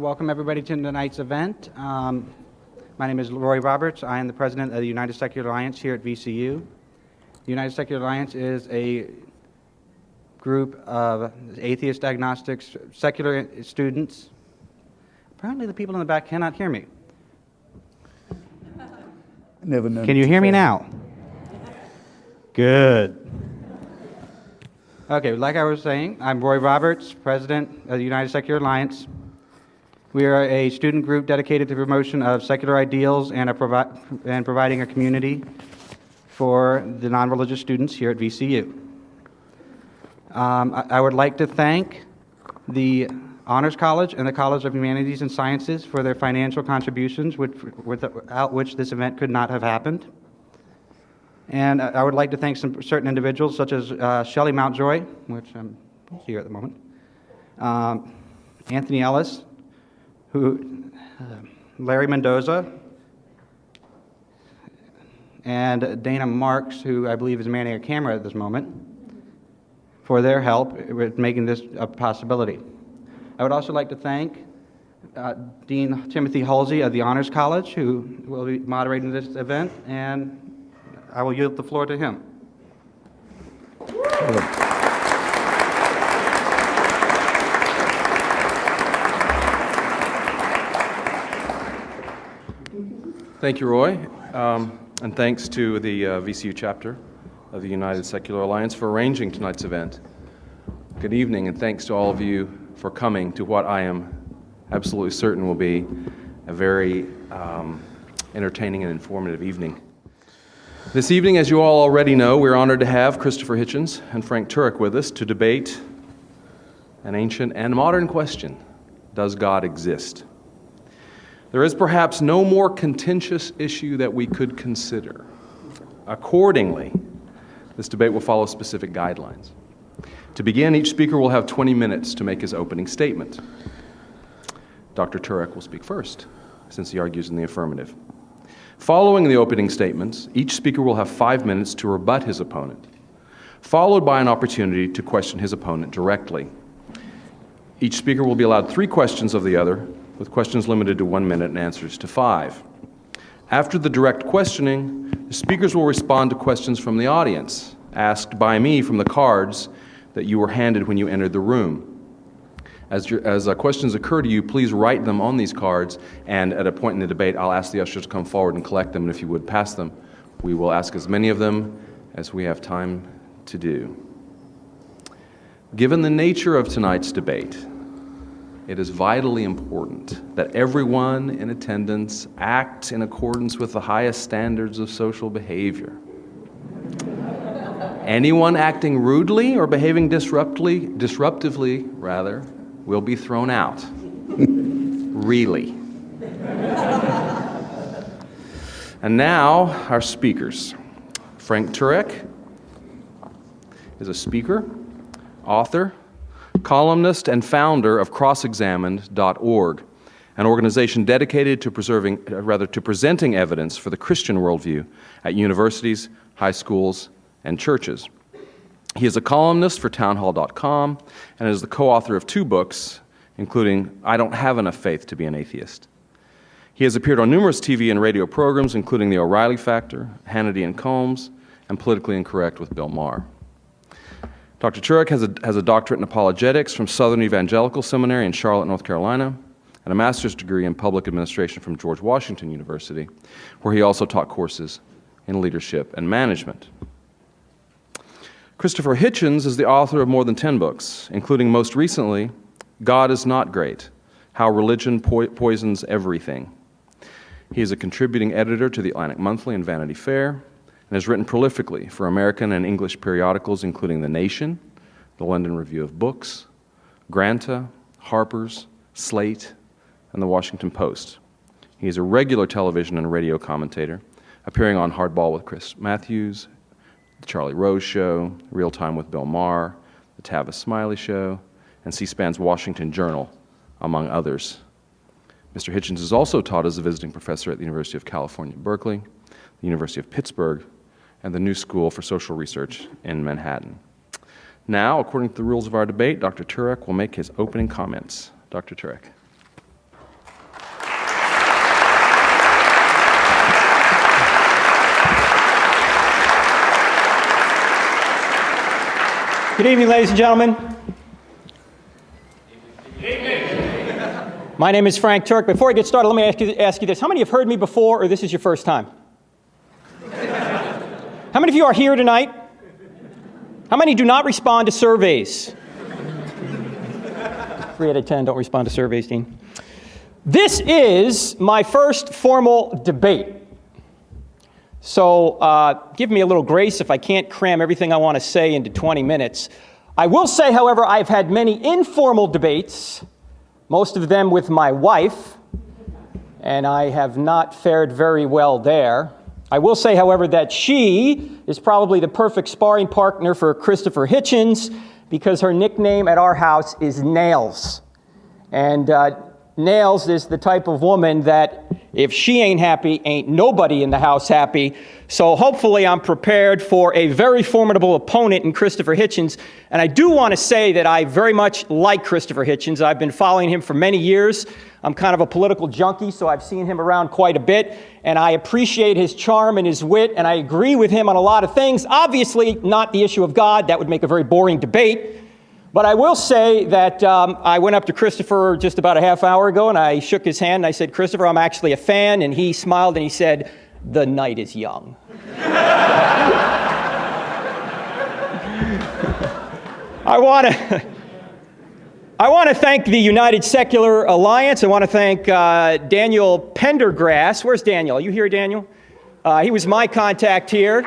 welcome everybody to tonight's event. My name is Roy Roberts. I am the president of the United Secular Alliance here at VCU. The United Secular Alliance is a group of atheist, agnostics, secular students. Apparently the people in the back cannot hear me. Never known. Can you hear me now? Good. Okay, like I was saying, I'm Roy Roberts, president of the United Secular Alliance. We are a student group dedicated to the promotion of secular ideals and providing a community for the non-religious students here at VCU. I would like to thank the Honors College and the College of Humanities and Sciences for their financial contributions, without which this event could not have happened. And I would like to thank some certain individuals, such as Shelley Mountjoy, which I'm here at the moment, Anthony Ellis, Larry Mendoza, and Dana Marks, who I believe is manning a camera at this moment, for their help with making this a possibility. I would also like to thank Dean Timothy Halsey of the Honors College, who will be moderating this event, and I will yield the floor to him. Thank you, Roy, and thanks to the VCU chapter of the United Secular Alliance for arranging tonight's event. Good evening, and thanks to all of you for coming to what I am absolutely certain will be a very entertaining and informative evening. This evening, as you all already know, we're honored to have Christopher Hitchens and Frank Turek with us to debate an ancient and modern question: does God exist? There is perhaps no more contentious issue that we could consider. Accordingly, this debate will follow specific guidelines. To begin, each speaker will have 20 minutes to make his opening statement. Dr. Turek will speak first, since he argues in the affirmative. Following the opening statements, each speaker will have 5 minutes to rebut his opponent, followed by an opportunity to question his opponent directly. Each speaker will be allowed 3 questions of the other, with questions limited to 1 minute and answers to 5. After the direct questioning, the speakers will respond to questions from the audience, asked by me from the cards that you were handed when you entered the room. As questions occur to you, please write them on these cards, and at a point in the debate, I'll ask the ushers to come forward and collect them, and if you would pass them, we will ask as many of them as we have time to do. Given the nature of tonight's debate, it is vitally important that everyone in attendance act in accordance with the highest standards of social behavior. Anyone acting rudely or behaving disruptively, will be thrown out. Really. And now, our speakers. Frank Turek is a speaker, author, columnist, and founder of crossexamined.org, an organization dedicated to presenting evidence for the Christian worldview at universities, high schools, and churches. He is a columnist for townhall.com and is the co-author of 2 books, including I Don't Have Enough Faith to Be an Atheist. He has appeared on numerous TV and radio programs, including The O'Reilly Factor, Hannity and Combs, and Politically Incorrect with Bill Maher. Dr. Turek has a doctorate in apologetics from Southern Evangelical Seminary in Charlotte, North Carolina, and a master's degree in public administration from George Washington University, where he also taught courses in leadership and management. Christopher Hitchens is the author of more than 10 books, including most recently, God is Not Great: How Religion Poisons Everything. He is a contributing editor to the Atlantic Monthly and Vanity Fair, and has written prolifically for American and English periodicals including The Nation, the London Review of Books, Granta, Harper's, Slate, and the Washington Post. He is a regular television and radio commentator, appearing on Hardball with Chris Matthews, The Charlie Rose Show, Real Time with Bill Maher, The Tavis Smiley Show, and C-SPAN's Washington Journal, among others. Mr. Hitchens is also taught as a visiting professor at the University of California, Berkeley, the University of Pittsburgh, and the New School for Social Research in Manhattan. Now, according to the rules of our debate, Dr. Turek will make his opening comments. Dr. Turek. Good evening, ladies and gentlemen. My name is Frank Turek. Before I get started, let me ask you this. How many have heard me before, or this is your first time? How many of you are here tonight? How many do not respond to surveys? 3 out of 10 don't respond to surveys, Dean. This is my first formal debate. So give me a little grace if I can't cram everything I want to say into 20 minutes. I will say, however, I've had many informal debates, most of them with my wife, and I have not fared very well there. I will say, however, that she is probably the perfect sparring partner for Christopher Hitchens because her nickname at our house is Nails. And Nails is the type of woman that if she ain't happy, ain't nobody in the house happy. So hopefully I'm prepared for a very formidable opponent in Christopher Hitchens. And I do want to say that I very much like Christopher Hitchens. I've been following him for many years. I'm kind of a political junkie, so I've seen him around quite a bit. And I appreciate his charm and his wit, and I agree with him on a lot of things. Obviously, not the issue of God. That would make a very boring debate. But I will say that I went up to Christopher just about a half hour ago, and I shook his hand, and I said, "Christopher, I'm actually a fan." And he smiled, and he said, "The night is young." I want to thank the United Secular Alliance. I want to thank Daniel Pendergrass. Where's Daniel? Are you here, Daniel? He was my contact here.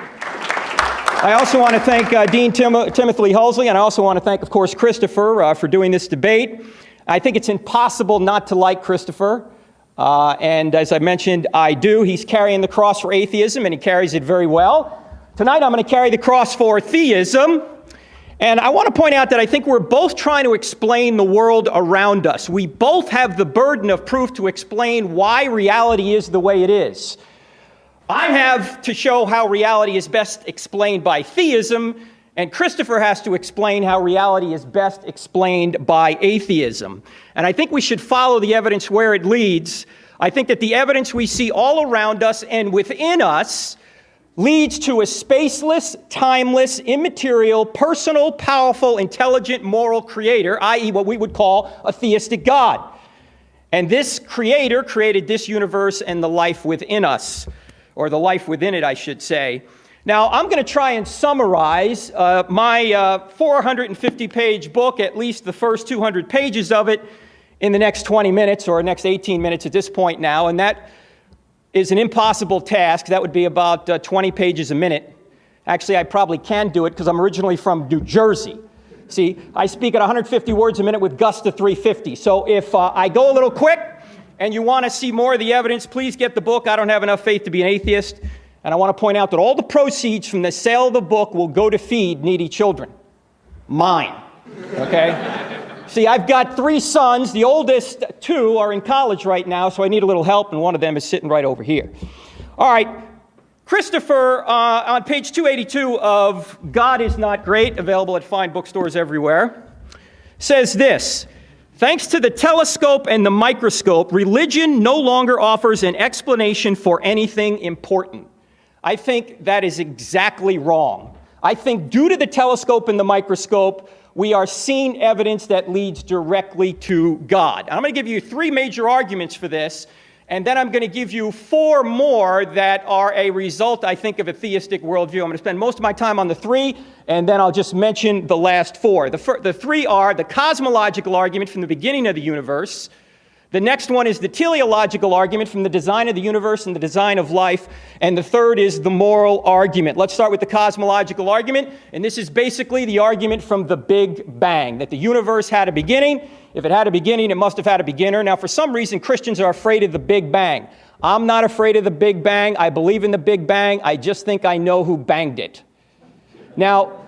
I also want to thank Dean Timothy Hulsey, and I also want to thank, of course, Christopher for doing this debate. I think it's impossible not to like Christopher, and as I mentioned, I do. He's carrying the cross for atheism, and he carries it very well. Tonight, I'm going to carry the cross for theism, and I want to point out that I think we're both trying to explain the world around us. We both have the burden of proof to explain why reality is the way it is. I have to show how reality is best explained by theism, and Christopher has to explain how reality is best explained by atheism. And I think we should follow the evidence where it leads. I think that the evidence we see all around us and within us leads to a spaceless, timeless, immaterial, personal, powerful, intelligent, moral creator, i.e. what we would call a theistic God. And this creator created this universe and the life within us. Or the life within it, I should say. Now, I'm going to try and summarize my 450-page book, at least the first 200 pages of it, in the next 20 minutes, or next 18 minutes at this point now, and that is an impossible task. That would be about 20 pages a minute. Actually, I probably can do it because I'm originally from New Jersey. See, I speak at 150 words a minute with gusts to 350. So if I go a little quick, and you want to see more of the evidence, please get the book. I don't have enough faith to be an atheist. And I want to point out that all the proceeds from the sale of the book will go to feed needy children. Mine. Okay? See, I've got 3 sons. The oldest 2 are in college right now, so I need a little help, and one of them is sitting right over here. All right. Christopher, on page 282 of God is Not Great, available at fine bookstores everywhere, says this: "Thanks to the telescope and the microscope, religion no longer offers an explanation for anything important." I think that is exactly wrong. I think due to the telescope and the microscope, we are seeing evidence that leads directly to God. And I'm going to give you 3 major arguments for this, and then I'm going to give you 4 more that are a result, I think, of a theistic worldview. I'm going to spend most of my time on the 3, and then I'll just mention the last 4. The 3 are the cosmological argument from the beginning of the universe. The next one is the teleological argument from the design of the universe and the design of life. And the third is the moral argument. Let's start with the cosmological argument. And this is basically the argument from the Big Bang, that the universe had a beginning. If it had a beginning, it must have had a beginner. Now, for some reason, Christians are afraid of the Big Bang. I'm not afraid of the Big Bang. I believe in the Big Bang. I just think I know who banged it. Now,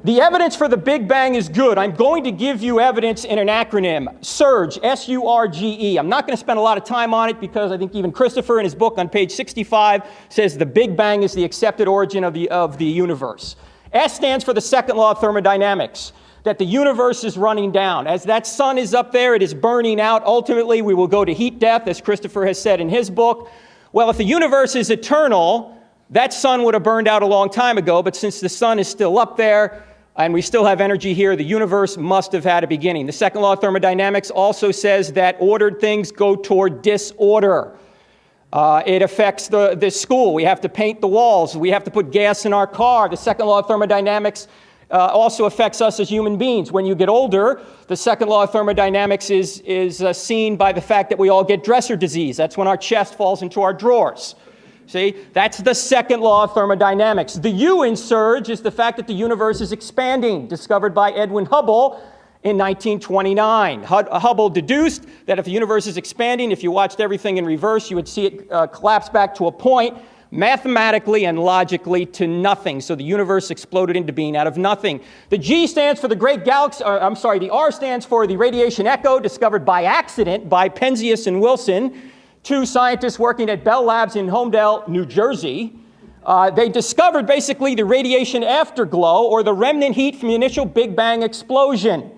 the evidence for the Big Bang is good. I'm going to give you evidence in an acronym, SURGE, S-U-R-G-E. I'm not going to spend a lot of time on it because I think even Christopher in his book on page 65 says the Big Bang is the accepted origin of the universe. S stands for the second law of thermodynamics, that the universe is running down. As that sun is up there, it is burning out. Ultimately, we will go to heat death, as Christopher has said in his book. Well, if the universe is eternal, that sun would have burned out a long time ago, but since the sun is still up there, and we still have energy here, the universe must have had a beginning. The second law of thermodynamics also says that ordered things go toward disorder. It affects the school. We have to paint the walls. We have to put gas in our car. The second law of thermodynamics also affects us as human beings. When you get older, the second law of thermodynamics is seen by the fact that we all get dresser disease. That's when our chest falls into our drawers. See, that's the second law of thermodynamics. The U in surge is the fact that the universe is expanding, discovered by Edwin Hubble in 1929. Hubble deduced that if the universe is expanding, if you watched everything in reverse, you would see it collapse back to a point, mathematically and logically to nothing. So the universe exploded into being out of nothing. The G stands for the great galaxy, the R stands for the radiation echo, discovered by accident by Penzias and Wilson, two scientists working at Bell Labs in Homedale, New Jersey. They discovered basically the radiation afterglow, or the remnant heat from the initial Big Bang explosion.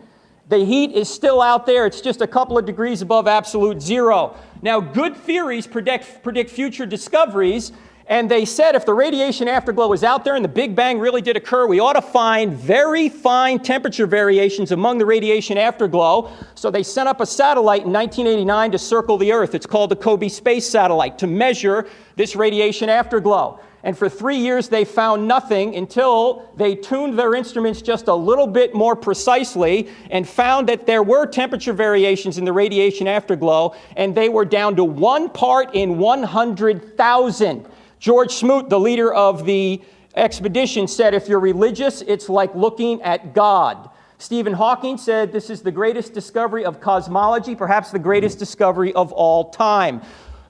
The heat is still out there. It's just a couple of degrees above absolute zero. Now, good theories predict future discoveries, and they said if the radiation afterglow is out there and the Big Bang really did occur, we ought to find very fine temperature variations among the radiation afterglow. So they sent up a satellite in 1989 to circle the Earth. It's called the Kobe Space Satellite, to measure this radiation afterglow. And for 3 years, they found nothing until they tuned their instruments just a little bit more precisely and found that there were temperature variations in the radiation afterglow, and they were down to 1 part in 100,000. George Smoot, the leader of the expedition, said, if you're religious, it's like looking at God. Stephen Hawking said this is the greatest discovery of cosmology, perhaps the greatest discovery of all time.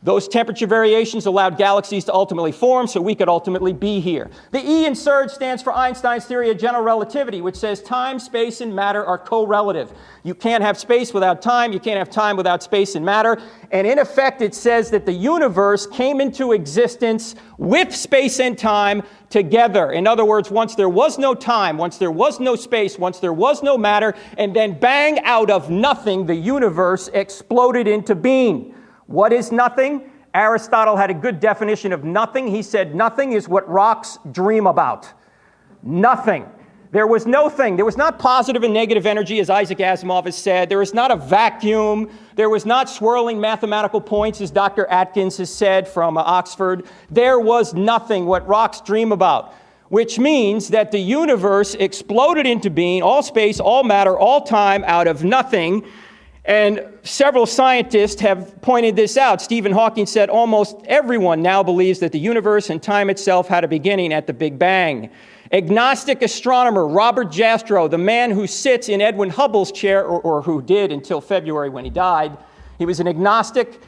Those temperature variations allowed galaxies to ultimately form, so we could ultimately be here. The E in surge stands for Einstein's theory of general relativity, which says time, space, and matter are correlative. You can't have space without time. You can't have time without space and matter. And in effect, it says that the universe came into existence with space and time together. In other words, once there was no time, once there was no space, once there was no matter, and then bang, out of nothing, the universe exploded into being. What is nothing? Aristotle had a good definition of nothing. He said nothing is what rocks dream about. Nothing. There was no thing. There was not positive and negative energy, as Isaac Asimov has said. There was not a vacuum. There was not swirling mathematical points, as Dr. Atkins has said from Oxford. There was nothing, what rocks dream about, which means that the universe exploded into being, all space, all matter, all time, out of nothing. And several scientists have pointed this out. Stephen Hawking said almost everyone now believes that the universe and time itself had a beginning at the Big Bang. Agnostic astronomer Robert Jastrow, the man who sits in Edwin Hubble's chair, or who did until February when he died, he was an agnostic.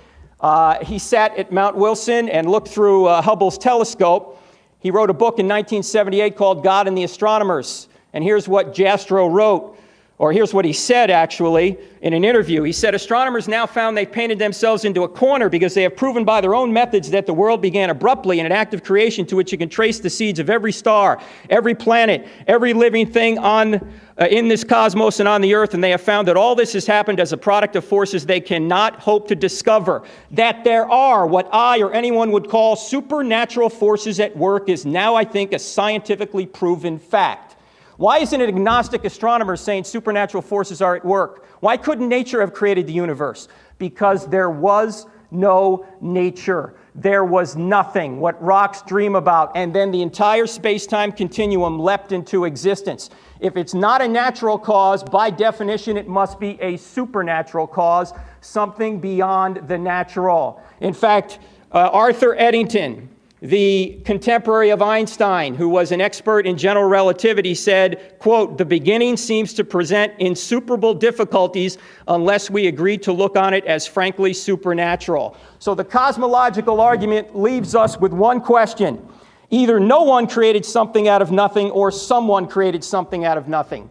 He sat at Mount Wilson and looked through Hubble's telescope. He wrote a book in 1978 called God and the Astronomers. And here's what Jastrow wrote. Or here's what he said, actually, in an interview. He said, astronomers now found they've painted themselves into a corner because they have proven by their own methods that the world began abruptly in an act of creation to which you can trace the seeds of every star, every planet, every living thing in this cosmos and on the earth. And they have found that all this has happened as a product of forces they cannot hope to discover. That there are what I or anyone would call supernatural forces at work is now, I think, a scientifically proven fact. Why isn't an agnostic astronomer saying supernatural forces are at work? Why couldn't nature have created the universe? Because there was no nature. There was nothing, what rocks dream about, and then the entire space-time continuum leapt into existence. If it's not a natural cause, by definition, it must be a supernatural cause, something beyond the natural. In fact, Arthur Eddington, the contemporary of Einstein, who was an expert in general relativity, said, quote, the beginning seems to present insuperable difficulties unless we agree to look on it as frankly supernatural. So the cosmological argument leaves us with one question. Either no one created something out of nothing or someone created something out of nothing.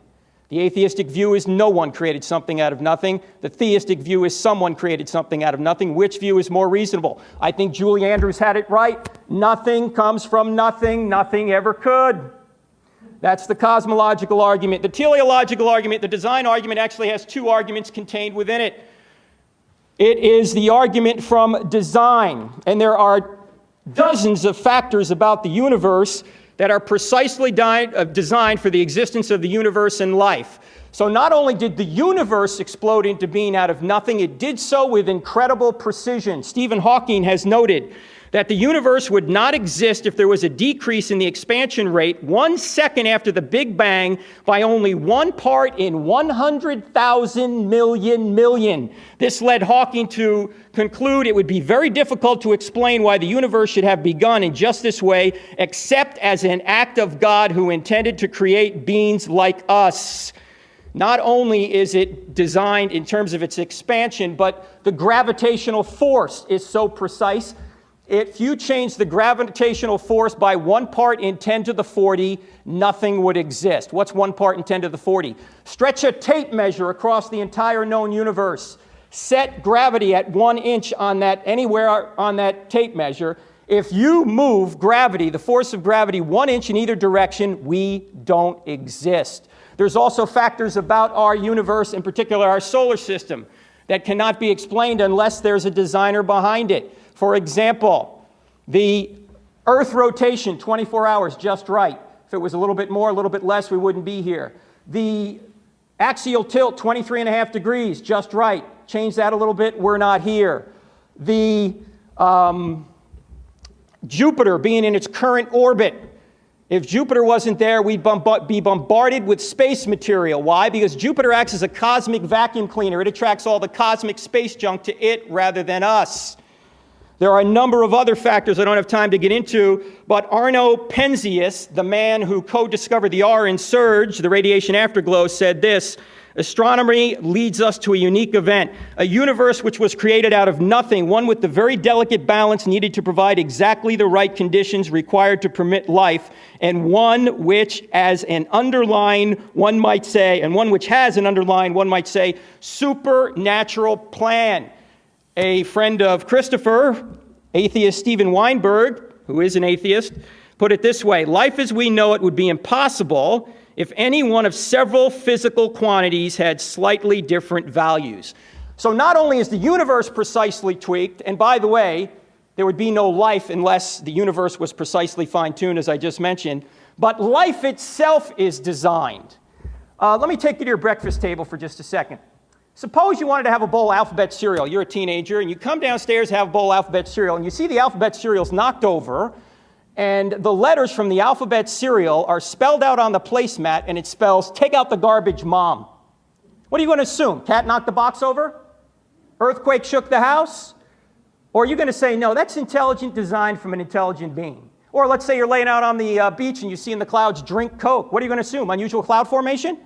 The atheistic view is no one created something out of nothing. The theistic view is someone created something out of nothing. Which view is more reasonable? I think Julie Andrews had it right. Nothing comes from nothing. Nothing ever could. That's the cosmological argument. The teleological argument, the design argument, actually has two arguments contained within it. It is the argument from design. And there are dozens of factors about the universe that are precisely designed for the existence of the universe and life. So not only did the universe explode into being out of nothing, it did so with incredible precision. Stephen Hawking has noted that the universe would not exist if there was a decrease in the expansion rate 1 second after the Big Bang by only 1 part in 100,000 million. This led Hawking to conclude it would be very difficult to explain why the universe should have begun in just this way, except as an act of God who intended to create beings like us. Not only is it designed in terms of its expansion, but the gravitational force is so precise. If you change the gravitational force by 1 part in 10 to the 40, nothing would exist. What's 1 part in 10 to the 40? Stretch a tape measure across the entire known universe. Set gravity at 1 inch on that, anywhere on that tape measure. If you move gravity, the force of gravity, 1 inch in either direction, we don't exist. There's also factors about our universe, in particular our solar system, that cannot be explained unless there's a designer behind it. For example, the Earth rotation, 24 hours, just right. If it was a little bit more, a little bit less, we wouldn't be here. The axial tilt, 23.5 degrees, just right. Change that a little bit, we're not here. The Jupiter being in its current orbit. If Jupiter wasn't there, we'd be bombarded with space material. Why? Because Jupiter acts as a cosmic vacuum cleaner. It attracts all the cosmic space junk to it rather than us. There are a number of other factors I don't have time to get into, but Arno Penzias, the man who co-discovered the R in surge, the radiation afterglow, said this: astronomy leads us to a unique event, a universe which was created out of nothing, one with the very delicate balance needed to provide exactly the right conditions required to permit life, and one which as an underlying, one might say, and one which has an underlying, one might say, supernatural plan. A friend of Christopher, atheist Steven Weinberg, who is an atheist, put it this way: life as we know it would be impossible if any one of several physical quantities had slightly different values. So not only is the universe precisely tweaked, and by the way, there would be no life unless the universe was precisely fine-tuned, as I just mentioned, but life itself is designed. Let me take you to your breakfast table for just a second. Suppose you wanted to have a bowl of alphabet cereal. You're a teenager, and you come downstairs to have a bowl of alphabet cereal, and you see the alphabet cereal's knocked over, and the letters from the alphabet cereal are spelled out on the placemat, and it spells, "Take out the garbage, Mom." What are you going to assume? Cat knocked the box over? Earthquake shook the house? Or are you going to say, no, that's intelligent design from an intelligent being? Or let's say you're laying out on the beach and you see in the clouds, "Drink Coke." What are you going to assume? Unusual cloud formation?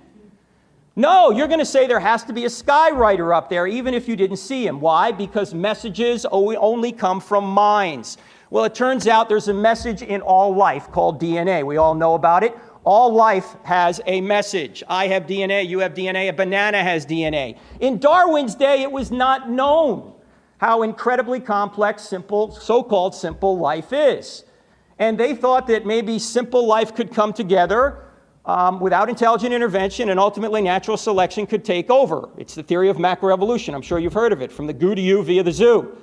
No, you're going to say there has to be a skywriter up there, even if you didn't see him. Why? Because messages only come from minds. Well, it turns out there's a message in all life called DNA. We all know about it. All life has a message. I have DNA, you have DNA, a banana has DNA. In Darwin's day, it was not known how incredibly complex, simple, so-called simple life is. And they thought that maybe simple life could come together without intelligent intervention, and ultimately natural selection could take over. It's the theory of macroevolution. I'm sure you've heard of it, from the goo to you via the zoo.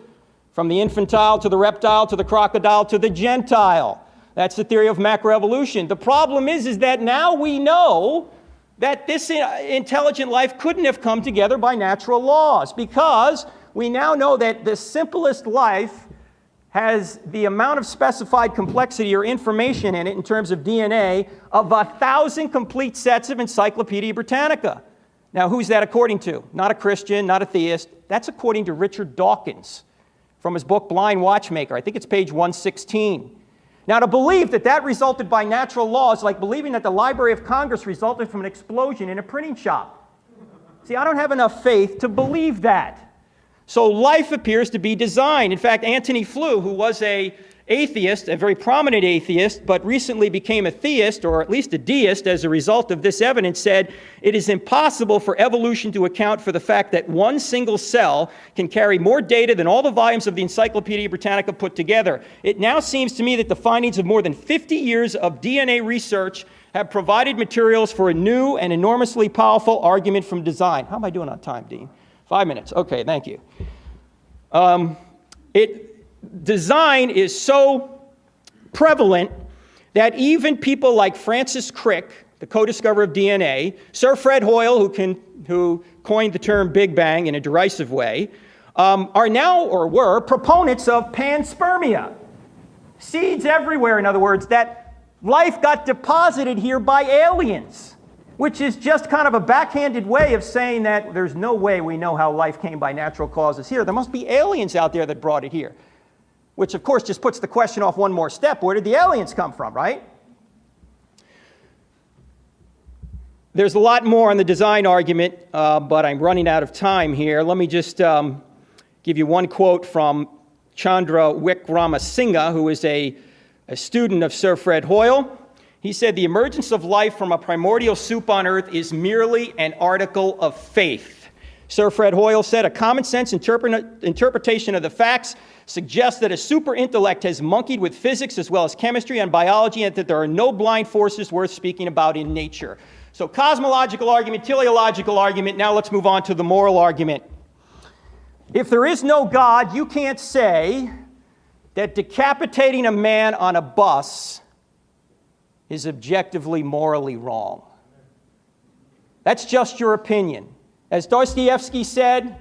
From the infantile to the reptile to the crocodile to the gentile. That's the theory of macroevolution. The problem is that now we know that this intelligent life couldn't have come together by natural laws, because we now know that the simplest life has the amount of specified complexity or information in it in terms of DNA of 1,000 complete sets of Encyclopedia Britannica. Now, who's that according to? Not a Christian, not a theist. That's according to Richard Dawkins from his book Blind Watchmaker. I think it's page 116. Now, to believe that that resulted by natural law is like believing that the Library of Congress resulted from an explosion in a printing shop. See, I don't have enough faith to believe that. So life appears to be designed. In fact, Antony Flew, who was an atheist, a very prominent atheist, but recently became a theist, or at least a deist, as a result of this evidence, said, it is impossible for evolution to account for the fact that one single cell can carry more data than all the volumes of the Encyclopedia Britannica put together. It now seems to me that the findings of more than 50 years of DNA research have provided materials for a new and enormously powerful argument from design. How am I doing on time, Dean? 5 minutes. Okay, thank you. Design is so prevalent that even people like Francis Crick, the co-discoverer of DNA, Sir Fred Hoyle, who coined the term Big Bang in a derisive way, are now, or were, proponents of panspermia. Seeds everywhere, in other words, that life got deposited here by aliens, which is just kind of a backhanded way of saying that there's no way we know how life came by natural causes here. There must be aliens out there that brought it here, which, of course, just puts the question off one more step. Where did the aliens come from, right? There's a lot more on the design argument, but I'm running out of time here. Let me just give you one quote from Chandra Wickramasinghe, who is a student of Sir Fred Hoyle. He said, "The emergence of life from a primordial soup on Earth is merely an article of faith." Sir Fred Hoyle said, "A common sense interpretation of the facts suggests that a super intellect has monkeyed with physics as well as chemistry and biology, and that there are no blind forces worth speaking about in nature." So cosmological argument, teleological argument. Now let's move on to the moral argument. If there is no God, you can't say that decapitating a man on a bus is objectively morally wrong. That's just your opinion. As Dostoevsky said,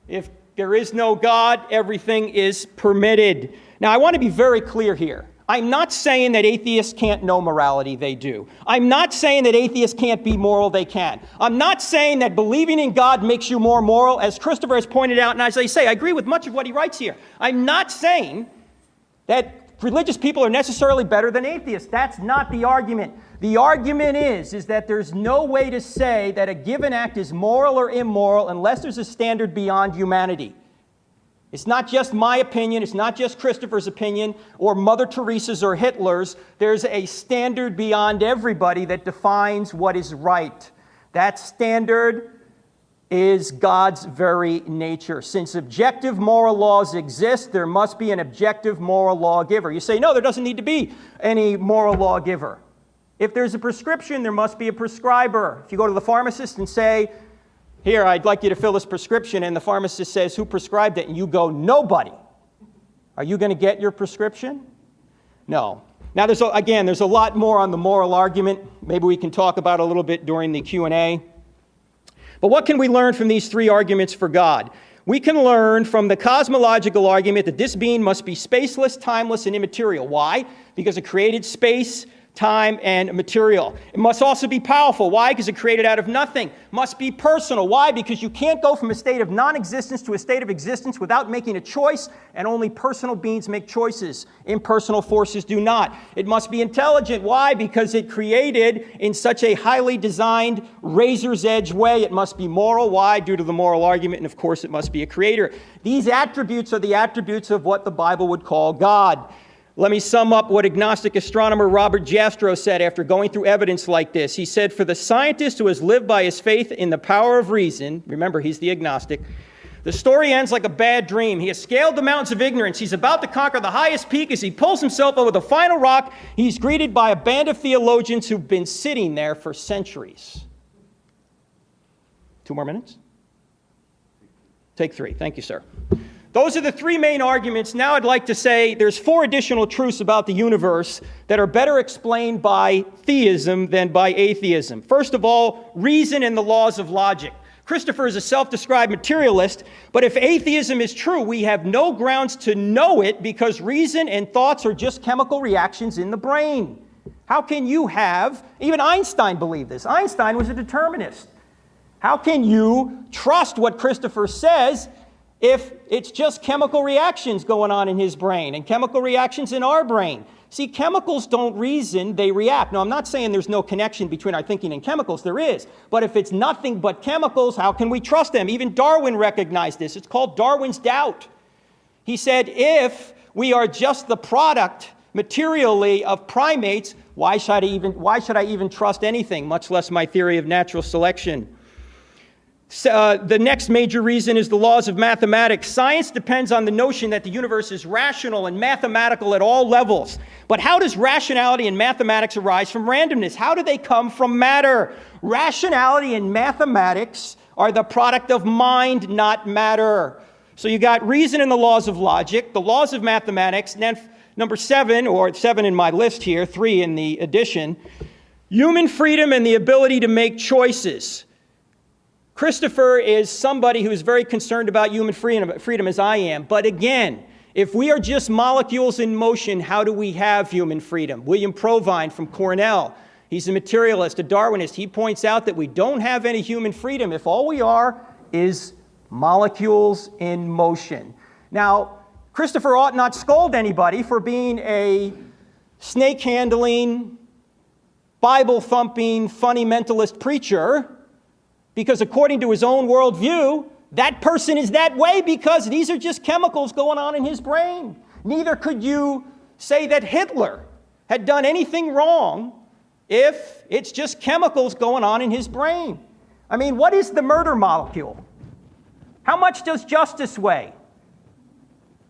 if there is no God, everything is permitted. Now, I want to be very clear here. I'm not saying that atheists can't know morality. They do. I'm not saying that atheists can't be moral. They can. I'm not saying that believing in God makes you more moral, as Christopher has pointed out, and as I say, I agree with much of what he writes here. I'm not saying that religious people are necessarily better than atheists. That's not the argument. The argument is that there's no way to say that a given act is moral or immoral unless there's a standard beyond humanity. It's not just my opinion, it's not just Christopher's opinion, or Mother Teresa's or Hitler's. There's a standard beyond everybody that defines what is right. That standard is God's very nature. Since objective moral laws exist, there must be an objective moral lawgiver. You say, no, there doesn't need to be any moral lawgiver. If there's a prescription, there must be a prescriber. If you go to the pharmacist and say, "Here, I'd like you to fill this prescription," and the pharmacist says, "Who prescribed it?" and you go, "Nobody." Are you going to get your prescription? No. Now, there's a lot more on the moral argument. Maybe we can talk about it a little bit during the Q&A. But what can we learn from these three arguments for God? We can learn from the cosmological argument that this being must be spaceless, timeless, and immaterial. Why? Because it created space, time, and material. It must also be powerful. Why? Because it created out of nothing. Must be personal. Why? Because you can't go from a state of non-existence to a state of existence without making a choice, and only personal beings make choices. Impersonal forces do not. It must be intelligent. Why? Because it created in such a highly designed, razor's edge way. It must be moral. Why? Due to the moral argument, and of course it must be a creator. These attributes are the attributes of what the Bible would call God. Let me sum up what agnostic astronomer Robert Jastrow said after going through evidence like this. He said, "For the scientist who has lived by his faith in the power of reason," remember, he's the agnostic, "the story ends like a bad dream. He has scaled the mountains of ignorance. He's about to conquer the highest peak. As he pulls himself over the final rock, he's greeted by a band of theologians who've been sitting there for centuries." 2 more minutes? Take 3. Thank you, sir. Those are the three main arguments. Now I'd like to say there's 4 additional truths about the universe that are better explained by theism than by atheism. First of all, reason and the laws of logic. Christopher is a self-described materialist, but if atheism is true, we have no grounds to know it because reason and thoughts are just chemical reactions in the brain. How can you have, even Einstein believed this. Einstein was a determinist. How can you trust what Christopher says if it's just chemical reactions going on in his brain and chemical reactions in our brain? See, chemicals don't reason, they react. Now, I'm not saying there's no connection between our thinking and chemicals. There is. But if it's nothing but chemicals, how can we trust them? Even Darwin recognized this. It's called Darwin's doubt. He said, if we are just the product materially of primates, why should I even trust anything, much less my theory of natural selection? The next major reason is the laws of mathematics. Science depends on the notion that the universe is rational and mathematical at all levels. But how does rationality and mathematics arise from randomness? How do they come from matter? Rationality and mathematics are the product of mind, not matter. So you got reason and the laws of logic, the laws of mathematics, and then Number 7, or 7 in my list here, 3 in the addition, human freedom and the ability to make choices. Christopher is somebody who is very concerned about human freedom as I am. But again, if we are just molecules in motion, how do we have human freedom? William Provine from Cornell, he's a materialist, a Darwinist. He points out that we don't have any human freedom if all we are is molecules in motion. Now, Christopher ought not scold anybody for being a snake-handling, Bible-thumping, fundamentalist preacher, because according to his own worldview, that person is that way because these are just chemicals going on in his brain. Neither could you say that Hitler had done anything wrong if it's just chemicals going on in his brain. I mean, what is the murder molecule? How much does justice weigh?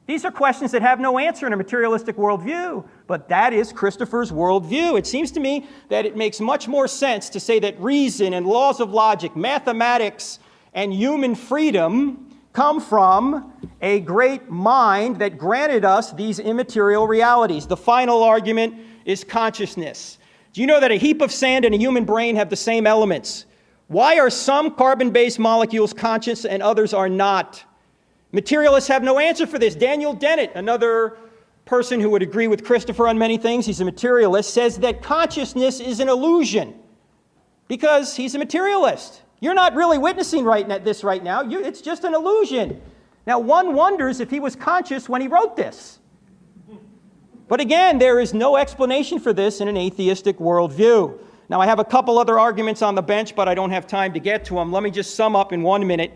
These are questions that have no answer in a materialistic worldview, but that is Christopher's worldview. It seems to me that it makes much more sense to say that reason and laws of logic, mathematics, and human freedom come from a great mind that granted us these immaterial realities. The final argument is consciousness. Do you know that a heap of sand and a human brain have the same elements? Why are some carbon-based molecules conscious and others are not? Materialists have no answer for this. Daniel Dennett, another person who would agree with Christopher on many things, he's a materialist, says that consciousness is an illusion because he's a materialist. You're not really witnessing this right now. It's just an illusion. Now, one wonders if he was conscious when he wrote this. But again, there is no explanation for this in an atheistic worldview. Now, I have a couple other arguments on the bench, but I don't have time to get to them. Let me just sum up in 1 minute.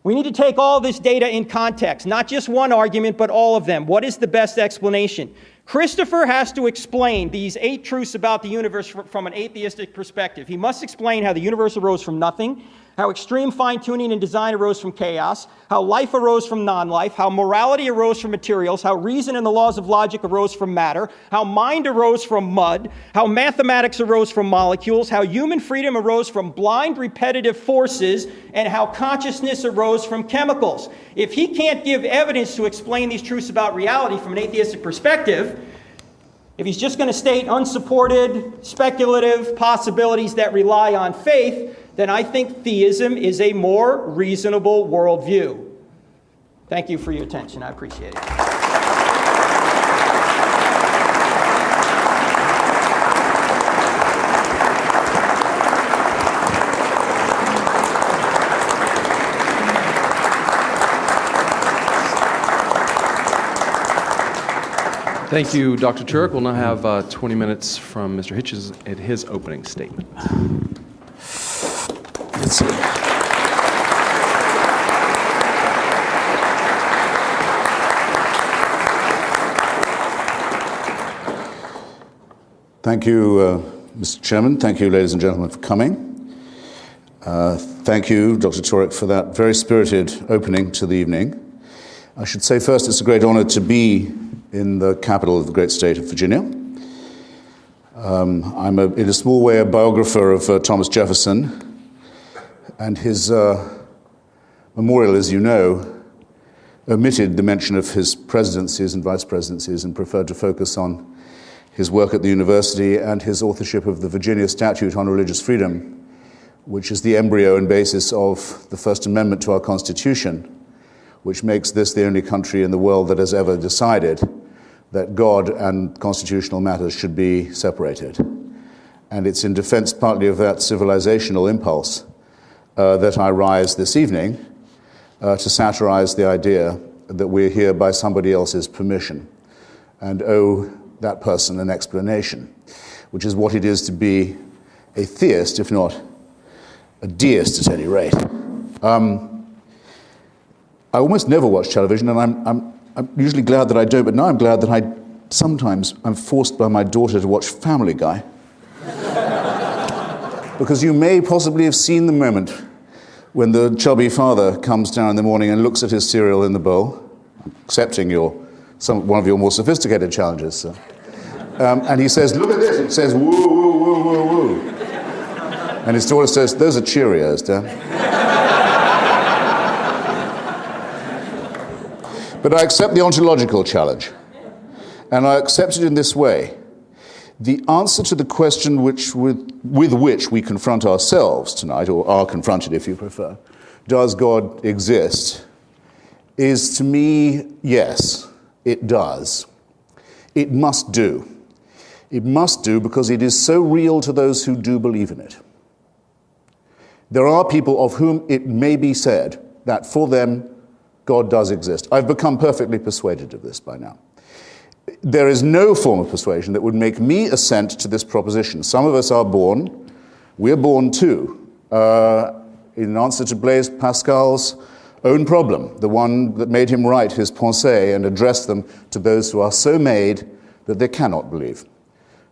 We need to take all this data in context, not just one argument, but all of them. What is the best explanation? Christopher has to explain these 8 truths about the universe from an atheistic perspective. He must explain how the universe arose from nothing, how extreme fine-tuning and design arose from chaos, how life arose from non-life, how morality arose from materials, how reason and the laws of logic arose from matter, how mind arose from mud, how mathematics arose from molecules, how human freedom arose from blind repetitive forces, and how consciousness arose from chemicals. If he can't give evidence to explain these truths about reality from an atheistic perspective, if he's just going to state unsupported, speculative possibilities that rely on faith, then I think theism is a more reasonable worldview. Thank you for your attention. I appreciate it. Thank you, Dr. Turek. We'll now have 20 minutes from Mr. Hitchens at his opening statement. Let's see. Thank you, Mr. Chairman. Thank you, ladies and gentlemen, for coming. Thank you, Dr. Turek, for that very spirited opening to the evening. I should say first it's a great honor to be in the capital of the great state of Virginia. I'm, in a small way, a biographer of Thomas Jefferson, and his memorial, as you know, omitted the mention of his presidencies and vice presidencies and preferred to focus on his work at the university and his authorship of the Virginia Statute on Religious Freedom, which is the embryo and basis of the First Amendment to our Constitution, which makes this the only country in the world that has ever decided that God and constitutional matters should be separated. And it's in defense partly of that civilizational impulse that I rise this evening to satirize the idea that we're here by somebody else's permission and owe that person an explanation, which is what it is to be a theist, if not a deist at any rate. I almost never watch television, and I'm usually glad that I don't, but now I'm glad that I'm forced by my daughter to watch Family Guy. Because you may possibly have seen the moment when the chubby father comes down in the morning and looks at his cereal in the bowl, accepting one of your more sophisticated challenges, sir. And he says, "Look at this." It says, "Woo, woo, woo, woo, woo." And his daughter says, "Those are Cheerios, Dad." But I accept the ontological challenge. And I accept it in this way. The answer to the question with which we confront ourselves tonight, or are confronted if you prefer, does God exist, is to me, yes, it does. It must do. It must do because it is so real to those who do believe in it. There are people of whom it may be said that for them, God does exist. I've become perfectly persuaded of this by now. There is no form of persuasion that would make me assent to this proposition. Some of us are born, we're born too, in answer to Blaise Pascal's own problem, the one that made him write his Pensées and address them to those who are so made that they cannot believe.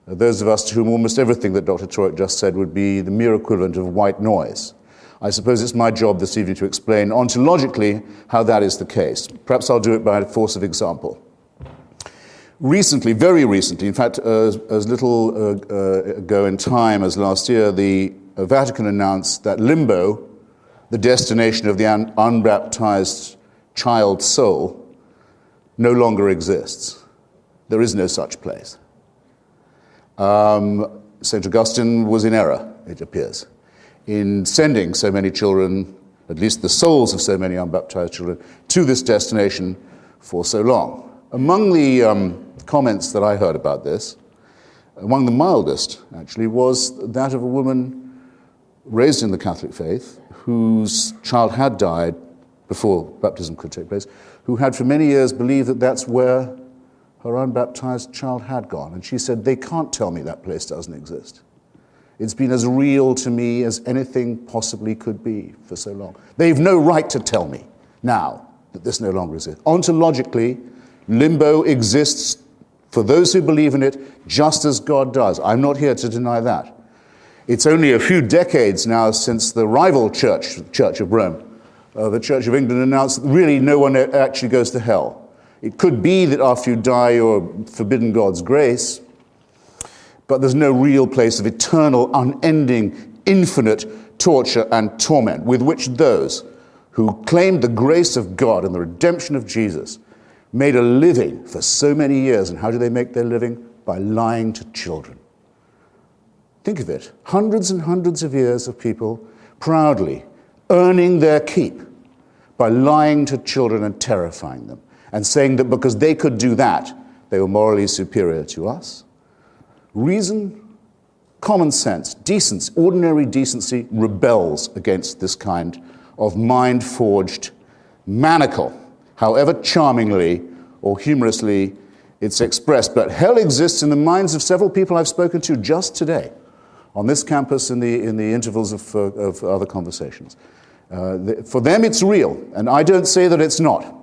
Those of us to whom almost everything that Dr. Turek just said would be the mere equivalent of white noise. I suppose it's my job this evening to explain ontologically how that is the case. Perhaps I'll do it by force of example. Recently, very recently, in fact, as little ago in time as last year, the Vatican announced that limbo, the destination of the unbaptized child soul, no longer exists. There is no such place. St. Augustine was in error, it appears, in sending so many children, at least the souls of so many unbaptized children, to this destination for so long. Among the comments that I heard about this, among the mildest, actually, was that of a woman raised in the Catholic faith whose child had died before baptism could take place, who had for many years believed that that's where her unbaptized child had gone. And she said, they can't tell me that place doesn't exist. It's been as real to me as anything possibly could be for so long. They've no right to tell me now that this no longer exists. Ontologically, limbo exists for those who believe in it just as God does. I'm not here to deny that. It's only a few decades now since the rival church, Church of Rome, the Church of England, announced that really no one actually goes to hell. It could be that after you die you're forbidden God's grace, but there's no real place of eternal, unending, infinite torture and torment with which those who claimed the grace of God and the redemption of Jesus made a living for so many years. And how do they make their living? By lying to children. Think of it. Hundreds and hundreds of years of people proudly earning their keep by lying to children and terrifying them and saying that because they could do that, they were morally superior to us. Reason, common sense, decency, ordinary decency rebels against this kind of mind-forged manacle, however charmingly or humorously it's expressed. But hell exists in the minds of several people I've spoken to just today on this campus in the intervals of other conversations. For them it's real, and I don't say that it's not.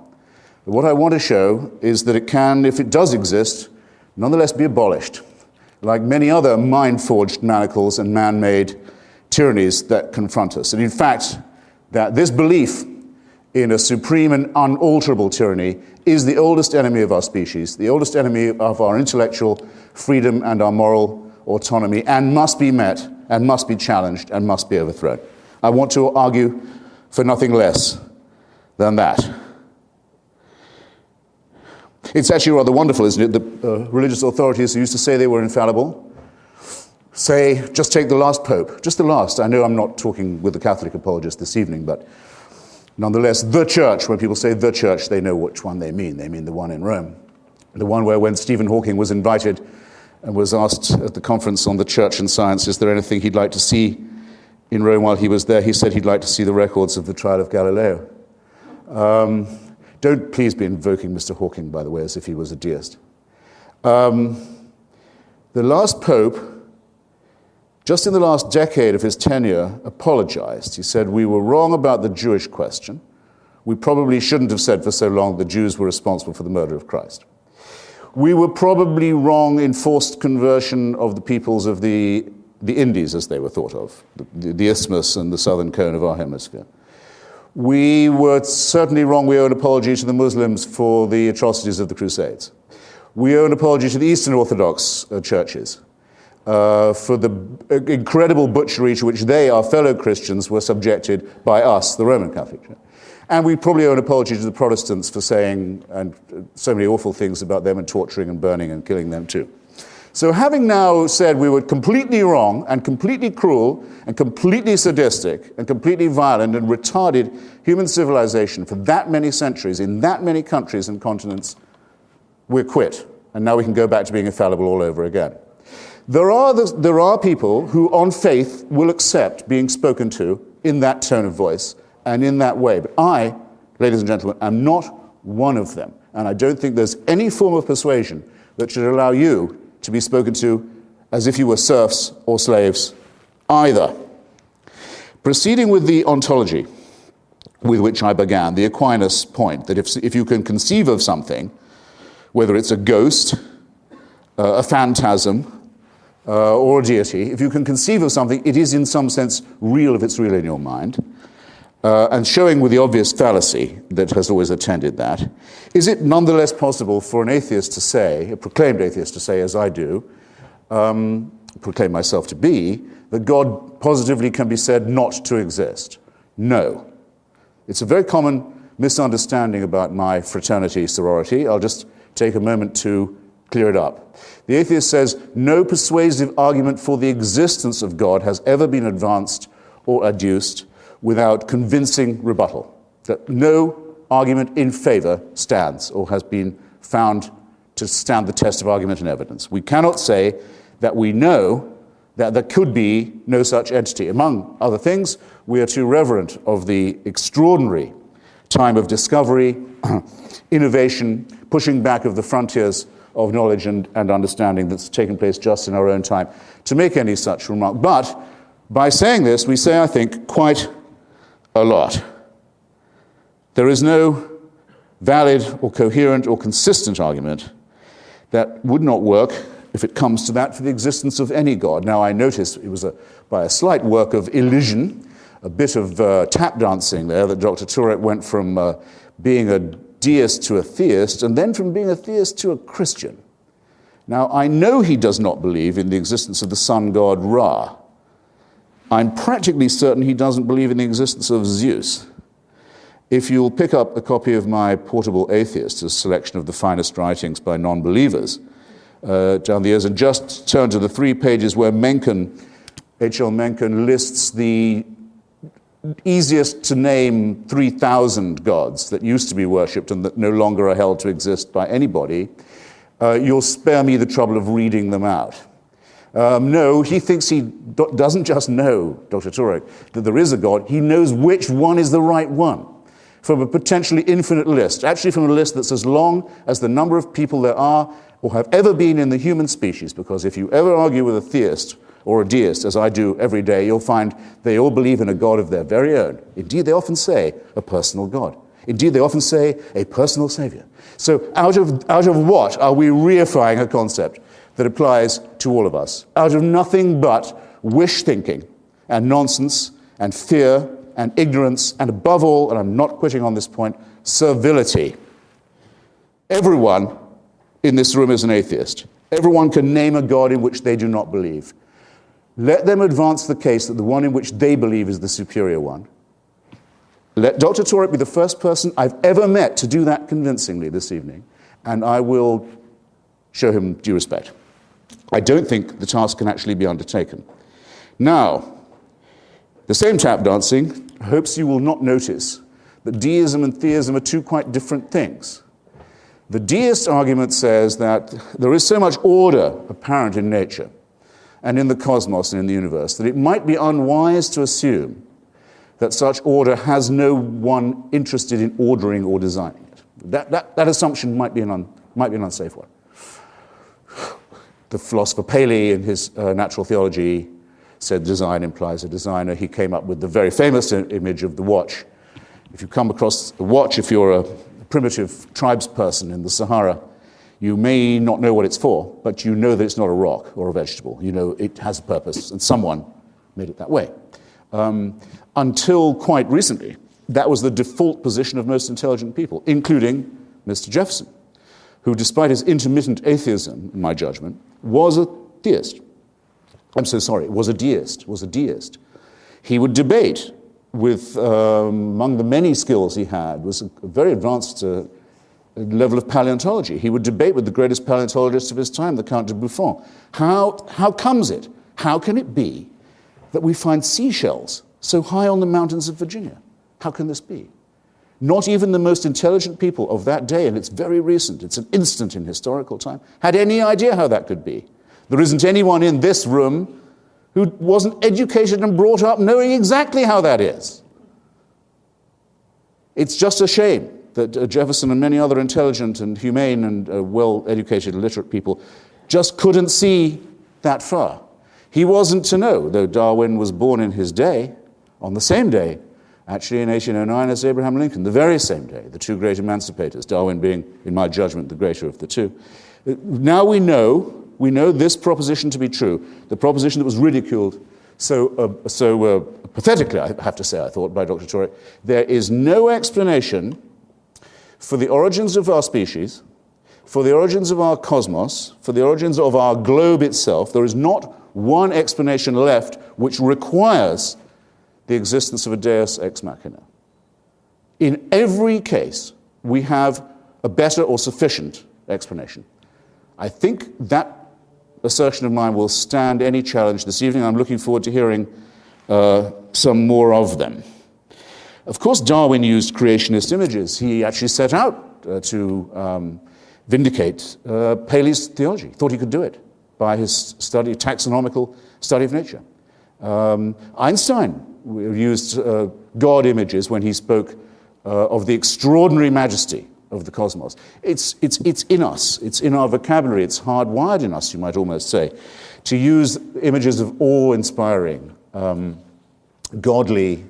But what I want to show is that it can, if it does exist, nonetheless be abolished, like many other mind-forged manacles and man-made tyrannies that confront us. And in fact, that this belief in a supreme and unalterable tyranny is the oldest enemy of our species, the oldest enemy of our intellectual freedom and our moral autonomy, and must be met, and must be challenged, and must be overthrown. I want to argue for nothing less than that. It's actually rather wonderful, isn't it, that religious authorities who used to say they were infallible say, just take the last pope, just the last. I know I'm not talking with the Catholic apologist this evening, but nonetheless, the church, when people say the church, they know which one they mean. They mean the one in Rome. The one where when Stephen Hawking was invited and was asked at the conference on the church and science, is there anything he'd like to see in Rome while he was there, he said he'd like to see the records of the trial of Galileo. Don't please be invoking Mr. Hawking, by the way, as if he was a deist. The last pope, just in the last decade of his tenure, apologized. He said, we were wrong about the Jewish question. We probably shouldn't have said for so long the Jews were responsible for the murder of Christ. We were probably wrong in forced conversion of the peoples of the Indies, as they were thought of, the isthmus and the southern cone of our hemisphere. We were certainly wrong. We owe an apology to the Muslims for the atrocities of the Crusades. We owe an apology to the Eastern Orthodox churches for the incredible butchery to which they, our fellow Christians, were subjected by us, the Roman Catholic Church. And we probably owe an apology to the Protestants for saying and so many awful things about them and torturing and burning and killing them too. So having now said we were completely wrong and completely cruel and completely sadistic and completely violent and retarded human civilization for that many centuries in that many countries and continents, we're quit. And now we can go back to being infallible all over again. There are people who on faith will accept being spoken to in that tone of voice and in that way. But I, ladies and gentlemen, am not one of them. And I don't think there's any form of persuasion that should allow you to be spoken to as if you were serfs or slaves either. Proceeding with the ontology with which I began, the Aquinas point, that if you can conceive of something, whether it's a ghost, a phantasm, or a deity, if you can conceive of something, it is in some sense real if it's real in your mind. And showing with the obvious fallacy that has always attended that, is it nonetheless possible for an atheist to say, a proclaimed atheist to say, as I do, proclaim myself to be, that God positively can be said not to exist? No. It's a very common misunderstanding about my fraternity, sorority. I'll just take a moment to clear it up. The atheist says, no persuasive argument for the existence of God has ever been advanced or adduced without convincing rebuttal. That no argument in favor stands or has been found to stand the test of argument and evidence. We cannot say that we know that there could be no such entity. Among other things, we are too reverent of the extraordinary time of discovery, innovation, pushing back of the frontiers of knowledge and understanding that's taken place just in our own time to make any such remark. But by saying this, we say, I think, quite a lot. There is no valid or coherent or consistent argument that would not work, if it comes to that, for the existence of any God. Now, I notice it was by a slight work of elision, a bit of tap dancing there, that Dr. Turek went from being a deist to a theist, and then from being a theist to a Christian. Now, I know he does not believe in the existence of the sun god Ra. I'm practically certain he doesn't believe in the existence of Zeus. If you'll pick up a copy of my Portable Atheist, a selection of the finest writings by non-believers, down the years, and just turn to the 3 pages where H.L. Mencken lists the easiest to name 3,000 gods that used to be worshipped and that no longer are held to exist by anybody, you'll spare me the trouble of reading them out. No, he thinks he doesn't just know, Dr. Turek, that there is a God, he knows which one is the right one from a potentially infinite list, actually from a list that's as long as the number of people there are or have ever been in the human species, because if you ever argue with a theist or a deist, as I do every day, you'll find they all believe in a God of their very own. Indeed, they often say a personal God. Indeed, they often say a personal savior. So out of what are we reifying a concept that applies to all of us? Out of nothing but wish thinking and nonsense and fear and ignorance and above all, and I'm not quitting on this point, servility. Everyone in this room is an atheist. Everyone can name a God in which they do not believe. Let them advance the case that the one in which they believe is the superior one. Let Dr. Turek be the first person I've ever met to do that convincingly this evening, and I will show him due respect. I don't think the task can actually be undertaken. Now, the same tap dancing hopes you will not notice that deism and theism are two quite different things. The deist argument says that there is so much order apparent in nature and in the cosmos and in the universe that it might be unwise to assume that such order has no one interested in ordering or designing it. That assumption might be an unsafe one. The philosopher Paley, in his Natural Theology, said design implies a designer. He came up with the very famous image of the watch. If you come across a watch, if you're a primitive tribesperson in the Sahara, you may not know what it's for, but you know that it's not a rock or a vegetable. You know it has a purpose, and someone made it that way. Until quite recently, that was the default position of most intelligent people, including Mr. Jefferson, who, despite his intermittent atheism, in my judgment, was a theist. Was a deist. He would debate among the many skills he had, was a very advanced level of paleontology. He would debate with the greatest paleontologist of his time, the Count de Buffon. How comes it? How can it be that we find seashells so high on the mountains of Virginia? How can this be? Not even the most intelligent people of that day, and it's very recent, it's an instant in historical time, had any idea how that could be. There isn't anyone in this room who wasn't educated and brought up knowing exactly how that is. It's just a shame that Jefferson and many other intelligent and humane and well-educated literate people just couldn't see that far. He wasn't to know, though Darwin was born in his day, on the same day, actually in 1809 as Abraham Lincoln, the very same day, the two great emancipators, Darwin being, in my judgment, the greater of the two. Now we know this proposition to be true, the proposition that was ridiculed so pathetically, I have to say, I thought, by Dr. Turek. There is no explanation for the origins of our species, for the origins of our cosmos, for the origins of our globe itself. There is not one explanation left which requires the existence of a deus ex machina. In every case, we have a better or sufficient explanation. I think that assertion of mine will stand any challenge this evening. I'm looking forward to hearing some more of them. Of course, Darwin used creationist images. He actually set out to vindicate Paley's theology, thought he could do it by his taxonomical study of nature. Einstein used God images when he spoke of the extraordinary majesty of the cosmos. It's in us. It's in our vocabulary. It's hardwired in us, you might almost say, to use images of awe-inspiring, godly,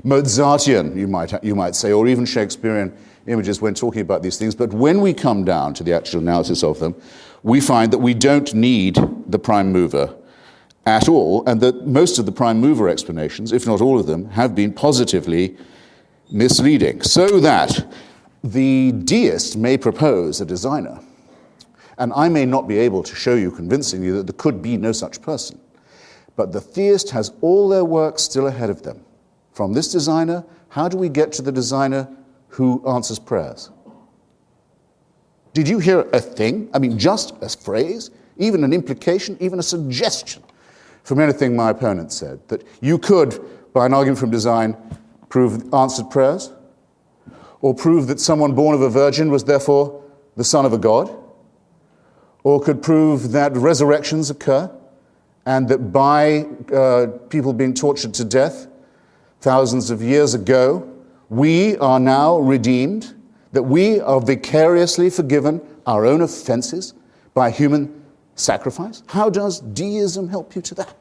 Mozartian, you might say, or even Shakespearean images when talking about these things. But when we come down to the actual analysis of them, we find that we don't need the prime mover at all, and that most of the prime mover explanations, if not all of them, have been positively misleading. So that the deist may propose a designer, and I may not be able to show you convincingly that there could be no such person, but the theist has all their work still ahead of them. From this designer, how do we get to the designer who answers prayers? Did you hear a thing? I mean, just a phrase, even an implication, even a suggestion from anything my opponent said, that you could, by an argument from design, prove answered prayers? Or prove that someone born of a virgin was therefore the son of a god? Or could prove that resurrections occur, and that by people being tortured to death thousands of years ago, we are now redeemed, that we are vicariously forgiven our own offenses by human sacrifice? How does deism help you to that?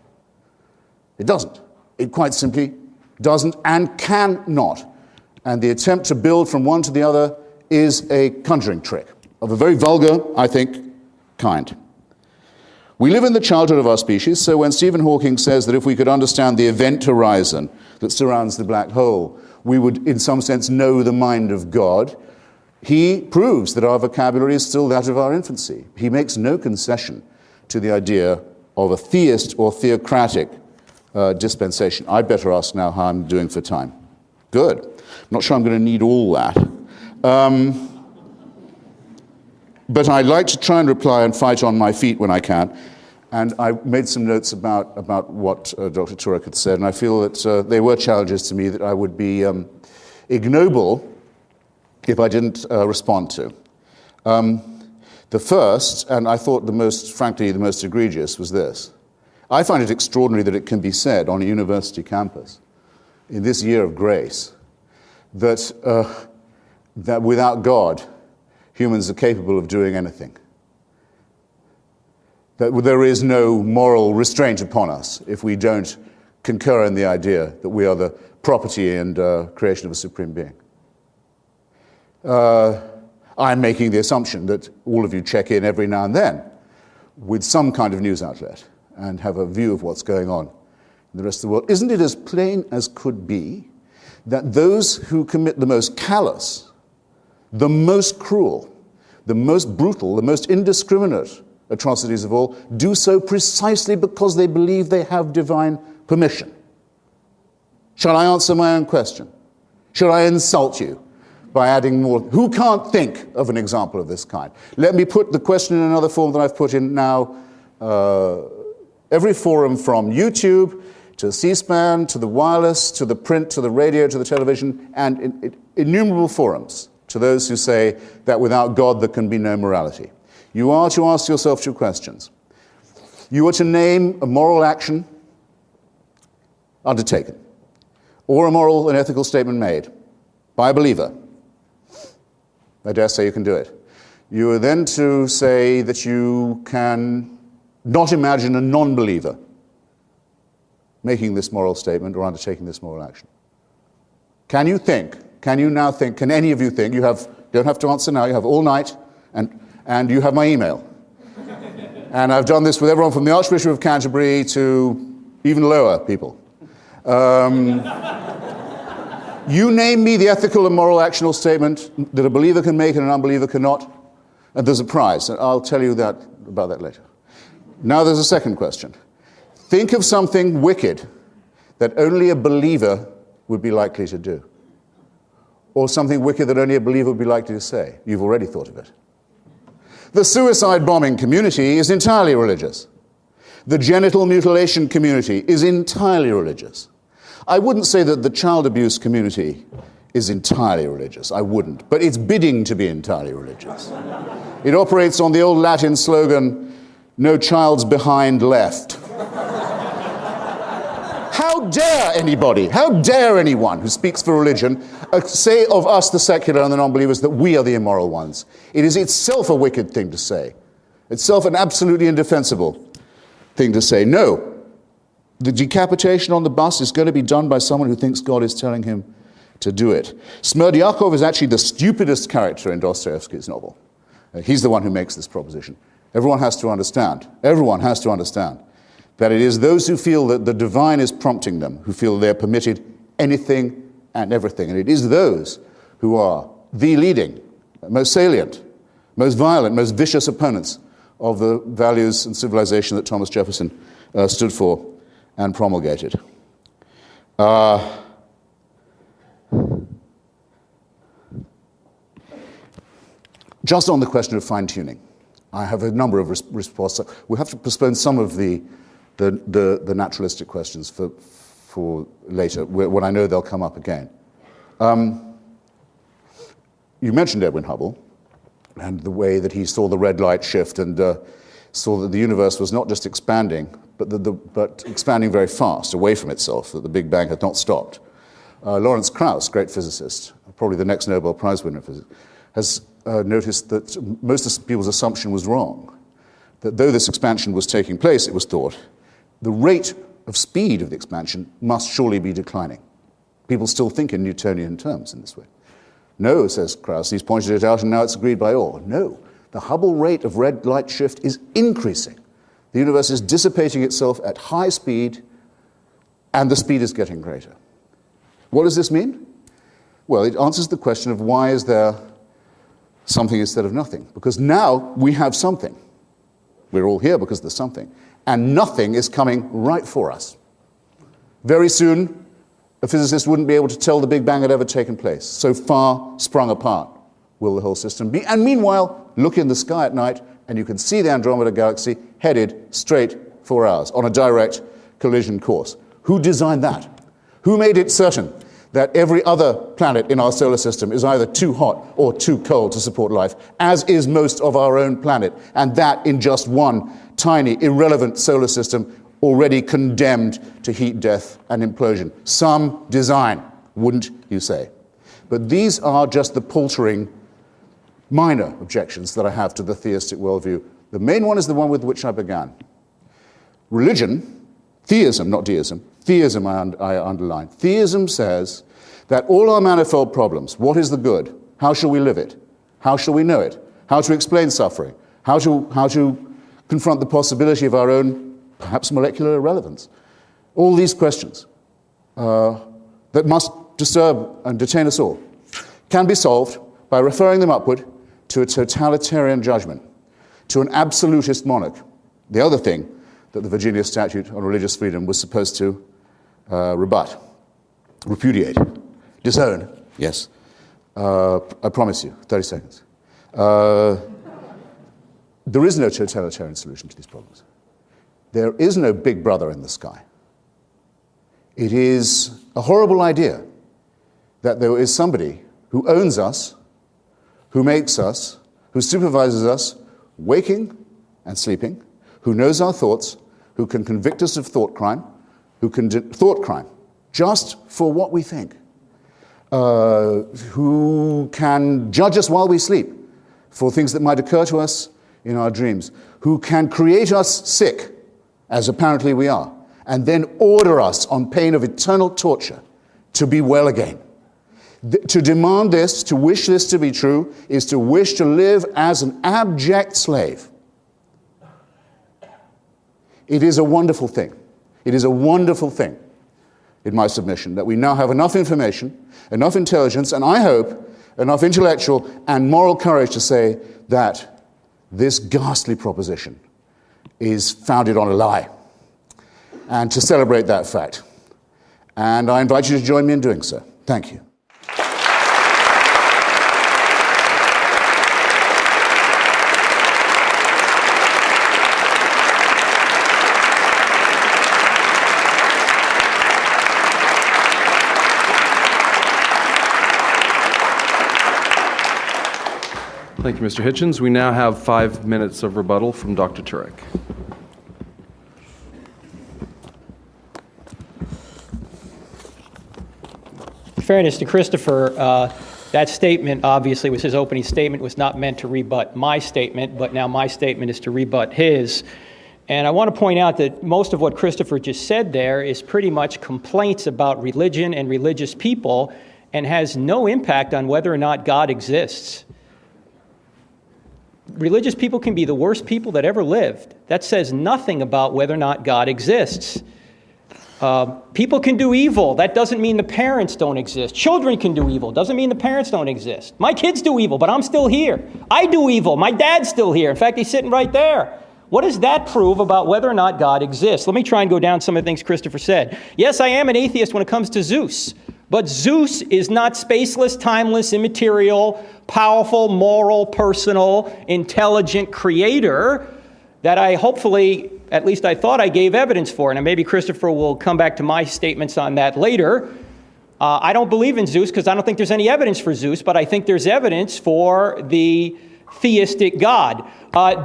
It doesn't. It quite simply doesn't and cannot. And the attempt to build from one to the other is a conjuring trick of a very vulgar, I think, kind. We live in the childhood of our species, so when Stephen Hawking says that if we could understand the event horizon that surrounds the black hole, we would, in some sense, know the mind of God, he proves that our vocabulary is still that of our infancy. He makes no concession to the idea of a theist or theocratic dispensation. I'd better ask now how I'm doing for time. Good. I'm not sure I'm going to need all that. But I'd like to try and reply and fight on my feet when I can. And I made some notes about what Dr. Turek had said, and I feel that they were challenges to me that I would be ignoble if I didn't respond to. The first, and I thought frankly, the most egregious, was this. I find it extraordinary that it can be said on a university campus in this year of grace that without God, humans are capable of doing anything. That there is no moral restraint upon us if we don't concur in the idea that we are the property and creation of a supreme being. I'm making the assumption that all of you check in every now and then with some kind of news outlet and have a view of what's going on in the rest of the world. Isn't it as plain as could be that those who commit the most callous, the most cruel, the most brutal, the most indiscriminate atrocities of all do so precisely because they believe they have divine permission? Shall I answer my own question? Should I insult you by adding more? Who can't think of an example of this kind? Let me put the question in another form that I've put in now. Every forum from YouTube to C-SPAN, to the wireless, to the print, to the radio, to the television, and innumerable forums to those who say that without God there can be no morality. You are to ask yourself two questions. You are to name a moral action undertaken, or a moral and ethical statement made by a believer. I dare say you can do it. You are then to say that you can not imagine a non-believer making this moral statement or undertaking this moral action. Can you think? Can you now think? Can any of you think? You don't have to answer now. You have all night, and you have my email. And I've done this with everyone from the Archbishop of Canterbury to even lower people. You name me the ethical and moral action or statement that a believer can make and an unbeliever cannot, and there's a prize. And I'll tell you about that later. Now there's a second question. Think of something wicked that only a believer would be likely to do, or something wicked that only a believer would be likely to say. You've already thought of it. The suicide bombing community is entirely religious. The genital mutilation community is entirely religious. I wouldn't say that the child abuse community is entirely religious. I wouldn't. But it's bidding to be entirely religious. It operates on the old Latin slogan, "No child's behind left." How dare anybody, how dare anyone who speaks for religion say of us, the secular and the non-believers, that we are the immoral ones? It is itself a wicked thing to say. Itself an absolutely indefensible thing to say. No, the decapitation on the bus is going to be done by someone who thinks God is telling him to do it. Smerdyakov is actually the stupidest character in Dostoevsky's novel. He's the one who makes this proposition. Everyone has to understand that it is those who feel that the divine is prompting them, who feel they're permitted anything and everything. And it is those who are the leading, most salient, most violent, most vicious opponents of the values and civilization that Thomas Jefferson stood for and promulgated. Just on the question of fine-tuning, I have a number of responses. We'll have to postpone some of the naturalistic questions for later, when I know they'll come up again. You mentioned Edwin Hubble and the way that he saw the red light shift and saw that the universe was not just expanding, but expanding very fast away from itself, that the Big Bang had not stopped. Lawrence Krauss, great physicist, probably the next Nobel Prize winner in physics, has noticed that most of people's assumption was wrong. That though this expansion was taking place, it was thought, the rate of speed of the expansion must surely be declining. People still think in Newtonian terms in this way. No, says Krauss, he's pointed it out and now it's agreed by all. No, the Hubble rate of red light shift is increasing. The universe is dissipating itself at high speed and the speed is getting greater. What does this mean? Well, it answers the question of why is there something instead of nothing? Because now we have something. We're all here because there's something. And nothing is coming right for us. Very soon, a physicist wouldn't be able to tell the Big Bang had ever taken place. So far sprung apart will the whole system be. And meanwhile, look in the sky at night and you can see the Andromeda Galaxy headed straight for ours on a direct collision course. Who designed that? Who made it certain that every other planet in our solar system is either too hot or too cold to support life, as is most of our own planet, and that in just one tiny, irrelevant solar system already condemned to heat death and implosion? Some design, wouldn't you say? But these are just the paltering, minor objections that I have to the theistic worldview. The main one is the one with which I began. Religion, theism, not deism, theism I underline. Theism says that all our manifold problems, what is the good? How shall we live it? How shall we know it? How to explain suffering? How to confront the possibility of our own, perhaps molecular irrelevance? All these questions that must disturb and detain us all can be solved by referring them upward to a totalitarian judgment, to an absolutist monarch. The other thing that the Virginia Statute on Religious Freedom was supposed to rebut. repudiate, disown. Yes. I promise you, 30 seconds. There is no totalitarian solution to these problems. There is no big brother in the sky. It is a horrible idea that there is somebody who owns us, who makes us, who supervises us, waking and sleeping, who knows our thoughts, who can convict us of thought crime, thought crime, just for what we think, who can judge us while we sleep for things that might occur to us in our dreams, who can create us sick, as apparently we are, and then order us on pain of eternal torture to be well again. To demand this, to wish this to be true, is to wish to live as an abject slave. It is a wonderful thing. It is a wonderful thing, in my submission, that we now have enough information, enough intelligence, and I hope enough intellectual and moral courage to say that this ghastly proposition is founded on a lie, and to celebrate that fact. And I invite you to join me in doing so. Thank you. Thank you, Mr. Hitchens. We now have 5 minutes of rebuttal from Dr. Turek. In fairness to Christopher, that statement obviously was his opening statement, was not meant to rebut my statement, but now my statement is to rebut his. And I want to point out that most of what Christopher just said there is pretty much complaints about religion and religious people and has no impact on whether or not God exists. Religious people can be the worst people that ever lived. That says nothing about whether or not God exists. People can do evil. That doesn't mean the parents don't exist. Children can do evil. Doesn't mean the parents don't exist. My kids do evil, but I'm still here. I do evil. My dad's still here. In fact, he's sitting right there. What does that prove about whether or not God exists? Let me try and go down some of the things Christopher said. Yes, I am an atheist when it comes to Zeus. But Zeus is not spaceless, timeless, immaterial, powerful, moral, personal, intelligent creator that I hopefully, at least I thought I gave evidence for. And maybe Christopher will come back to my statements on that later. I don't believe in Zeus because I don't think there's any evidence for Zeus, but I think there's evidence for the theistic God.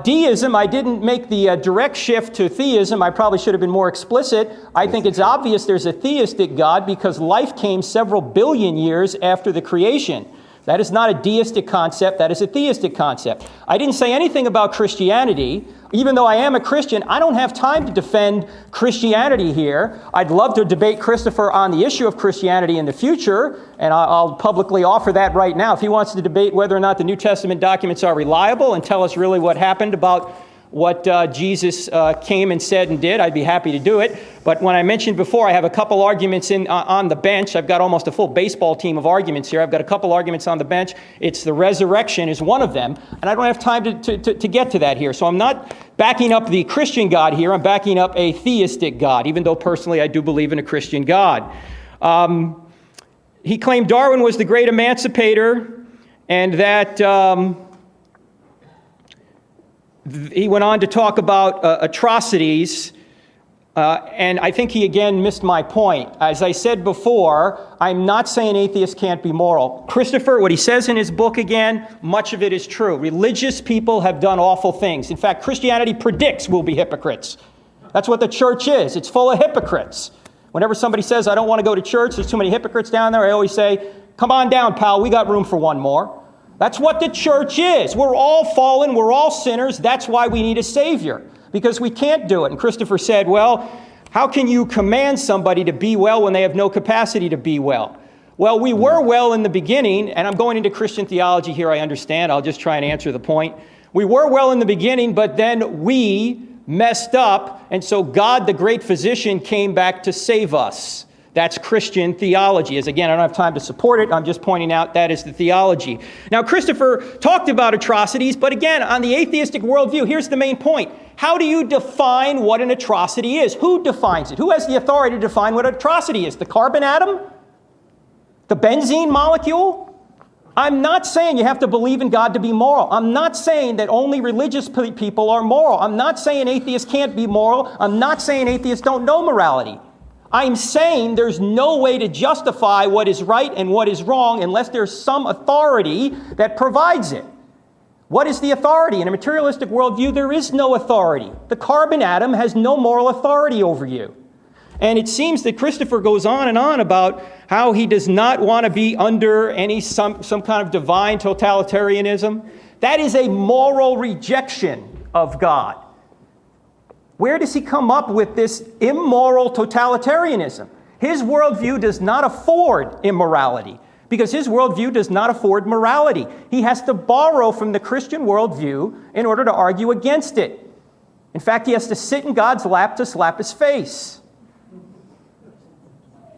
Deism, I didn't make the direct shift to theism. I probably should have been more explicit. I think it's obvious there's a theistic God because life came several billion years after the creation. That is not a deistic concept. That is a theistic concept. I didn't say anything about Christianity. Even though I am a Christian, I don't have time to defend Christianity here. I'd love to debate Christopher on the issue of Christianity in the future, and I'll publicly offer that right now. If he wants to debate whether or not the New Testament documents are reliable and tell us really what happened about what Jesus came and said and did, I'd be happy to do it. But when I mentioned before, I have a couple arguments on the bench. I've got almost a full baseball team of arguments here. I've got a couple arguments on the bench. It's the resurrection is one of them, and I don't have time to get to that here. So I'm not backing up the Christian God here. I'm backing up a theistic God, even though personally I do believe in a Christian God. He claimed Darwin was the great emancipator, and that he went on to talk about atrocities, and I think he again missed my point. As I said before, I'm not saying atheists can't be moral. Christopher, what he says in his book again, much of it is true. Religious people have done awful things. In fact, Christianity predicts we'll be hypocrites. That's what the church is. It's full of hypocrites. Whenever somebody says, I don't want to go to church, there's too many hypocrites down there, I always say, come on down, pal, we got room for one more. That's what the church is. We're all fallen. We're all sinners. That's why we need a Savior, because we can't do it. And Christopher said, well, how can you command somebody to be well when they have no capacity to be well? Well, we were well in the beginning, and I'm going into Christian theology here, I understand. I'll just try and answer the point. We were well in the beginning, but then we messed up, and so God, the great physician, came back to save us. That's Christian theology. As again, I don't have time to support it. I'm just pointing out that is the theology. Now, Christopher talked about atrocities, but again, on the atheistic worldview, here's the main point. How do you define what an atrocity is? Who defines it? Who has the authority to define what an atrocity is? The carbon atom? The benzene molecule? I'm not saying you have to believe in God to be moral. I'm not saying that only religious people are moral. I'm not saying atheists can't be moral. I'm not saying atheists don't know morality. I'm saying there's no way to justify what is right and what is wrong unless there's some authority that provides it. What is the authority? In a materialistic worldview, there is no authority. The carbon atom has no moral authority over you. And it seems that Christopher goes on and on about how he does not want to be under some kind of divine totalitarianism. That is a moral rejection of God. Where does he come up with this immoral totalitarianism? His worldview does not afford immorality, because his worldview does not afford morality. He has to borrow from the Christian worldview in order to argue against it. In fact, he has to sit in God's lap to slap his face.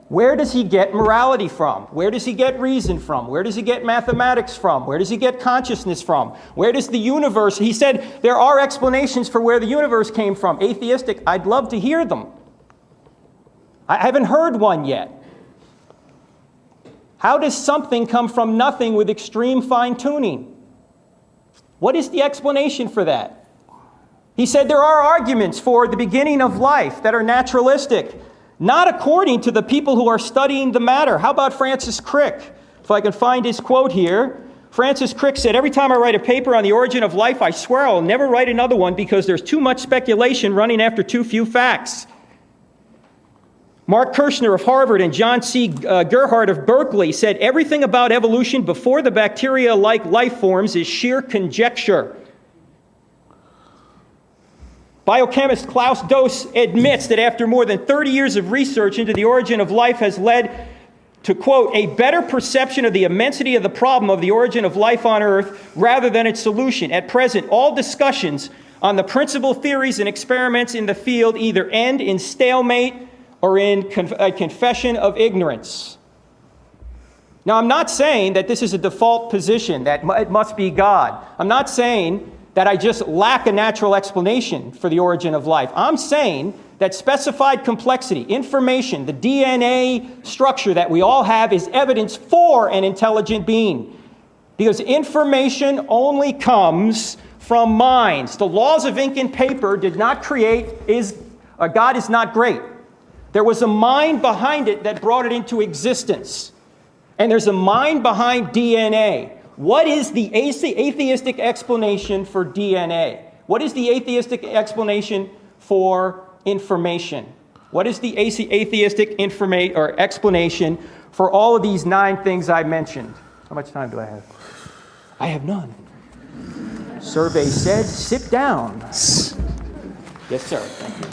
Where does he get morality from? Where does he get reason from? Where does he get mathematics from? Where does he get consciousness from? Where does the universe... He said there are explanations for where the universe came from. Atheistic, I'd love to hear them. I haven't heard one yet. How does something come from nothing with extreme fine-tuning? What is the explanation for that? He said there are arguments for the beginning of life that are naturalistic, not according to the people who are studying the matter. How about Francis Crick? If I can find his quote here. Francis Crick said, "Every time I write a paper on the origin of life, I swear I'll never write another one because there's too much speculation running after too few facts." Mark Kirshner of Harvard and John C. Gerhardt of Berkeley said, "Everything about evolution before the bacteria-like life forms is sheer conjecture." Biochemist Klaus Doss admits that after more than 30 years of research into the origin of life has led to, quote, "a better perception of the immensity of the problem of the origin of life on Earth rather than its solution. At present, all discussions on the principal theories and experiments in the field either end in stalemate or in a confession of ignorance." Now, I'm not saying that this is a default position, that it must be God. I'm not saying that I just lack a natural explanation for the origin of life. I'm saying that specified complexity, information, the DNA structure that we all have is evidence for an intelligent being. Because information only comes from minds. The laws of ink and paper did not create, God is not great. There was a mind behind it that brought it into existence. And there's a mind behind DNA. What is the atheistic explanation for DNA? What is the atheistic explanation for information? What is the atheistic explanation for all of these 9 things I mentioned? How much time do I have? I have none. Survey said, sit down. Yes, sir. Thank you.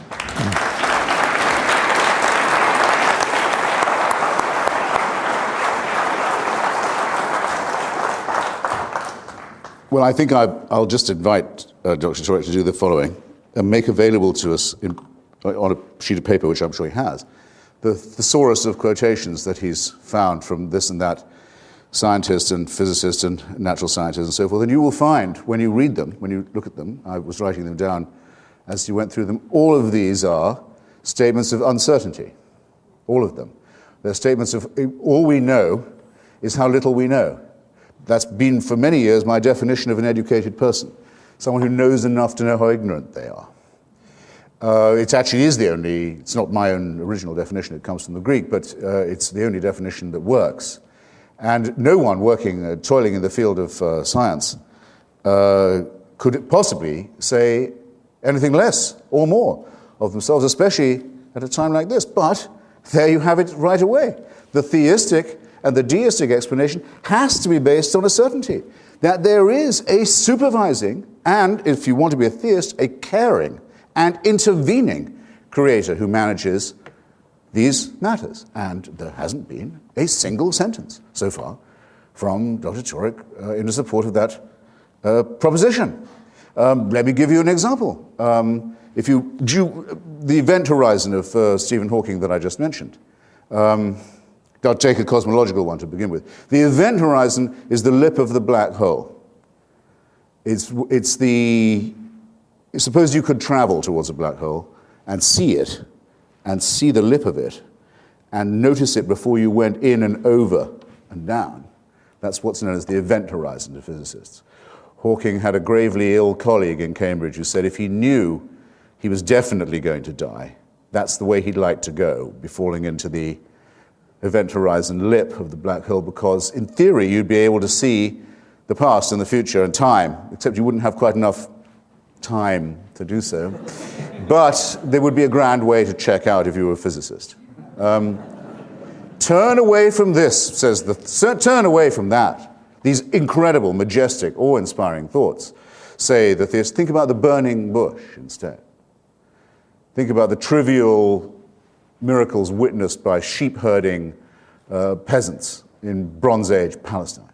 Well, I think I'll just invite Dr. Turek to do the following and make available to us on a sheet of paper, which I'm sure he has, the thesaurus of quotations that he's found from this and that scientist and physicist and natural scientist and so forth. And you will find, when you read them, when you look at them, I was writing them down as you went through them, all of these are statements of uncertainty. All of them. They're statements of all we know is how little we know. That's been, for many years, my definition of an educated person. Someone who knows enough to know how ignorant they are. It actually is it's not my own original definition, it comes from the Greek, but it's the only definition that works. And no one toiling in the field of science could possibly say anything less or more of themselves, especially at a time like this. But there you have it right away. The theistic and the deistic explanation has to be based on a certainty that there is a supervising and, if you want to be a theist, a caring and intervening creator who manages these matters. And there hasn't been a single sentence so far from Dr. Turek in support of that proposition. Let me give you an example. The event horizon of Stephen Hawking that I just mentioned, I'll take a cosmological one to begin with. The event horizon is the lip of the black hole. Suppose you could travel towards a black hole and see it, and see the lip of it, and notice it before you went in and over and down. That's what's known as the event horizon to physicists. Hawking had a gravely ill colleague in Cambridge who said if he knew he was definitely going to die, that's the way he'd like to go, be falling into the event horizon lip of the black hole, because in theory you'd be able to see the past and the future and time, except you wouldn't have quite enough time to do so. But there would be a grand way to check out if you were a physicist. Turn away from this, turn away from that. These incredible, majestic, awe-inspiring thoughts say that think about the burning bush instead. Think about the trivial miracles witnessed by sheep-herding peasants in Bronze Age Palestine.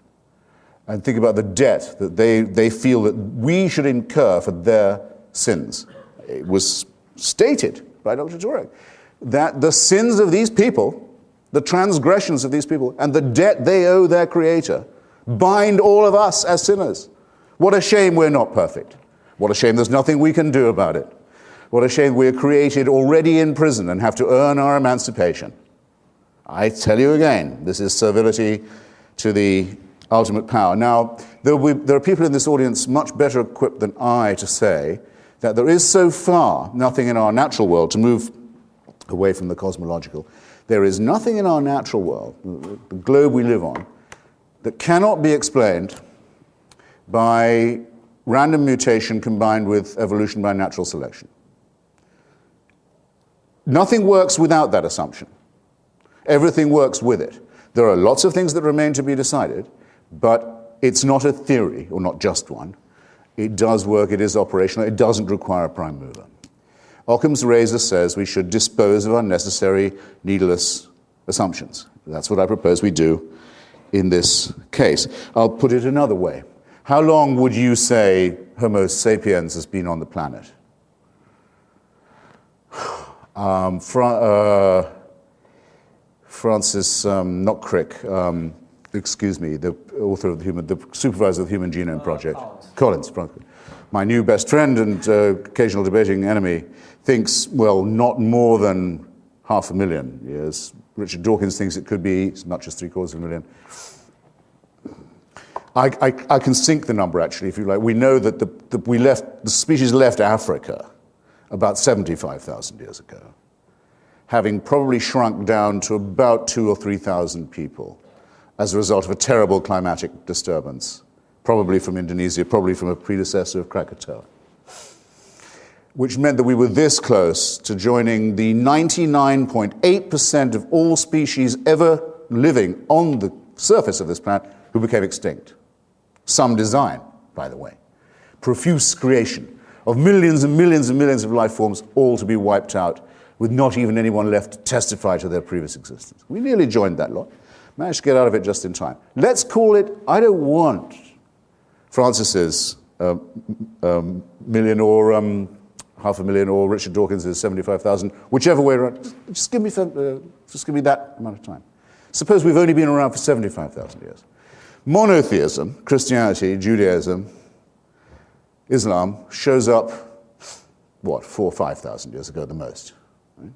And think about the debt that they feel that we should incur for their sins. It was stated by Dr. Turek that the sins of these people, the transgressions of these people, and the debt they owe their Creator bind all of us as sinners. What a shame we're not perfect. What a shame there's nothing we can do about it. What a shame we're created already in prison and have to earn our emancipation. I tell you again, this is servility to the ultimate power. Now, there are people in this audience much better equipped than I to say that there is so far nothing in our natural world, to move away from the cosmological, there is nothing in our natural world, the globe we live on, that cannot be explained by random mutation combined with evolution by natural selection. Nothing works without that assumption. Everything works with it. There are lots of things that remain to be decided, but it's not a theory, or not just one. It does work, it is operational, it doesn't require a prime mover. Occam's razor says we should dispose of unnecessary, needless assumptions. That's what I propose we do in this case. I'll put it another way. How long would you say Homo sapiens has been on the planet? Francis, not Crick, excuse me, the author of the supervisor of the Human Genome Project. Collins. My new best friend and occasional debating enemy thinks, well, not more than 500,000 years. Richard Dawkins thinks it could be as much as 750,000. I can sink the number, actually, if you like. We know that the species left Africa about 75,000 years ago, having probably shrunk down to about 2,000 or 3,000 people as a result of a terrible climatic disturbance, probably from Indonesia, probably from a predecessor of Krakatoa, which meant that we were this close to joining the 99.8% of all species ever living on the surface of this planet who became extinct. Some design, by the way. Profuse creation of millions and millions and millions of life forms, all to be wiped out, with not even anyone left to testify to their previous existence. We nearly joined that lot. Managed to get out of it just in time. Let's call it, I don't want Francis's million or 500,000 or Richard Dawkins' 75,000, whichever way around. Just give me that amount of time. Suppose we've only been around for 75,000 years. Monotheism, Christianity, Judaism, Islam shows up, 4,000 or 5,000 years ago at the most. Right?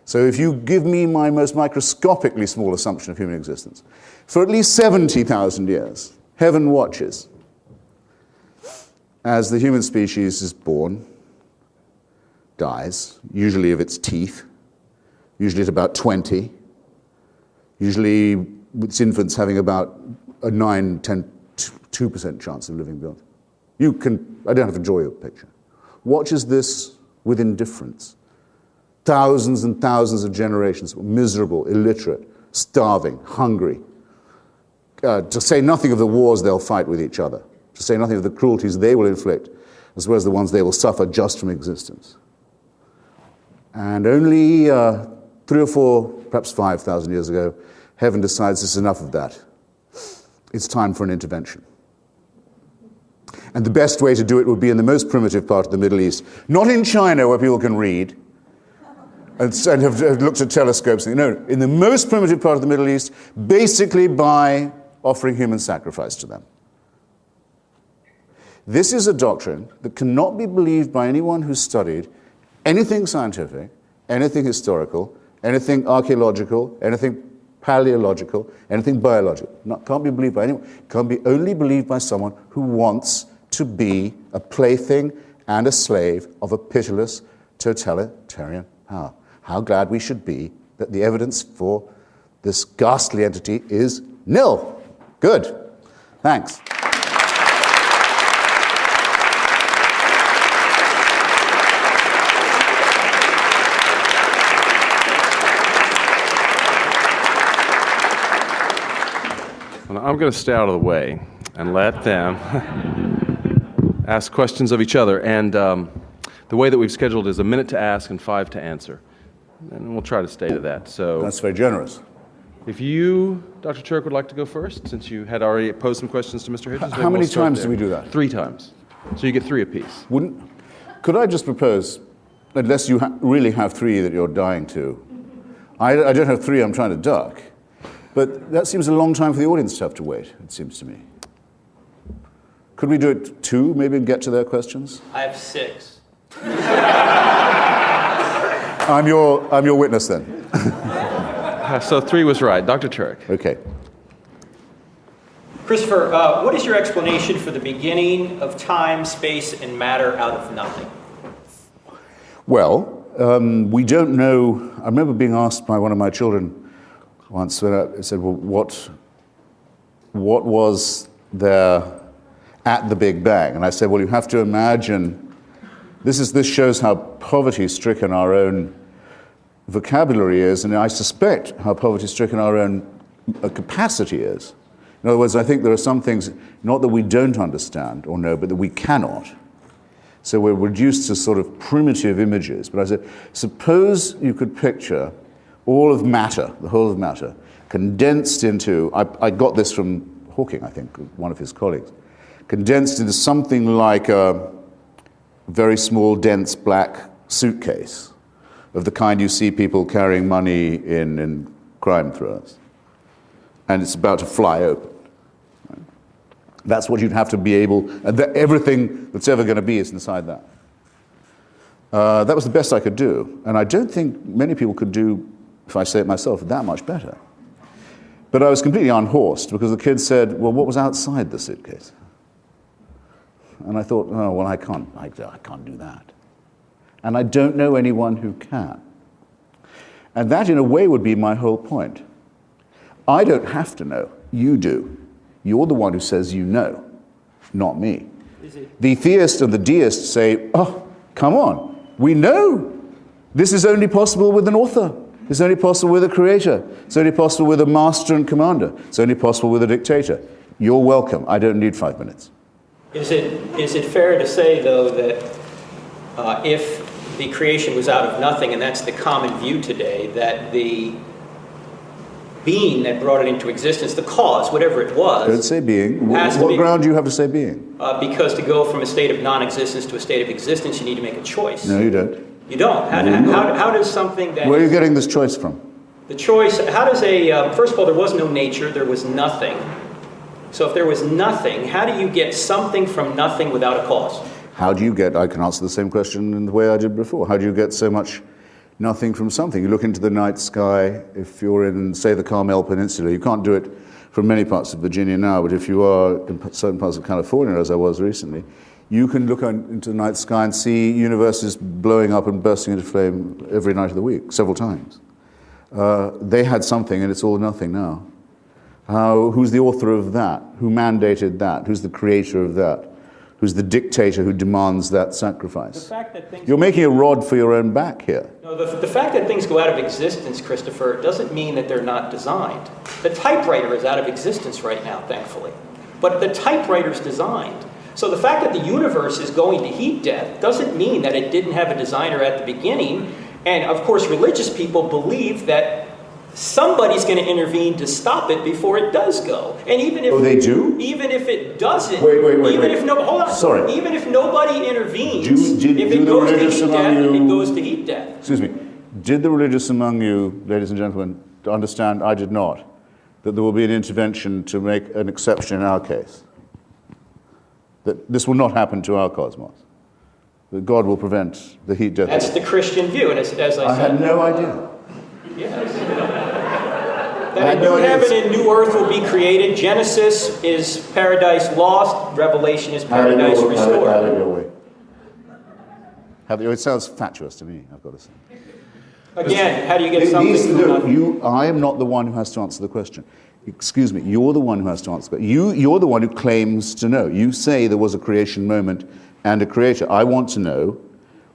So if you give me my most microscopically small assumption of human existence, for at least 70,000 years, heaven watches as the human species is born, dies, usually of its teeth, usually at about 20, usually with its infants having about a 9, 10, 2% chance of living beyond. I don't have to draw you a picture. Watches this with indifference. Thousands and thousands of generations, miserable, illiterate, starving, hungry, to say nothing of the wars they'll fight with each other, to say nothing of the cruelties they will inflict, as well as the ones they will suffer just from existence. And only 3 or 4, perhaps 5,000 years ago, heaven decides it's enough of that. It's time for an intervention. And the best way to do it would be in the most primitive part of the Middle East, not in China where people can read and have looked at telescopes. No, in the most primitive part of the Middle East, basically by offering human sacrifice to them. This is a doctrine that cannot be believed by anyone who's studied anything scientific, anything historical, anything archaeological, anything paleological, anything biological. Can't be believed by anyone. Can't be only believed by someone who wants to be a plaything and a slave of a pitiless totalitarian power. How glad we should be that the evidence for this ghastly entity is nil. Good. Thanks. Well, I'm going to stay out of the way and let them ask questions of each other. And the way that we've scheduled is 1 minute to ask and 5 to answer. And we'll try to stay to that. So That's very generous. if you, Dr. Turek, would like to go first, since you had already posed some questions to Mr. Hitchens. How many times do we do that? 3 times. So you get 3 apiece. Could I just propose, unless you really have 3 that you're dying to, I don't have 3 I'm trying to duck, but that seems a long time for the audience to have to wait, it seems to me. Could we do it 2, maybe, and get to their questions? I have 6. I'm your witness then. So 3 was right. Dr. Turek. Okay. Christopher, what is your explanation for the beginning of time, space, and matter out of nothing? Well, we don't know. I remember being asked by one of my children once, when I said, well, what was there at the Big Bang? And I said, well, you have to imagine, this shows how poverty-stricken our own vocabulary is, and I suspect how poverty-stricken our own capacity is. In other words, I think there are some things, not that we don't understand or know, but that we cannot. So we're reduced to sort of primitive images. But I said, suppose you could picture all of matter, the whole of matter, condensed into, I got this from Hawking, I think, one of his colleagues, condensed into something like a very small, dense black suitcase of the kind you see people carrying money in crime thrillers. And it's about to fly open. Right? That's what you'd have to be able, and everything that's ever going to be is inside that. That was the best I could do. And I don't think many people could do, if I say it myself, that much better. But I was completely unhorsed because the kids said, well, what was outside the suitcase? And I thought, oh, well, I can't do that. And I don't know anyone who can. And that, in a way, would be my whole point. I don't have to know. You do. You're the one who says you know, not me. The theist and the deist say, oh, come on. We know. This is only possible with an author. It's only possible with a creator. It's only possible with a master and commander. It's only possible with a dictator. You're welcome. I don't need 5 minutes. Is it fair to say, though, that if the creation was out of nothing, and that's the common view today, that the being that brought it into existence, the cause, whatever it was... Don't say being. What ground do you have to say being? Because to go from a state of non-existence to a state of existence, you need to make a choice. No, you don't. You don't? How does something that... Where are you getting this choice from? The choice, how does a... first of all, there was no nature, there was nothing. So if there was nothing, how do you get something from nothing without a cause? How do you get... I can answer the same question in the way I did before. How do you get so much nothing from something? You look into the night sky. If you're in, say, the Carmel Peninsula, you can't do it from many parts of Virginia now, but if you are in certain parts of California, as I was recently, you can look into the night sky and see universes blowing up and bursting into flame every night of the week, several times. They had something, and it's all nothing now. Who's the author of that? Who mandated that? Who's the creator of that? Who's the dictator who demands that sacrifice? The fact that things... You're making a rod for your own back here. No, the fact that things go out of existence, Christopher, doesn't mean that they're not designed. The typewriter is out of existence right now, thankfully. But the typewriter's designed. So the fact that the universe is going to heat death doesn't mean that it didn't have a designer at the beginning. And, of course, religious people believe that somebody's going to intervene to stop it before it does go. And even if they do? Even if it doesn't, wait. if no, hold on. Sorry. Even if nobody intervenes, if it goes to heat death, it goes to heat death. Excuse me. Did the religious among you, ladies and gentlemen, understand, I did not, that there will be an intervention to make an exception in our case? That this will not happen to our cosmos? That God will prevent the heat death? That's the Christian view, and as I said... I had no idea. Yes. That a new heaven and new earth will be created. Genesis is paradise lost. Revelation is paradise restored. Have it your way. It sounds fatuous to me, I've got to say. Again, how do you get something from nothing? I am not the one who has to answer the question. Excuse me, you're the one who has to answer. You're the one who claims to know. You say there was a creation moment and a creator. I want to know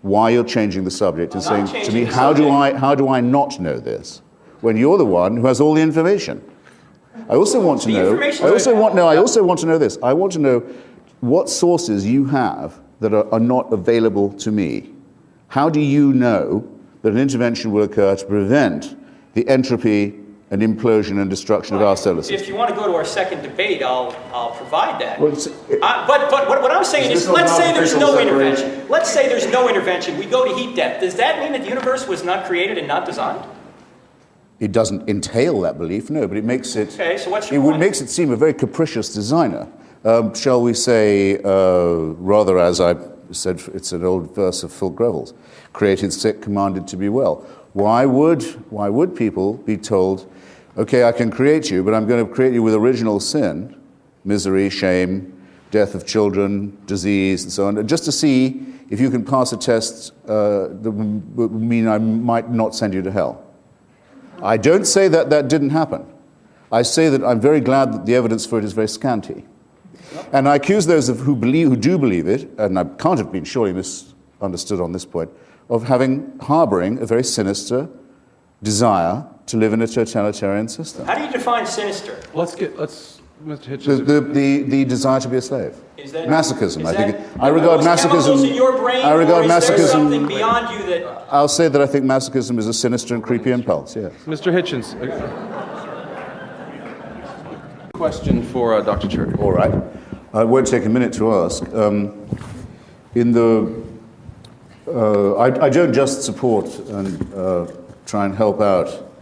why you're changing the subject and saying to me, how do I not know this? When you're the one who has all the information. I also want to know. I also want to know this. I want to know what sources you have that are not available to me. How do you know that an intervention will occur to prevent the entropy and implosion and destruction of our solar system? If you want to go to our second debate, I'll provide that. Well, but what I'm saying is, let's say there's no intervention. Let's say there's no intervention. We go to heat death. Does that mean that the universe was not created and not designed? It doesn't entail that belief, no, but it makes it. Okay, so what's your point? It makes it seem a very capricious designer. Shall we say, rather as I said, it's an old verse of Phil Greville's, created sick, commanded to be well. Why would people be told, okay, I can create you, but I'm going to create you with original sin, misery, shame, death of children, disease, and so on, just to see if you can pass a test that would mean I might not send you to hell? I don't say that that didn't happen. I say that I'm very glad that the evidence for it is very scanty. And I accuse those who do believe it, and I can't have been surely misunderstood on this point, of harboring a very sinister desire to live in a totalitarian system. How do you define sinister? Mr. Hitchens. The desire to be a slave. Is that masochism? Is I think. That, I regard masochism. In your brain, I regard or is there masochism. Something beyond you that. I'll say that I think masochism is a sinister and creepy impulse. Yes. Mr. Hitchens. Question for Dr. Turek. All right. I won't take a minute to ask. I don't just support and try and help out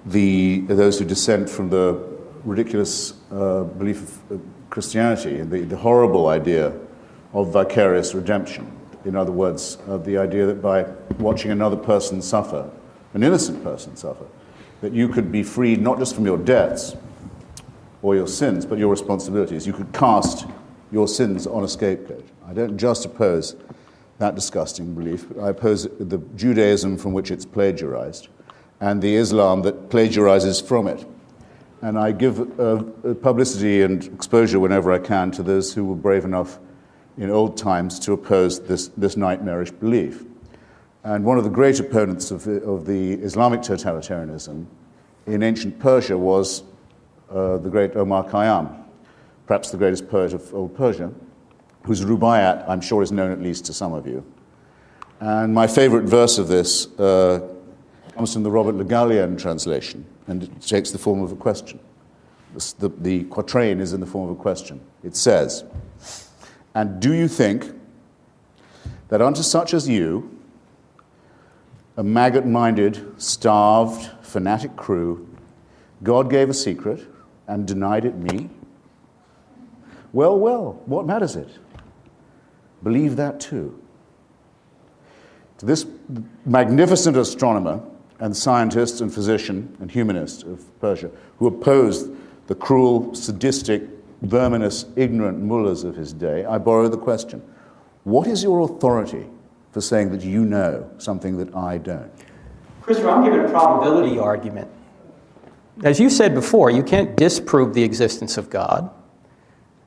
those who dissent from the ridiculous belief of Christianity, the horrible idea of vicarious redemption. In other words, the idea that by watching another person suffer, an innocent person suffer, that you could be freed not just from your debts or your sins, but your responsibilities. You could cast your sins on a scapegoat. I don't just oppose that disgusting belief, but I oppose the Judaism from which it's plagiarized and the Islam that plagiarizes from it. And I give publicity and exposure whenever I can to those who were brave enough in old times to oppose this nightmarish belief. And one of the great opponents of the Islamic totalitarianism in ancient Persia was the great Omar Khayyam, perhaps the greatest poet of old Persia, whose Rubaiyat, I'm sure, is known at least to some of you. And my favorite verse of this comes from the Robert Le Gallienne translation, and it takes the form of a question. The quatrain is in the form of a question. It says, "And do you think that unto such as you, a maggot-minded, starved, fanatic crew, God gave a secret and denied it me? Well, well, what matters it? Believe that too." To this magnificent astronomer and scientist and physician and humanist of Persia, who opposed the cruel, sadistic, verminous, ignorant mullahs of his day, I borrow the question, what is your authority for saying that you know something that I don't? Christopher, I'm giving a probability argument. As you said before, you can't disprove the existence of God,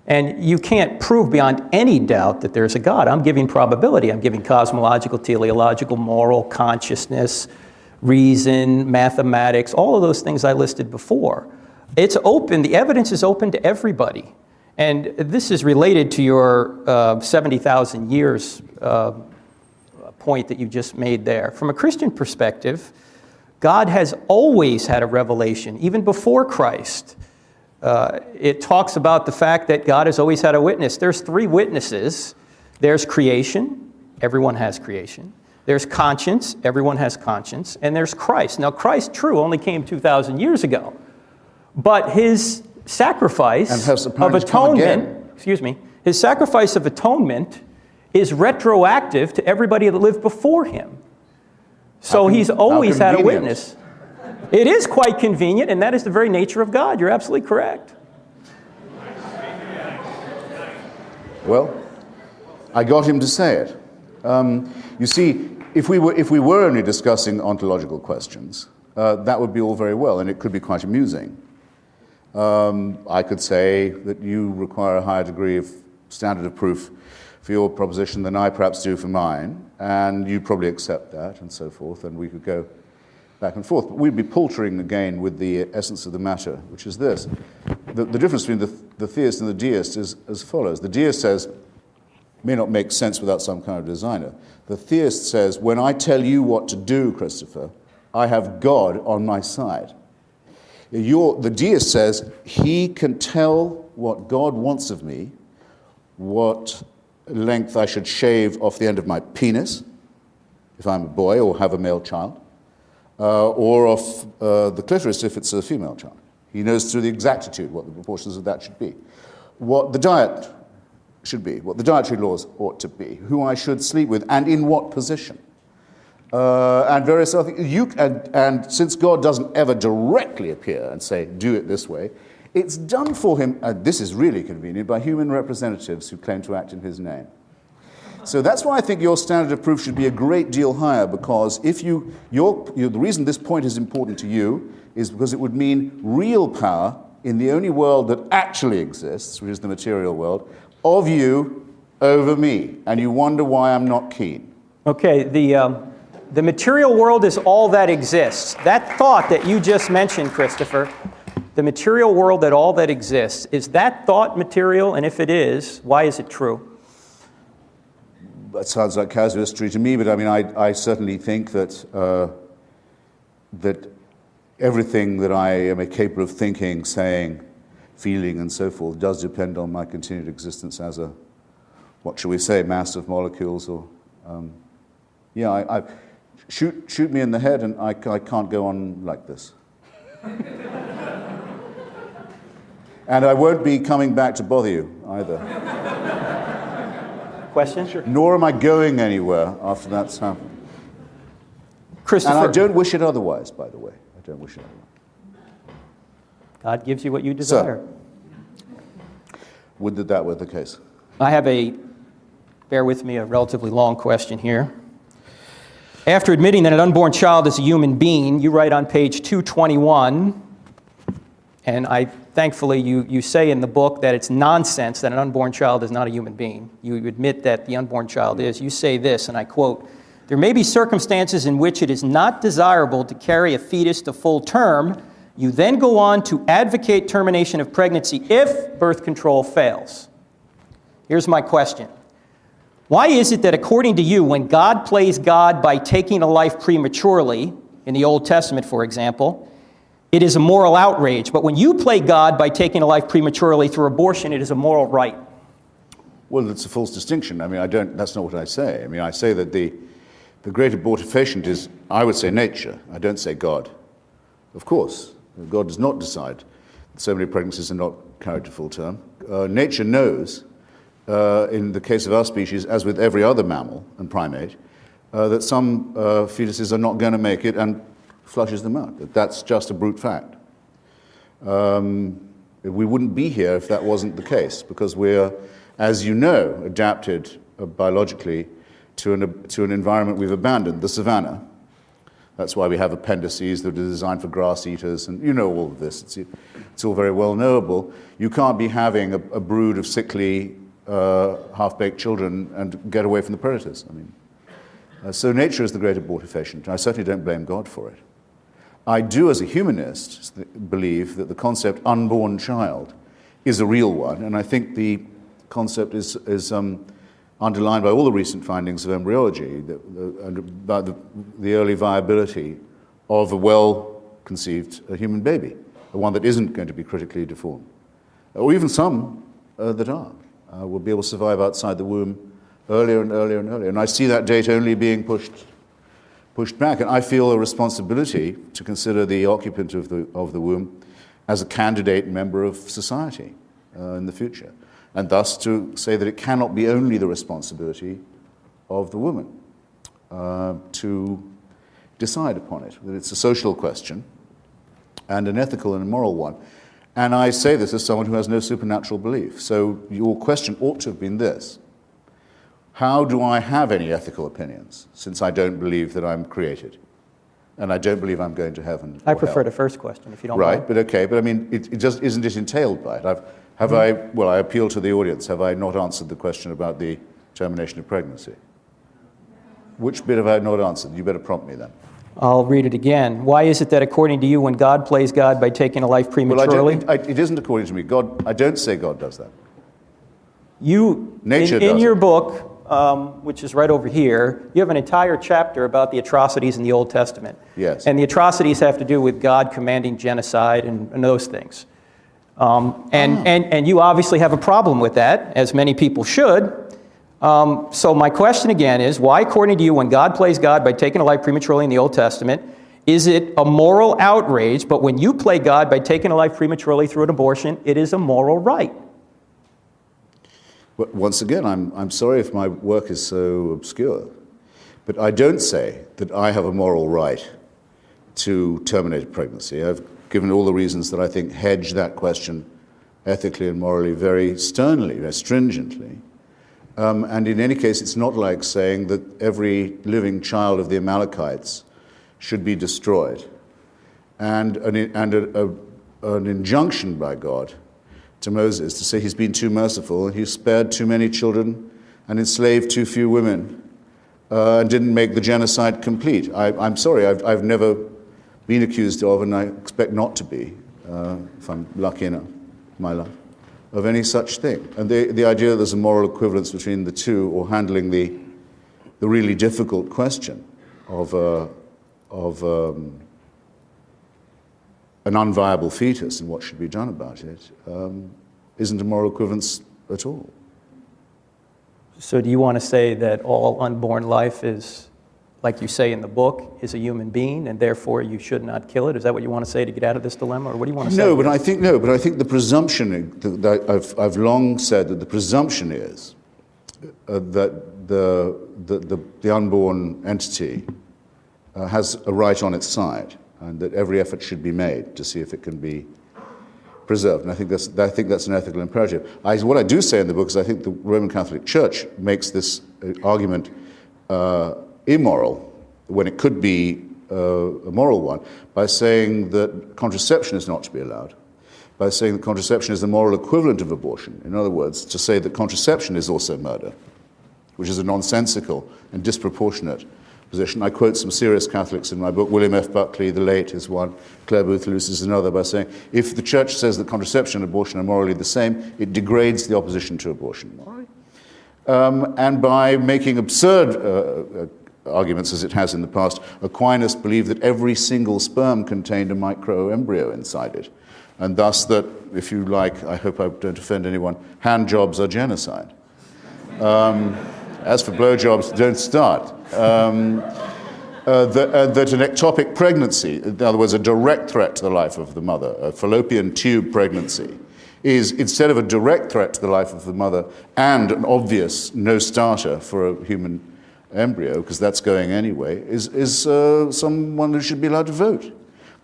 and you can't prove beyond any doubt that there's a God. I'm giving probability. I'm giving cosmological, teleological, moral, consciousness, reason, mathematics, all of those things I listed before. It's open. The evidence is open to everybody. And this is related to your 70,000 years point that you just made there. From a Christian perspective, God has always had a revelation, even before Christ. It talks about the fact that God has always had a witness. There's three witnesses. There's creation. Everyone has creation. There's conscience. Everyone has conscience. And there's Christ. Now, Christ, true, only came 2,000 years ago. But his sacrifice of atonement, his sacrifice of atonement is retroactive to everybody that lived before him. So he's always had a witness. It is quite convenient, and that is the very nature of God. You're absolutely correct. Well, I got him to say it. You see, if we were only discussing ontological questions, that would be all very well, and it could be quite amusing. I could say that you require a higher degree of standard of proof for your proposition than I perhaps do for mine, and you'd probably accept that, and so forth, and we could go back and forth. But we'd be paltering again with the essence of the matter, which is this. The difference between the theist and the deist is as follows. The deist says, may not make sense without some kind of designer. The theist says, when I tell you what to do, Christopher, I have God on my side. The deist says, he can tell what God wants of me, what length I should shave off the end of my penis, if I'm a boy or have a male child, or off the clitoris if it's a female child. He knows to the exactitude what the proportions of that should be, what the diet should be, what the dietary laws ought to be, who I should sleep with, and in what position. And various other things. And since God doesn't ever directly appear and say, do it this way, it's done for him, and this is really convenient, by human representatives who claim to act in his name. So that's why I think your standard of proof should be a great deal higher, because if the reason this point is important to you is because it would mean real power in the only world that actually exists, which is the material world, of you over me. And you wonder why I'm not keen. Okay, the material world is all that exists. That thought that you just mentioned, Christopher, the material world that all that exists, is that thought material? And if it is, why is it true? That sounds like casuistry to me, but I mean, I certainly think that that everything that I am capable of thinking, saying, feeling, and so forth does depend on my continued existence as a, what shall we say, mass of molecules, or shoot me in the head, and I can't go on like this. And I won't be coming back to bother you either. Question? Sure. Nor am I going anywhere after that's happened. Christopher. And I don't wish it otherwise, by the way. I don't wish it otherwise. God gives you what you desire. So, would that were the case? I have bear with me, a relatively long question here. After admitting that an unborn child is a human being, you write on page 221, and thankfully you say in the book that it's nonsense that an unborn child is not a human being. You admit that the unborn child is. You say this, and I quote, "There may be circumstances in which it is not desirable to carry a fetus to full term. You then go on to advocate termination of pregnancy if birth control fails." Here's my question. Why is it that according to you, when God plays God by taking a life prematurely, in the Old Testament, for example, it is a moral outrage, but when you play God by taking a life prematurely through abortion, it is a moral right? Well, it's a false distinction. I mean, that's not what I say. I mean, I say that the great abortifacient is, I would say, nature. I don't say God. Of course, God does not decide that so many pregnancies are not carried to full term. Nature knows, in the case of our species, as with every other mammal and primate, that some fetuses are not going to make it and flushes them out. That's just a brute fact. We wouldn't be here if that wasn't the case, because we're, as you know, adapted biologically to an environment we've abandoned, the savanna. That's why we have appendices that are designed for grass eaters, and you know all of this. It's all very well knowable. You can't be having a brood of sickly, half-baked children and get away from the predators. I mean, so nature is the great abortifacient. I certainly don't blame God for it. I do, as a humanist, believe that the concept unborn child is a real one, and I think the concept is underlined by all the recent findings of embryology, and about the early viability of a well-conceived human baby, one that isn't going to be critically deformed, or even some that are, will be able to survive outside the womb earlier and earlier and earlier. And I see that date only being pushed back, and I feel a responsibility to consider the occupant of the womb as a candidate member of society in the future, and thus to say that it cannot be only the responsibility of the woman to decide upon it, that it's a social question, and an ethical and a moral one. And I say this as someone who has no supernatural belief. So your question ought to have been this: how do I have any ethical opinions, since I don't believe that I'm created? And I don't believe I'm going to heaven. I prefer the first question, if you don't right, mind. but okay, but I mean, it just isn't it entailed by it? I appeal to the audience. Have I not answered the question about the termination of pregnancy? Which bit have I not answered? You better prompt me then. I'll read it again. Why is it that according to you, when God plays God by taking a life prematurely? Well, it isn't according to me. I don't say God does that. Nature in does your it. book, which is right over here, you have an entire chapter about the atrocities in the Old Testament. Yes. And the atrocities have to do with God commanding genocide and those things. And you obviously have a problem with that, as many people should. So my question again is, why, according to you, when God plays God by taking a life prematurely in the Old Testament, is it a moral outrage, but when you play God by taking a life prematurely through an abortion, it is a moral right? But once again, I'm sorry if my work is so obscure, but I don't say that I have a moral right to terminate a pregnancy. I've given all the reasons that I think hedge that question ethically and morally very sternly, very stringently. And in any case, it's not like saying that every living child of the Amalekites should be destroyed. And an injunction by God to Moses to say he's been too merciful and he's spared too many children and enslaved too few women and didn't make the genocide complete. I'm sorry, I've never been accused of, and I expect not to be, if I'm lucky enough in my life, of any such thing. And the idea that there's a moral equivalence between the two, or handling the really difficult question of an unviable fetus and what should be done about it, isn't a moral equivalence at all. So do you want to say that all unborn life is, like you say in the book, is a human being, and therefore you should not kill it? Is that what you want to say to get out of this dilemma, or what do you want to say? No, but I think the presumption that I've long said that the presumption is that the unborn entity has a right on its side, and that every effort should be made to see if it can be preserved. And I think that's an ethical imperative. What I do say in the book is I think the Roman Catholic Church makes this argument immoral when it could be a moral one, by saying that contraception is not to be allowed, by saying that contraception is the moral equivalent of abortion. In other words, to say that contraception is also murder, which is a nonsensical and disproportionate position. I quote some serious Catholics in my book. William F. Buckley, the late, is one. Clare Boothe Luce is another, by saying, if the Church says that contraception and abortion are morally the same, it degrades the opposition to abortion morally. And by making absurd arguments, as it has in the past, Aquinas believed that every single sperm contained a microembryo inside it, and thus that, if you like, I hope I don't offend anyone, hand jobs are genocide. As for blowjobs, don't start. That an ectopic pregnancy, in other words, a direct threat to the life of the mother, a fallopian tube pregnancy, is, instead of a direct threat to the life of the mother and an obvious no-starter for a human embryo, because that's going anyway, is someone who should be allowed to vote.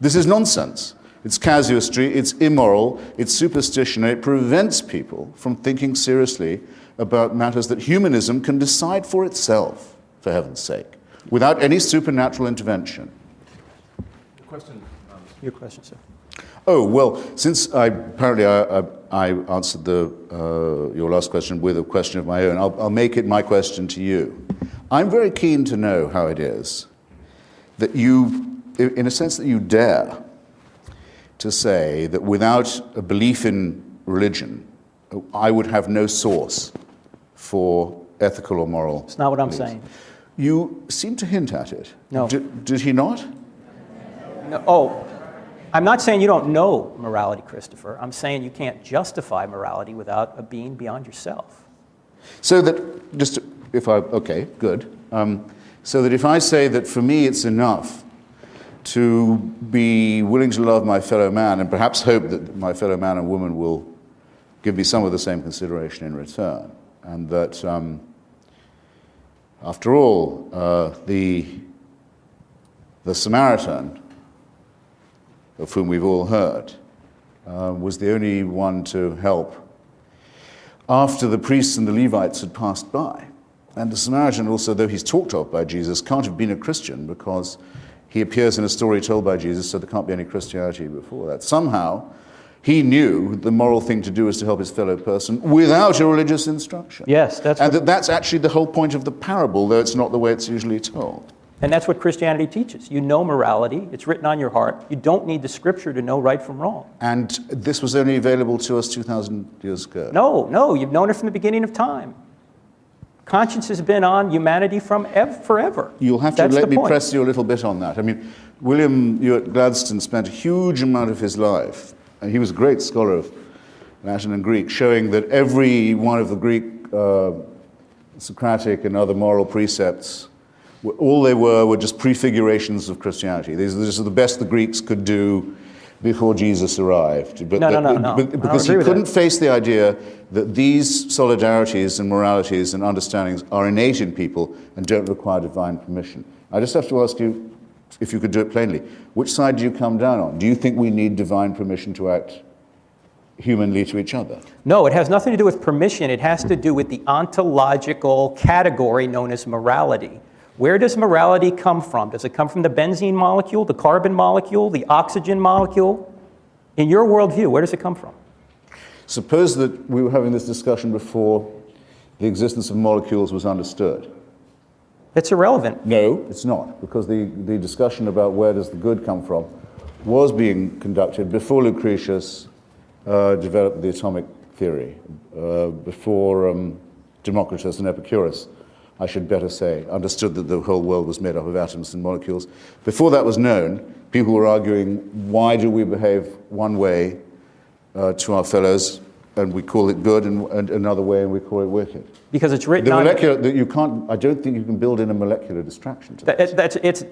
This is nonsense. It's casuistry, it's immoral, it's superstition, and it prevents people from thinking seriously about matters that humanism can decide for itself, for heaven's sake, without any supernatural intervention. Your question, sir. Oh, well, since I answered your last question with a question of my own, I'll make it my question to you. I'm very keen to know how it is that you, in a sense, that you dare to say that without a belief in religion, I would have no source for ethical or moral It's not what I'm beliefs. saying. You seem to hint at it. No. Did he not? No, oh, I'm not saying you don't know morality, Christopher. I'm saying you can't justify morality without a being beyond yourself. So that, okay, good. So that if I say that for me it's enough to be willing to love my fellow man and perhaps hope that my fellow man and woman will give me some of the same consideration in return, and that, after all, the Samaritan of whom we've all heard, was the only one to help after the priests and the Levites had passed by. And the Samaritan also, though he's talked of by Jesus, can't have been a Christian because he appears in a story told by Jesus, so there can't be any Christianity before that. Somehow, he knew the moral thing to do is to help his fellow person without a religious instruction. Yes, that's actually the whole point of the parable, though it's not the way it's usually told. And that's what Christianity teaches. You know morality. It's written on your heart. You don't need the scripture to know right from wrong. And this was only available to us 2,000 years ago. No, you've known it from the beginning of time. Conscience has been on humanity from forever. You'll have to let me press you a little bit on that. I mean, William Ewart Gladstone spent a huge amount of his life, and he was a great scholar of Latin and Greek, showing that every one of the Greek Socratic and other moral precepts, all they were just prefigurations of Christianity. These are the best the Greeks could do before Jesus arrived. But No. Because he couldn't face the idea that these solidarities and moralities and understandings are innate in people and don't require divine permission. I just have to ask you, if you could do it plainly, which side do you come down on? Do you think we need divine permission to act humanly to each other? No, it has nothing to do with permission. It has to do with the ontological category known as morality. Where does morality come from? Does it come from the benzene molecule, the carbon molecule, the oxygen molecule? In your worldview, where does it come from? Suppose that we were having this discussion before the existence of molecules was understood. It's irrelevant. No, it's not, because the discussion about where does the good come from was being conducted before Lucretius developed the atomic theory, before Democritus and Epicurus, I should better say, understood that the whole world was made up of atoms and molecules. Before that was known, people were arguing, why do we behave one way to our fellows, and we call it good, and another way, and we call it wicked? Because it's written on... I don't think you can build in a molecular distraction to that.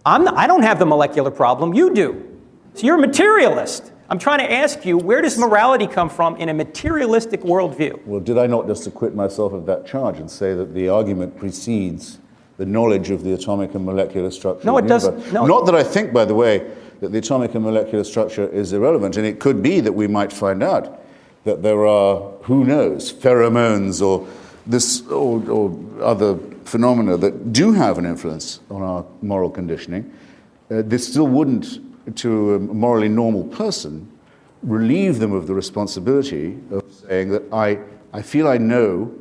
I don't have the molecular problem, you do. So you're a materialist. I'm trying to ask you, where does morality come from in a materialistic worldview? Well, did I not just acquit myself of that charge and say that the argument precedes the knowledge of the atomic and molecular structure? No, it doesn't. No. Not that I think, by the way, that the atomic and molecular structure is irrelevant, and it could be that we might find out that there are, who knows, pheromones or other phenomena that do have an influence on our moral conditioning. This still wouldn't, to a morally normal person, relieve them of the responsibility of saying that I feel I know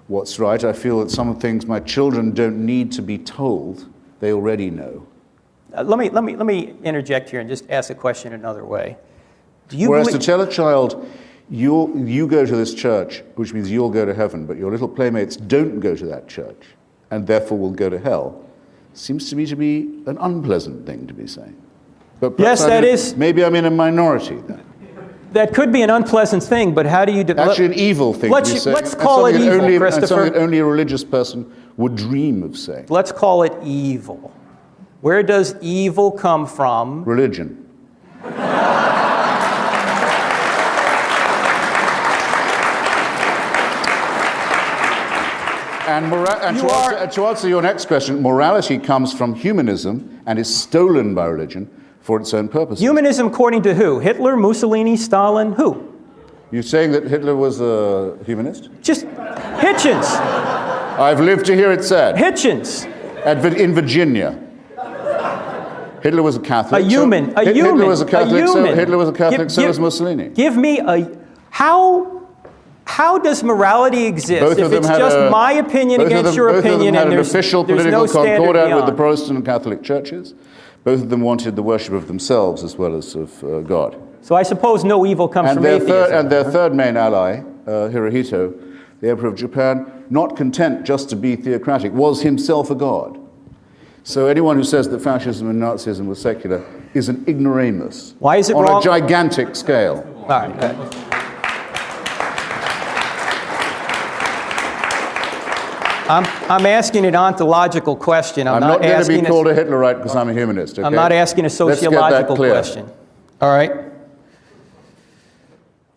what's right. I feel that some things my children don't need to be told. They already know. Let me interject here and just ask the question another way. Whereas to tell a child, you go to this church, which means you'll go to heaven, but your little playmates don't go to that church, and therefore will go to hell, seems to me to be an unpleasant thing to be saying. But yes, that is. Maybe I'm in a minority then. That could be an unpleasant thing, but how do you... Actually, an evil thing to be saying. Let's call it evil, Christopher. And something that only a religious person would dream of saying. Let's call it evil. Where does evil come from? Religion. And to answer your next question, morality comes from humanism and is stolen by religion for its own purposes. Humanism according to who? Hitler, Mussolini, Stalin, who? You're saying that Hitler was a humanist? Just Hitchens. I've lived to hear it said. Hitchens. In Virginia. Hitler was a Catholic. Hitler was a Catholic, so was Mussolini. Give me a... How does morality exist if it's just my opinion against your opinion and there's no standard beyond? Both of them had an official political concordat with the Protestant and Catholic churches. Both of them wanted the worship of themselves as well as of God. So I suppose no evil comes from atheism. And their third main ally, Hirohito, the Emperor of Japan, not content just to be theocratic, was himself a god. So anyone who says that fascism and Nazism was secular is an ignoramus. Why is it on wrong? A gigantic scale. All right. I'm asking an ontological question. I'm not going to be called a Hitlerite because I'm a humanist. Okay? I'm not asking a sociological question. All right.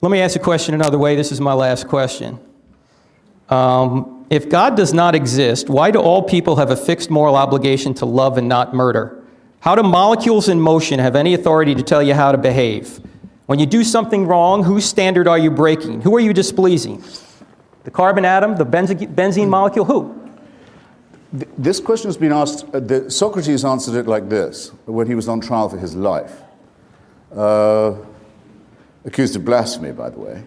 Let me ask the question another way. This is my last question. If God does not exist, why do all people have a fixed moral obligation to love and not murder? How do molecules in motion have any authority to tell you how to behave? When you do something wrong, whose standard are you breaking? Who are you displeasing? The carbon atom, the benzene molecule, who? This question has been asked, Socrates answered it like this, when he was on trial for his life. Accused of blasphemy, by the way.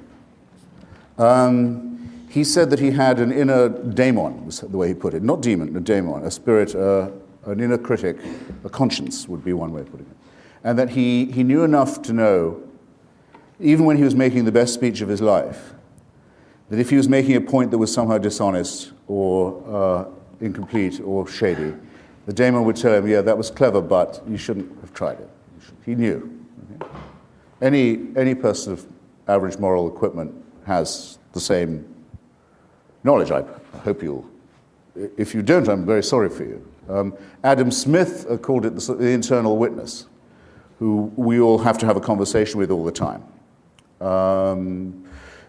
He said that he had an inner daemon, was the way he put it. Not demon, a daemon, a spirit, an inner critic, a conscience would be one way of putting it. And that he knew enough to know, even when he was making the best speech of his life, that if he was making a point that was somehow dishonest or incomplete or shady, the daemon would tell him, yeah, that was clever, but you shouldn't have tried it. He knew. Okay? Any person of average moral equipment has the same knowledge. I hope you'll. If you don't, I'm very sorry for you. Adam Smith called it the internal witness, who we all have to have a conversation with all the time.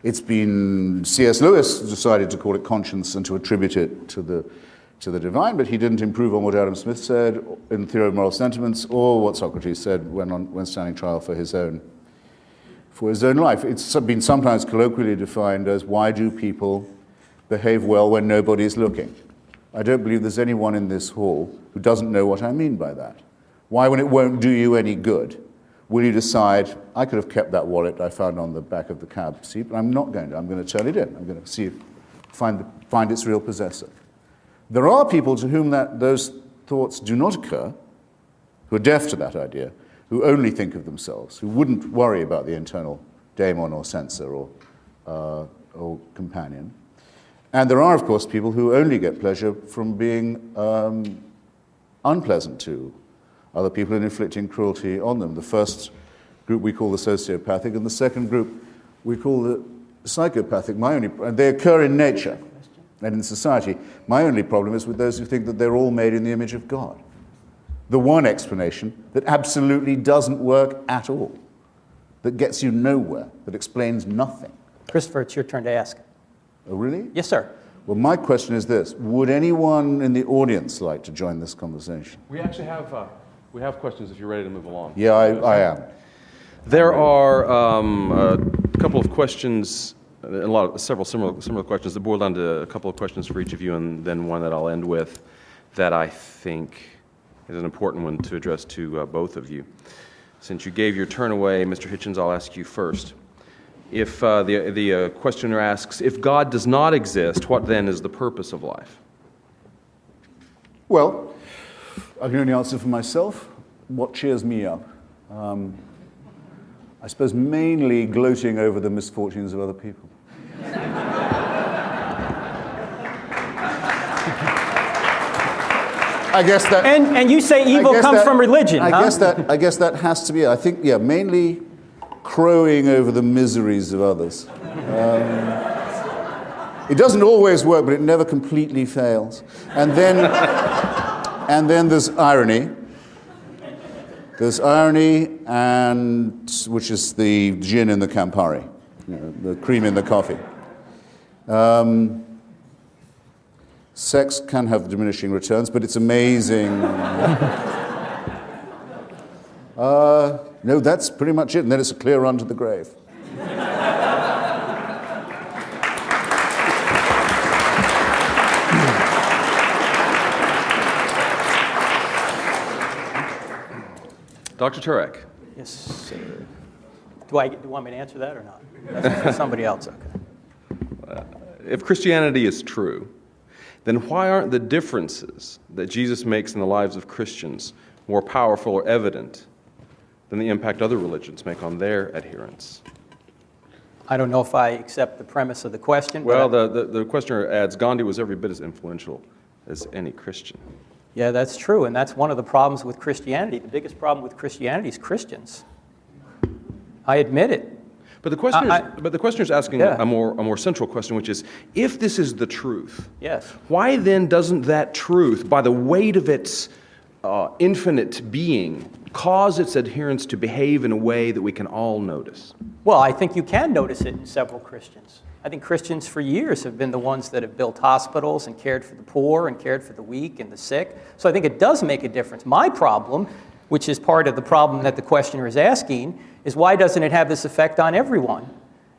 It's been C.S. Lewis decided to call it conscience and to attribute it to the divine, but he didn't improve on what Adam Smith said in the Theory of Moral Sentiments or what Socrates said when standing trial for his own life. It's been sometimes colloquially defined as, why do people behave well when nobody's looking? I don't believe there's anyone in this hall who doesn't know what I mean by that. Why, when it won't do you any good, will you decide, I could have kept that wallet I found on the back of the cab seat, but I'm not going to. I'm going to turn it in. I'm going to find its real possessor. There are people to whom those thoughts do not occur, who are deaf to that idea, who only think of themselves, who wouldn't worry about the internal daemon or censor or companion. And there are, of course, people who only get pleasure from being unpleasant to other people and inflicting cruelty on them. The first group we call the sociopathic, and the second group we call the psychopathic. And they occur in nature and in society. My only problem is with those who think that they're all made in the image of God. The one explanation that absolutely doesn't work at all, that gets you nowhere, that explains nothing. Christopher, it's your turn to ask. Oh, really? Yes, sir. Well, my question is this. Would anyone in the audience like to join this conversation? We actually have questions if you're ready to move along. Yeah, I am. There are a couple of questions, several similar questions that boil down to a couple of questions for each of you, and then one that I'll end with that I think is an important one to address to both of you. Since you gave your turn away, Mr. Hitchens, I'll ask you first. If the questioner asks, if God does not exist, what then is the purpose of life? Well, I can only answer for myself. What cheers me up? I suppose mainly gloating over the misfortunes of other people. I guess that. And you say evil comes from religion, I huh? guess that has to be it. I think, yeah, mainly crowing over the miseries of others. It doesn't always work, but it never completely fails. And then there's irony. There's irony, which is the gin in the Campari, the cream in the coffee. Sex can have diminishing returns, but it's amazing. No, that's pretty much it, and then it's a clear run to the grave. Dr. Turek. Yes, sir. Do you want me to answer that or not? That's for somebody else, okay. If Christianity is true, then why aren't the differences that Jesus makes in the lives of Christians more powerful or evident than the impact other religions make on their adherents? I don't know if I accept the premise of the question. Well, the questioner adds, Gandhi was every bit as influential as any Christian. Yeah, that's true, and that's one of the problems with Christianity. The biggest problem with Christianity is Christians. I admit it. But the questioner is asking a more central question, which is, if this is the truth, yes, why then doesn't that truth, by the weight of its infinite being, cause its adherents to behave in a way that we can all notice? Well, I think you can notice it in several Christians. I think Christians for years have been the ones that have built hospitals and cared for the poor and cared for the weak and the sick. So I think it does make a difference. My problem which is part of the problem that the questioner is asking, is why doesn't it have this effect on everyone?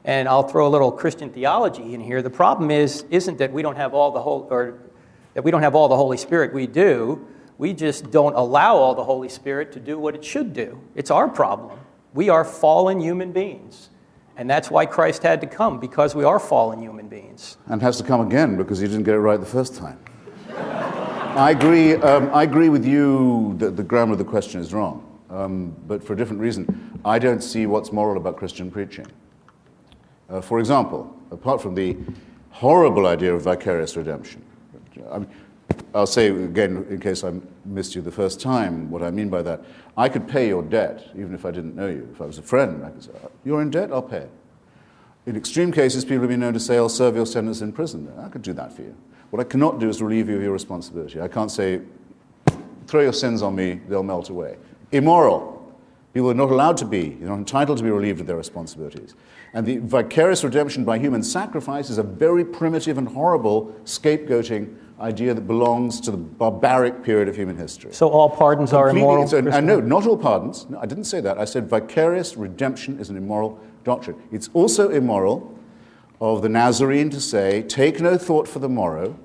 And I'll throw a little Christian theology in here. The problem isn't that we don't have all the Holy Spirit. We do. We just don't allow all the Holy Spirit to do what it should do. It's our problem. We are fallen human beings. And that's why Christ had to come, because we are fallen human beings. And has to come again because he didn't get it right the first time. I agree with you that the grammar of the question is wrong, but for a different reason. I don't see what's moral about Christian preaching. For example, apart from the horrible idea of vicarious redemption, I'll say again, in case I missed you the first time, what I mean by that. I could pay your debt, even if I didn't know you. If I was a friend, I could say, you're in debt, I'll pay it. In extreme cases, people have been known to say, I'll serve your sentence in prison. I could do that for you. What I cannot do is relieve you of your responsibility. I can't say, throw your sins on me, they'll melt away. Immoral. People are not allowed to be, they're not entitled to be relieved of their responsibilities. And the vicarious redemption by human sacrifice is a very primitive and horrible scapegoating idea that belongs to the barbaric period of human history. So all pardons are immoral? No, not all pardons. No, I didn't say that. I said vicarious redemption is an immoral doctrine. It's also immoral of the Nazarene to say, take no thought for the morrow,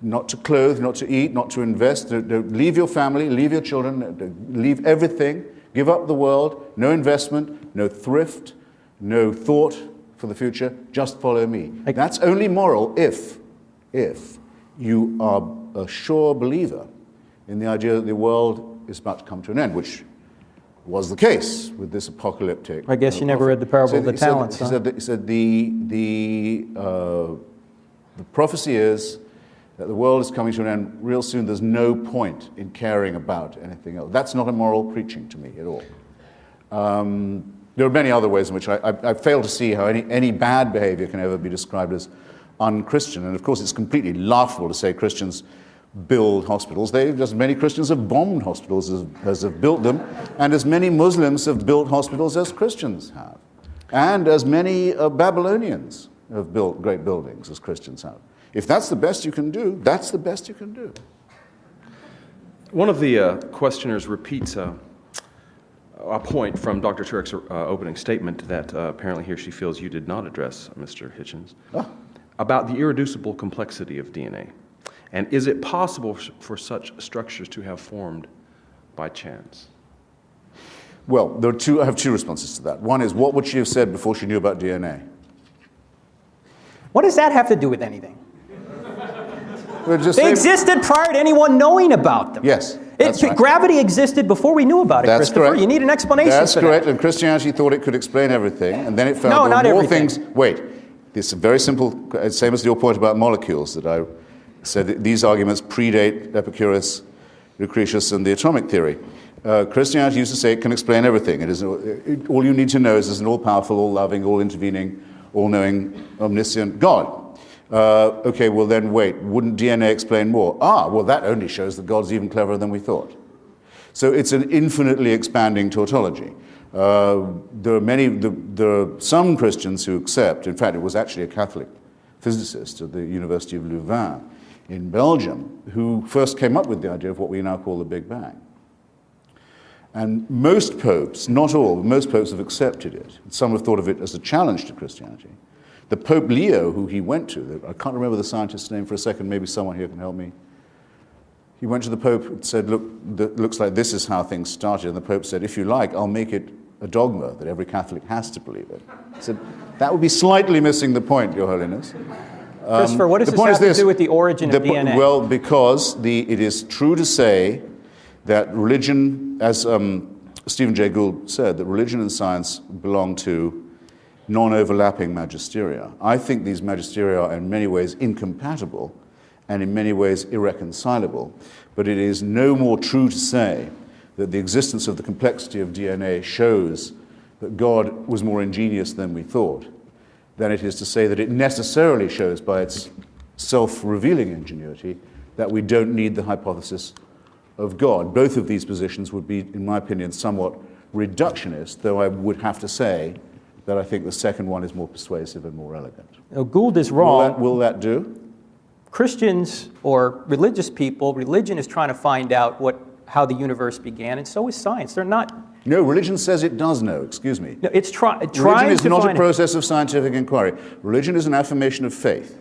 not to clothe, not to eat, not to invest, leave your family, leave your children, leave everything, give up the world, no investment, no thrift, no thought for the future, just follow me. That's only moral if you are a sure believer in the idea that the world is about to come to an end, which was the case with this apocalyptic. I guess you never read the parable of the talents. He said the prophecy is that the world is coming to an end real soon. There's no point in caring about anything else. That's not a moral preaching to me at all. There are many other ways in which I fail to see how any bad behavior can ever be described as un-Christian. And of course, it's completely laughable to say Christians build hospitals. Just many Christians have bombed hospitals as have built them, and as many Muslims have built hospitals as Christians have, and as many Babylonians have built great buildings as Christians have. If that's the best you can do, that's the best you can do. One of the questioners repeats a point from Dr. Turek's opening statement that apparently he or she feels you did not address, Mr. Hitchens, about the irreducible complexity of DNA. And is it possible for such structures to have formed by chance? Well, I have two responses to that. One is, what would she have said before she knew about DNA? What does that have to do with anything? They existed prior to anyone knowing about them. Yes, that's right. Gravity existed before we knew about it, that's Christopher. Correct. You need an explanation That's for correct, that. and Christianity thought it could explain everything, and then it found No, there not were more everything. things. Wait, this is very simple, same as your point about molecules, that I said that these arguments predate Epicurus, Lucretius, and the atomic theory. Christianity used to say it can explain everything. All you need to know is there's an all-powerful, all-loving, all-intervening, all-knowing, omniscient God. Okay, well then wait, wouldn't DNA explain more? Well that only shows that God's even cleverer than we thought. So it's an infinitely expanding tautology. There are some Christians who accept, in fact it was actually a Catholic physicist at the University of Louvain in Belgium who first came up with the idea of what we now call the Big Bang. And most popes, not all, but most popes have accepted it. Some have thought of it as a challenge to Christianity. The Pope Leo, who he went to, I can't remember the scientist's name for a second, maybe someone here can help me. He went to the Pope and said, look, looks like this is how things started. And the Pope said, if you like, I'll make it a dogma that every Catholic has to believe it. He said, that would be slightly missing the point, Your Holiness. Christopher, what does this have to do with the origin of DNA? Well, because it is true to say that religion, as Stephen Jay Gould said, that religion and science belong to non-overlapping magisteria. I think these magisteria are in many ways incompatible and in many ways irreconcilable, but it is no more true to say that the existence of the complexity of DNA shows that God was more ingenious than we thought, than it is to say that it necessarily shows by its self-revealing ingenuity that we don't need the hypothesis of God. Both of these positions would be, in my opinion, somewhat reductionist, though I would have to say that I think the second one is more persuasive and more elegant. Now, Gould is wrong. Will that do? Christians or religious people, religion is trying to find out what how the universe began, and so is science. They're not. No, religion says it does know, excuse me. No, it's trying Religion is to not find a process of scientific inquiry. Religion is an affirmation of faith.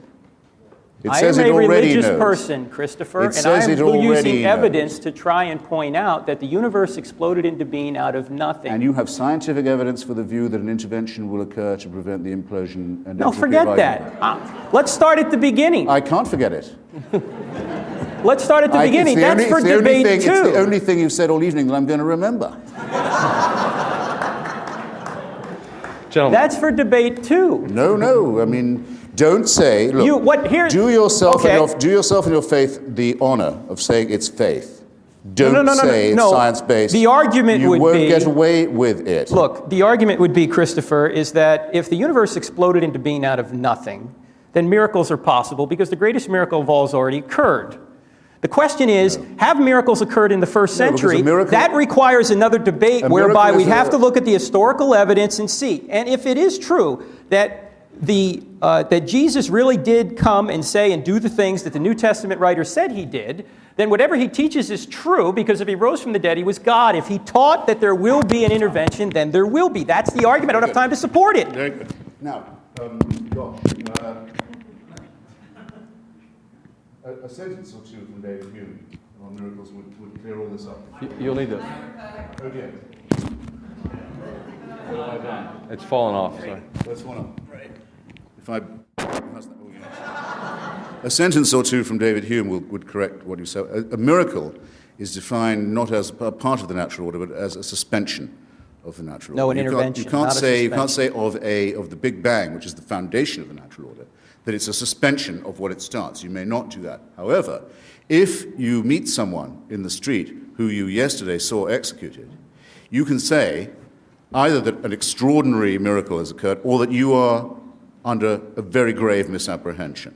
It I says am it a already religious knows. person, Christopher, It and says I it am already using knows. evidence to try and point out that the universe exploded into being out of nothing. And you have scientific evidence for the view that an intervention will occur to prevent the implosion and No, entropy forget of that. Let's start at the beginning. I can't forget it. Let's start at the beginning. That's for debate It's two. the only thing you've said all evening that I'm going to remember. Gentlemen. That's for debate two. No. I mean, don't say, look, do yourself and your faith the honor of saying it's faith. Don't say it's science-based. The argument you would won't be, get away with it. Look, the argument would be, Christopher, is that if the universe exploded into being out of nothing, then miracles are possible because the greatest miracle of all has already occurred. The question is, have miracles occurred in the first century? That requires another debate whereby we have to look at the historical evidence and see. And if it is true that that Jesus really did come and say and do the things that the New Testament writer said he did, then whatever he teaches is true, because if he rose from the dead, he was God. If he taught that there will be an intervention, then there will be. That's the argument. I don't have time to support it. Very good. Now, a sentence or two from David Hume on miracles would clear all this up. You'll need to. Oh dear. It's fallen off. Sorry. That's one up. Right. A sentence or two from David Hume would correct what you said. A miracle is defined not as a part of the natural order, but as a suspension of the natural order. No, an intervention. You can't say of the Big Bang, which is the foundation of the natural order, that it's a suspension of what it starts. You may not do that. However, if you meet someone in the street who you yesterday saw executed, you can say either that an extraordinary miracle has occurred or that you are under a very grave misapprehension.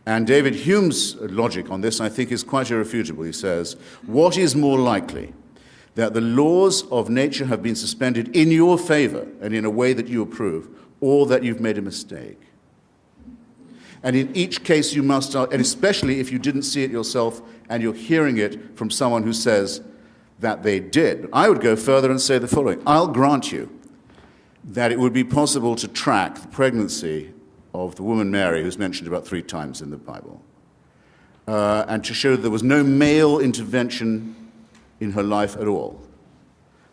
And David Hume's logic on this, I think, is quite irrefutable. He says, what is more likely, that the laws of nature have been suspended in your favor and in a way that you approve, or that you've made a mistake? And in each case you must, and especially if you didn't see it yourself and you're hearing it from someone who says that they did, I would go further and say the following. I'll grant you that it would be possible to track the pregnancy of the woman Mary, who's mentioned about 3 times in the Bible, and to show that there was no male intervention in her life at all,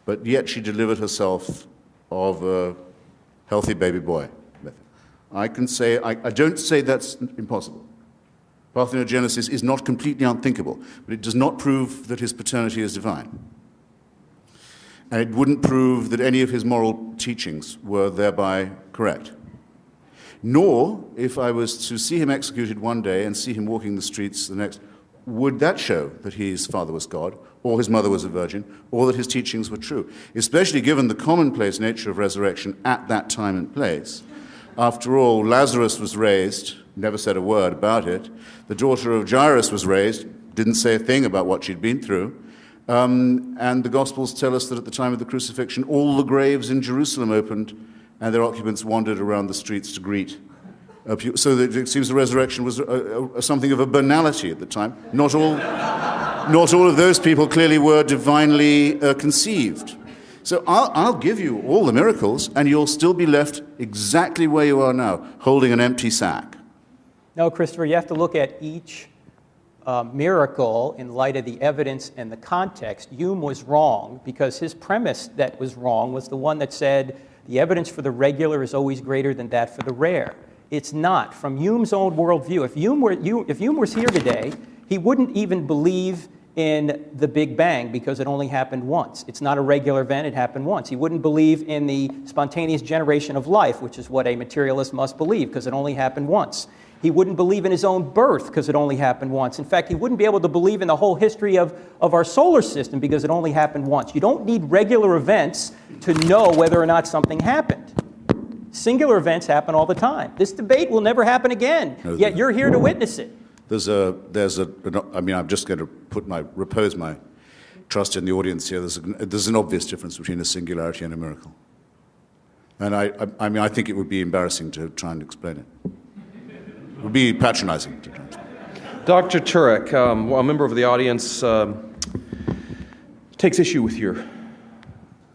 but yet she delivered herself of a healthy baby boy. I can say, I don't say that's impossible. Parthenogenesis is not completely unthinkable, but it does not prove that his paternity is divine. And it wouldn't prove that any of his moral teachings were thereby correct. Nor, if I was to see him executed one day and see him walking the streets the next, would that show that his father was God, or his mother was a virgin, or that his teachings were true, especially given the commonplace nature of resurrection at that time and place. After all, Lazarus was raised, never said a word about it. The daughter of Jairus was raised, didn't say a thing about what she'd been through. And the Gospels tell us that at the time of the crucifixion, all the graves in Jerusalem opened, and their occupants wandered around the streets to greet. So that it seems the resurrection was something of a banality at the time. Not all of those people clearly were divinely conceived. So I'll give you all the miracles, and you'll still be left exactly where you are now, holding an empty sack. No, Christopher, you have to look at each miracle in light of the evidence and the context. Hume was wrong because his premise that was wrong was the one that said the evidence for the regular is always greater than that for the rare. It's not. From Hume's own worldview, if Hume was here today, he wouldn't even believe in the Big Bang because it only happened once. It's not a regular event, it happened once. He wouldn't believe in the spontaneous generation of life, which is what a materialist must believe because it only happened once. He wouldn't believe in his own birth because it only happened once. In fact, he wouldn't be able to believe in the whole history of our solar system because it only happened once. You don't need regular events to know whether or not something happened. Singular events happen all the time. This debate will never happen again, yet you're here to witness it. I mean, I'm just going to repose my trust in the audience here. There's an obvious difference between a singularity and a miracle. And I mean, I think it would be embarrassing to try and explain it. It would be patronizing to try and explain it. Dr. Turek, a member of the audience takes issue with your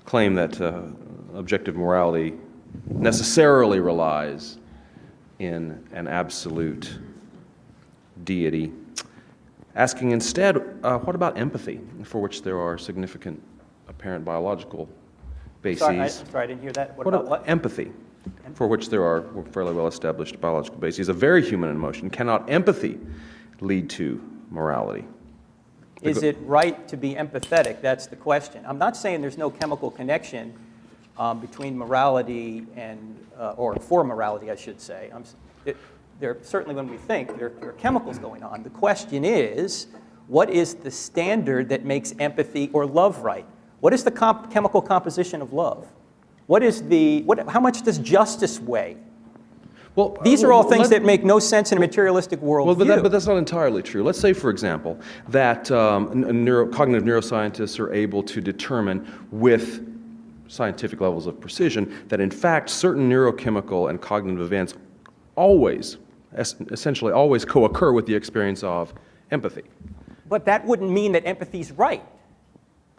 claim that objective morality necessarily relies in an absolute deity, asking instead, what about empathy, for which there are significant apparent biological bases? Sorry, I didn't hear that. What about what? Empathy, for which there are fairly well-established biological bases, a very human emotion. Cannot empathy lead to morality? Is it right to be empathetic? That's the question. I'm not saying there's no chemical connection between morality and, or for morality, I should say. There certainly, when we think, there are chemicals going on. The question is, what is the standard that makes empathy or love right? What is the chemical composition of love? How much does justice weigh? Well, these are all things that make no sense in a materialistic world. Well, but that's not entirely true. Let's say, for example, that cognitive neuroscientists are able to determine with scientific levels of precision that, in fact, certain neurochemical and cognitive events essentially always co-occur with the experience of empathy. But that wouldn't mean that empathy's right.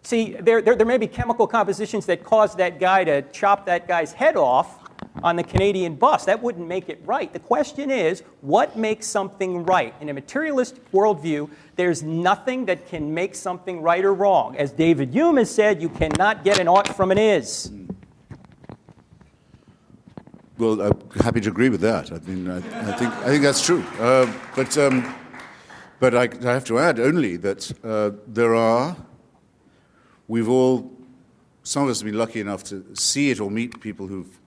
See, there may be chemical compositions that cause that guy to chop that guy's head off on the Canadian bus. That wouldn't make it right. The question is, what makes something right? In a materialistic worldview, there's nothing that can make something right or wrong. As David Hume has said, you cannot get an ought from an is. Well, I'm happy to agree with that. I mean, I think that's true. But I have to add only that some of us have been lucky enough to see it or meet people who've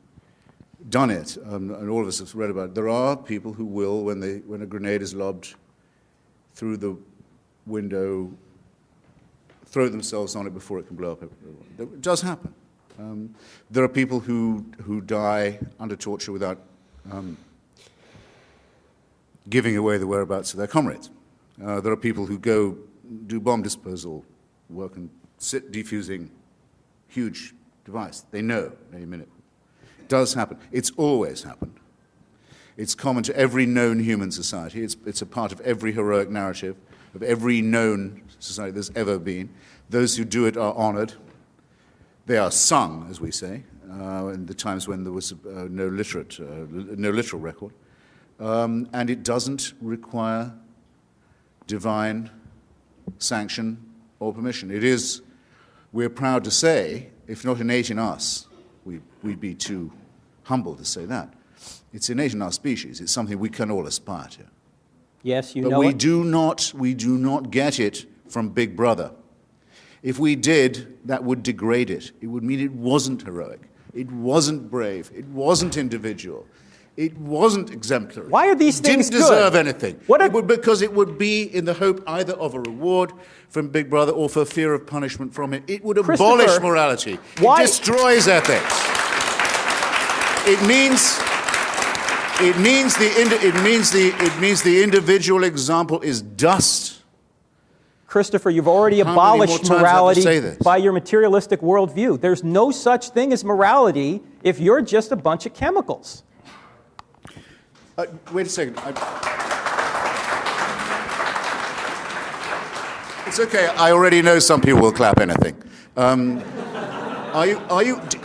done it, and all of us have read about it. There are people who will, when a grenade is lobbed through the window, throw themselves on it before it can blow up. It does happen. There are people who die under torture without giving away the whereabouts of their comrades. There are people who go do bomb disposal work and sit defusing huge device. They know any minute. It does happen. It's always happened. It's common to every known human society. It's a part of every heroic narrative of every known society there's ever been. Those who do it are honored. They are sung, as we say, in the times when there was no literal record. And it doesn't require divine sanction or permission. It is, we're proud to say, if not innate in us, we'd be too humble to say that. It's innate in our species. It's something we can all aspire to. Yes, you know it. But we do not get it from Big Brother. If we did, that would degrade it. It would mean it wasn't heroic. It wasn't brave. It wasn't individual. It wasn't exemplary. Why are these things good? Didn't deserve anything. Because it would be in the hope either of a reward from Big Brother or for fear of punishment from it. It would abolish morality. It destroys ethics. It means the individual example is dust. Christopher, you've already abolished morality by your materialistic worldview. There's no such thing as morality if you're just a bunch of chemicals. Wait a second. It's okay. I already know some people will clap anything.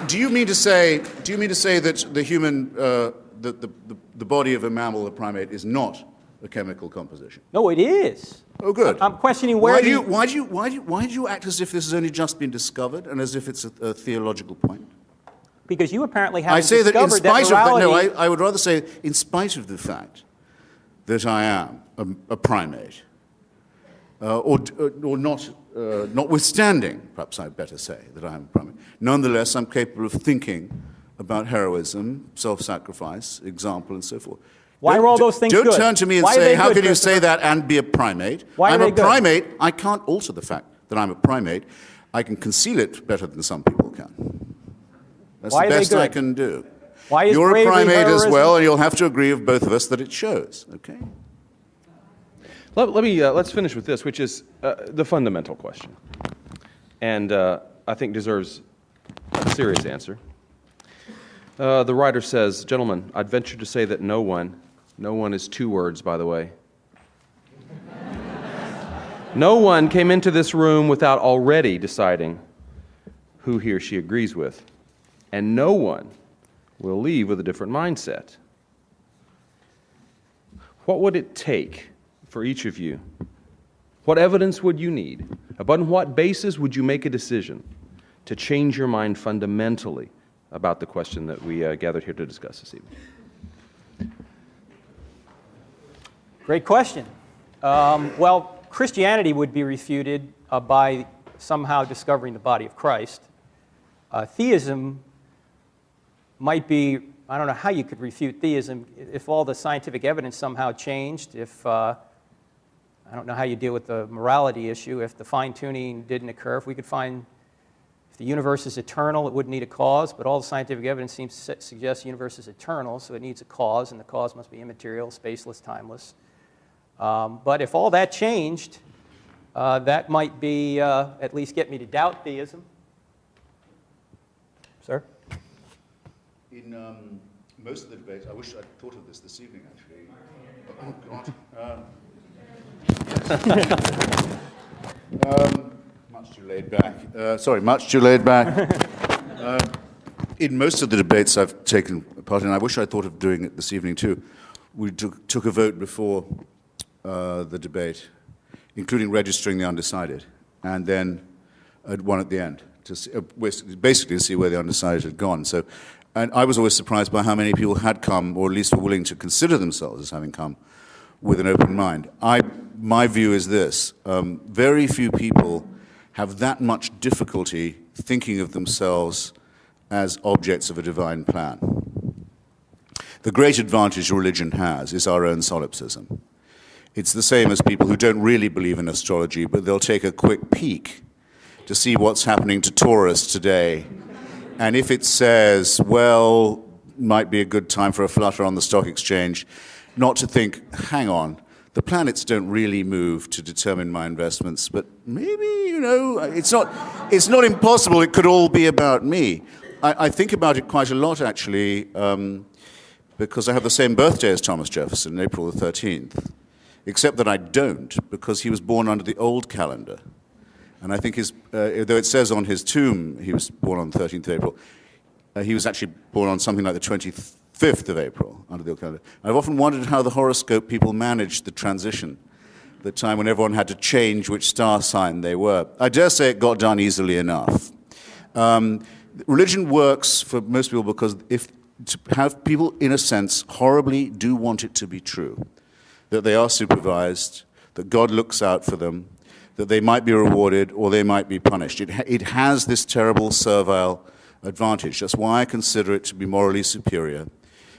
Do you mean to say that the human, the body of a mammal, a primate, is not a chemical composition? No, it is. Oh, good. I'm questioning why do you act as if this has only just been discovered and as if it's a theological point? Because you apparently haven't discovered that morality... I would rather say, in spite of the fact that I am a primate, or not, notwithstanding, perhaps I'd better say that I am a primate, nonetheless I'm capable of thinking about heroism, self-sacrifice, example, and so forth. Why are all those things good? Don't turn to me and say, how can you say that and be a primate? I'm a primate. I can't alter the fact that I'm a primate. I can conceal it better than some people can. That's the best I can do. You're a primate as well, and you'll have to agree with both of us that it shows. Okay. Let's finish with this, which is the fundamental question, and I think deserves a serious answer. The writer says, "Gentlemen, I'd venture to say that no one is two words, by the way, No one came into this room without already deciding who he or she agrees with. And no one will leave with a different mindset. What would it take for each of you? What evidence would you need? Upon what basis would you make a decision to change your mind fundamentally about the question that we gathered here to discuss this evening? Great question. Well, Christianity would be refuted by somehow discovering the body of Christ. Theism might be, I don't know how you could refute theism if all the scientific evidence somehow changed, if, I don't know how you deal with the morality issue, if the fine-tuning didn't occur, if we could find, if the universe is eternal, it wouldn't need a cause, but all the scientific evidence seems to suggest the universe is eternal, so it needs a cause, and the cause must be immaterial, spaceless, timeless. But if all that changed, that might be, at least get me to doubt theism. Sir? In most of the debates, I wish I'd thought of this evening, actually. Oh, God. Much too laid back. Much too laid back. In most of the debates I've taken part in, I wish I'd thought of doing it this evening, too. We took a vote before the debate, including registering the undecided, and then one at the end, to see, basically to see where the undecided had gone. So, and I was always surprised by how many people had come, or at least were willing to consider themselves as having come, with an open mind. My view is this: very few people have that much difficulty thinking of themselves as objects of a divine plan. The great advantage religion has is our own solipsism. It's the same as people who don't really believe in astrology, but they'll take a quick peek to see what's happening to Taurus today. And if it says, well, might be a good time for a flutter on the stock exchange, not to think, hang on, the planets don't really move to determine my investments, but maybe, it's not impossible. It could all be about me. I think about it quite a lot, actually, because I have the same birthday as Thomas Jefferson, April the 13th. Except that I don't, because he was born under the old calendar. And I think though it says on his tomb he was born on the 13th of April, he was actually born on something like the 25th of April under the old calendar. I've often wondered how the horoscope people managed the transition, the time when everyone had to change which star sign they were. I dare say it got done easily enough. Religion works for most people because to have people, in a sense, horribly do want it to be true, that they are supervised, that God looks out for them, that they might be rewarded or they might be punished. It has this terrible servile advantage. That's why I consider it to be morally superior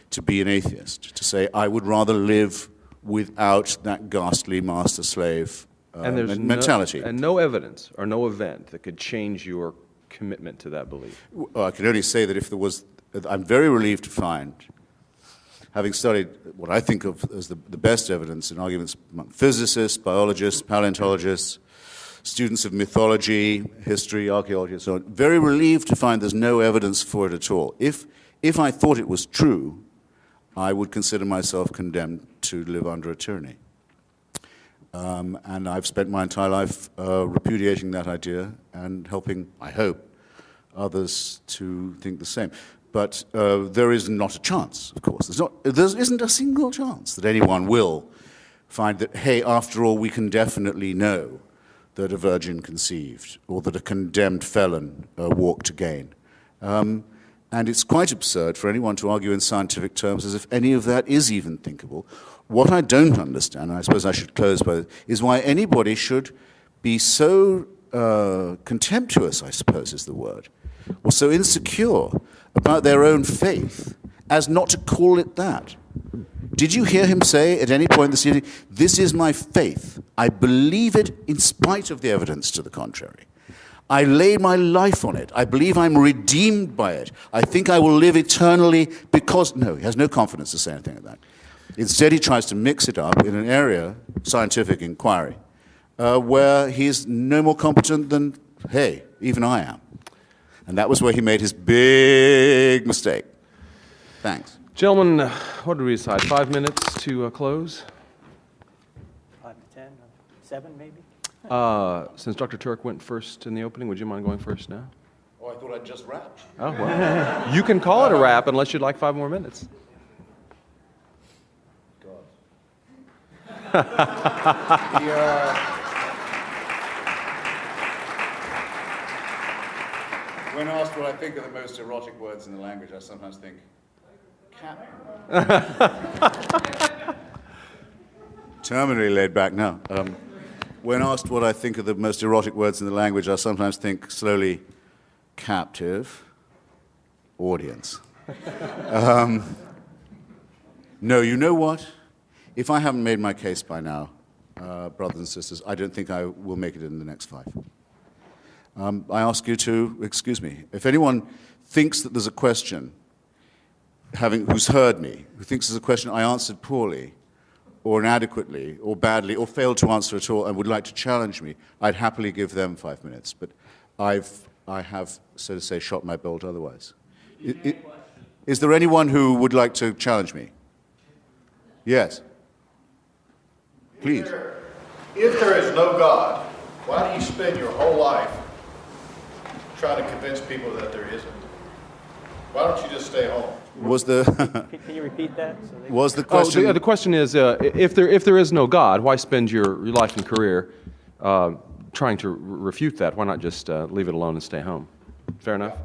to be an atheist, to say, I would rather live without that ghastly master-slave mentality. And no evidence or no event that could change your commitment to that belief. Well, I can only say that if there was, I'm very relieved to find, having studied what I think of as the best evidence in arguments among physicists, biologists, paleontologists, students of mythology, history, archaeology, and so on, very relieved to find there's no evidence for it at all. If I thought it was true, I would consider myself condemned to live under a tyranny. And I've spent my entire life repudiating that idea and helping, I hope, others to think the same. But there is not a chance, of course. There isn't a single chance that anyone will find that, hey, after all, we can definitely know that a virgin conceived or that a condemned felon walked again. And it's quite absurd for anyone to argue in scientific terms as if any of that is even thinkable. What I don't understand, and I suppose I should close by this, is why anybody should be so contemptuous, I suppose is the word, or so insecure about their own faith as not to call it that. Did you hear him say at any point this evening, this is my faith. I believe it in spite of the evidence to the contrary. I lay my life on it. I believe I'm redeemed by it. I think I will live eternally because... No, he has no confidence to say anything like that. Instead, he tries to mix it up in an area, scientific inquiry, where he's no more competent than, hey, even I am. And that was where he made his big mistake. Thanks. Gentlemen, what did we decide? 5 minutes to close? 5 to 10, 7 maybe? Since Dr. Turek went first in the opening, would you mind going first now? Oh, I thought I'd just wrap. Oh, well. You can call it a wrap unless you'd like 5 more minutes. When asked what I think are the most erotic words in the language, I sometimes think, cat. Terminally laid back now. When asked what I think are the most erotic words in the language, I sometimes think slowly, captive, audience. No, you know what? If I haven't made my case by now, brothers and sisters, I don't think I will make it in the next 5. I ask you to excuse me. If anyone thinks that there's a question, who's heard me, who thinks there's a question I answered poorly, or inadequately, or badly, or failed to answer at all, and would like to challenge me, I'd happily give them 5 minutes. But I have, so to say, shot my bolt otherwise. Is there anyone who would like to challenge me? Yes. Please. If there is no God, why do you spend your whole life trying to convince people that there isn't? Why don't you just stay home? Was the Can you repeat that? was the question? The question is, if there is no God, why spend your life and career trying to refute that? Why not just leave it alone and stay home? Fair enough?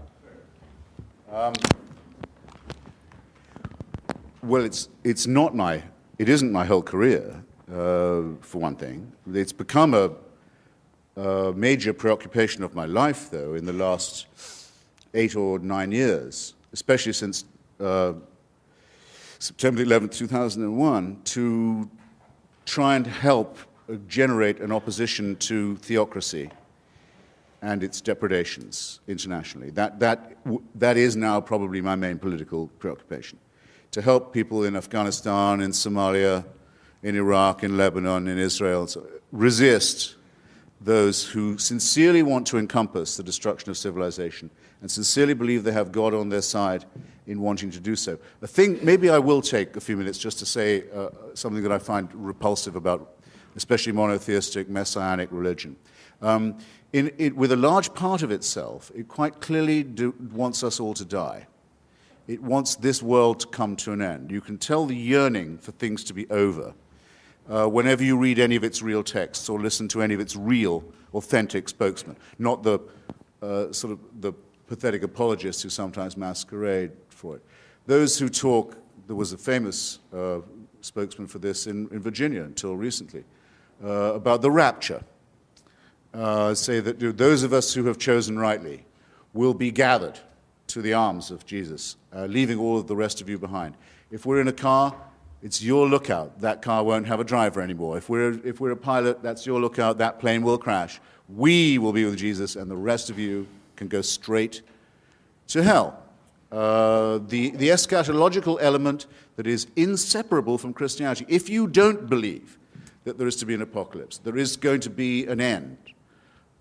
Well, it isn't my whole career, for one thing. It's become a major preoccupation of my life, though, in the last 8 or 9 years, especially since September 11th, 2001, to try and help generate an opposition to theocracy and its depredations internationally. That is now probably my main political preoccupation. To help people in Afghanistan, in Somalia, in Iraq, in Lebanon, in Israel, resist those who sincerely want to encompass the destruction of civilization and sincerely believe they have God on their side in wanting to do so. Maybe I will take a few minutes just to say something that I find repulsive about especially monotheistic, messianic religion. With a large part of itself, it quite clearly wants us all to die. It wants this world to come to an end. You can tell the yearning for things to be over whenever you read any of its real texts or listen to any of its real, authentic spokesmen, not the sort of the pathetic apologists who sometimes masquerade for it. Those who talk, there was a famous spokesman for this in Virginia until recently, about the rapture. Say that those of us who have chosen rightly will be gathered to the arms of Jesus, leaving all of the rest of you behind. If we're in a car, it's your lookout. That car won't have a driver anymore. If we're a pilot, that's your lookout. That plane will crash. We will be with Jesus, and the rest of you can go straight to hell. The eschatological element that is inseparable from Christianity. If you don't believe that there is to be an apocalypse, there is going to be an end,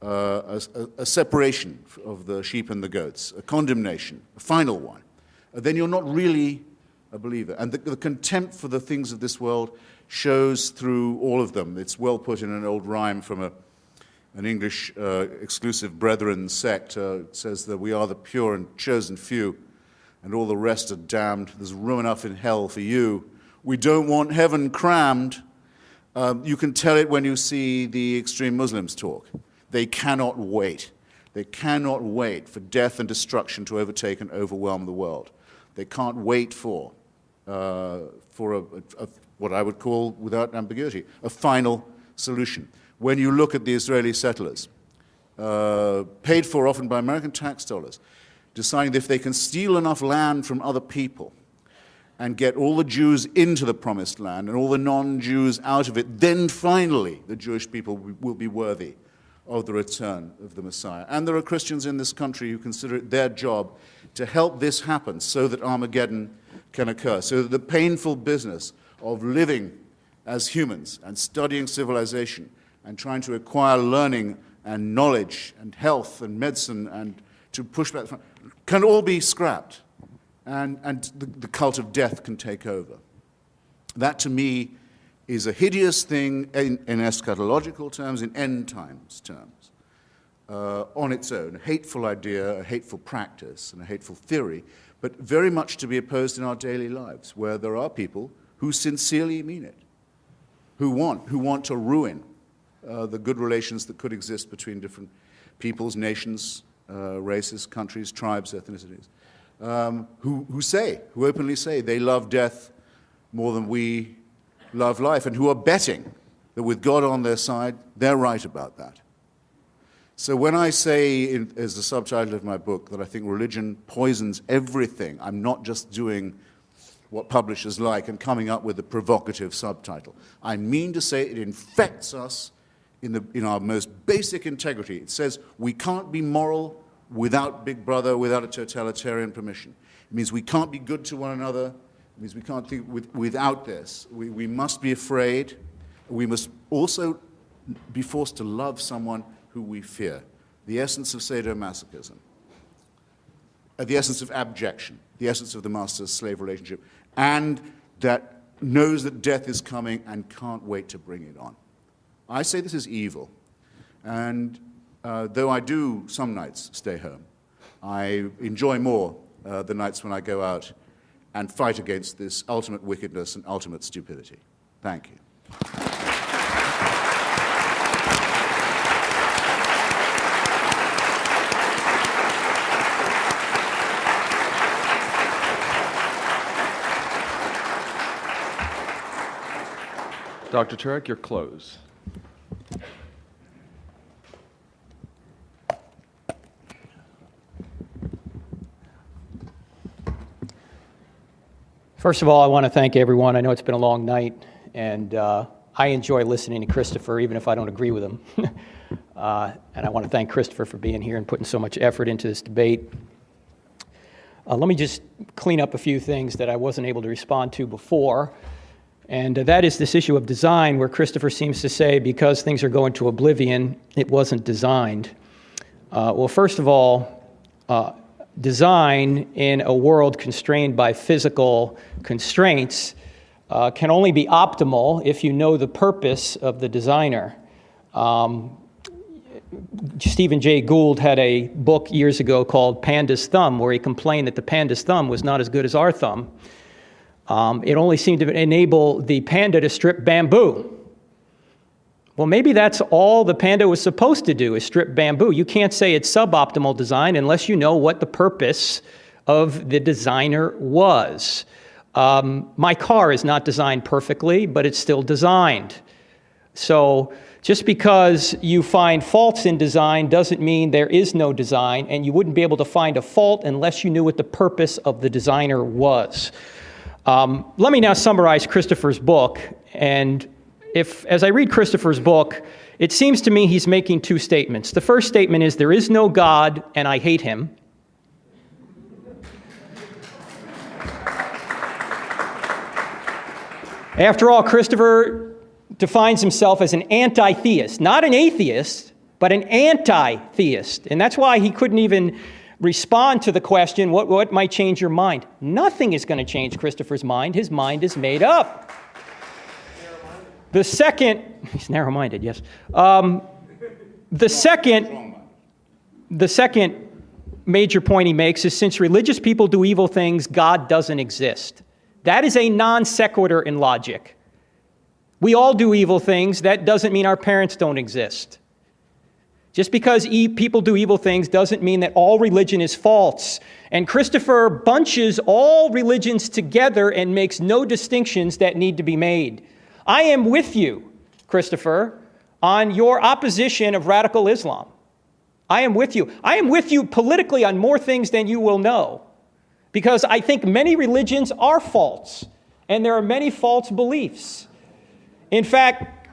a separation of the sheep and the goats, a condemnation, a final one, then you're not really a believer. And the contempt for the things of this world shows through all of them. It's well put in an old rhyme from an English exclusive brethren sect. It says that we are the pure and chosen few, and all the rest are damned. There's room enough in hell for you. We don't want heaven crammed. You can tell it when you see the extreme Muslims talk. They cannot wait. They cannot wait for death and destruction to overtake and overwhelm the world. They can't wait for what I would call, without ambiguity, a final solution. When you look at the Israeli settlers, paid for often by American tax dollars, deciding that if they can steal enough land from other people and get all the Jews into the promised land and all the non-Jews out of it, then finally the Jewish people will be worthy of the return of the Messiah. And there are Christians in this country who consider it their job to help this happen so that Armageddon can occur, so that the painful business of living as humans and studying civilization and trying to acquire learning and knowledge and health and medicine and to push back can all be scrapped, and the cult of death can take over. That, to me, is a hideous thing in eschatological terms, in end times terms, on its own, a hateful idea, a hateful practice, and a hateful theory, but very much to be opposed in our daily lives, where there are people who sincerely mean it, who want to ruin the good relations that could exist between different peoples, nations, races, countries, tribes, ethnicities, who openly say they love death more than we love life, and who are betting that with God on their side, they're right about that. So when I say, as the subtitle of my book, that I think religion poisons everything, I'm not just doing what publishers like and coming up with a provocative subtitle. I mean to say it infects us in our most basic integrity. It says we can't be moral without Big Brother, without a totalitarian permission. It means we can't be good to one another. It means we can't think without this. We must be afraid. We must also be forced to love someone who we fear. The essence of sadomasochism. The essence of abjection. The essence of the master-slave relationship. And that knows that death is coming and can't wait to bring it on. I say this is evil. And though I do some nights stay home, I enjoy more the nights when I go out and fight against this ultimate wickedness and ultimate stupidity. Thank you. Dr. Turek, your close. First of all, I want to thank everyone. I know it's been a long night, and I enjoy listening to Christopher, even if I don't agree with him. And I want to thank Christopher for being here and putting so much effort into this debate. Let me just clean up a few things that I wasn't able to respond to before, and that is this issue of design, where Christopher seems to say because things are going to oblivion, it wasn't designed. Well, first of all, design in a world constrained by physical constraints can only be optimal if you know the purpose of the designer. Stephen Jay Gould had a book years ago called Panda's Thumb, where he complained that the panda's thumb was not as good as our thumb. It only seemed to enable the panda to strip bamboo. Well, maybe that's all the panda was supposed to do, is strip bamboo. You can't say it's suboptimal design unless you know what the purpose of the designer was. My car is not designed perfectly, but it's still designed. So just because you find faults in design doesn't mean there is no design, and you wouldn't be able to find a fault unless you knew what the purpose of the designer was. Let me now summarize Christopher's book, and as I read Christopher's book, it seems to me he's making two statements. The first statement is, there is no God, and I hate him. After all, Christopher defines himself as an anti-theist, not an atheist, but an anti-theist. And that's why he couldn't even respond to the question, what might change your mind? Nothing is going to change Christopher's mind. His mind is made up. The second, he's narrow-minded, yes. The second major point he makes is, since religious people do evil things, God doesn't exist. That is a non sequitur in logic. We all do evil things. That doesn't mean our parents don't exist. Just because people do evil things doesn't mean that all religion is false. And Christopher bunches all religions together and makes no distinctions that need to be made. I am with you, Christopher, on your opposition of radical Islam. I am with you. I am with you politically on more things than you will know, because I think many religions are false, and there are many false beliefs. In fact,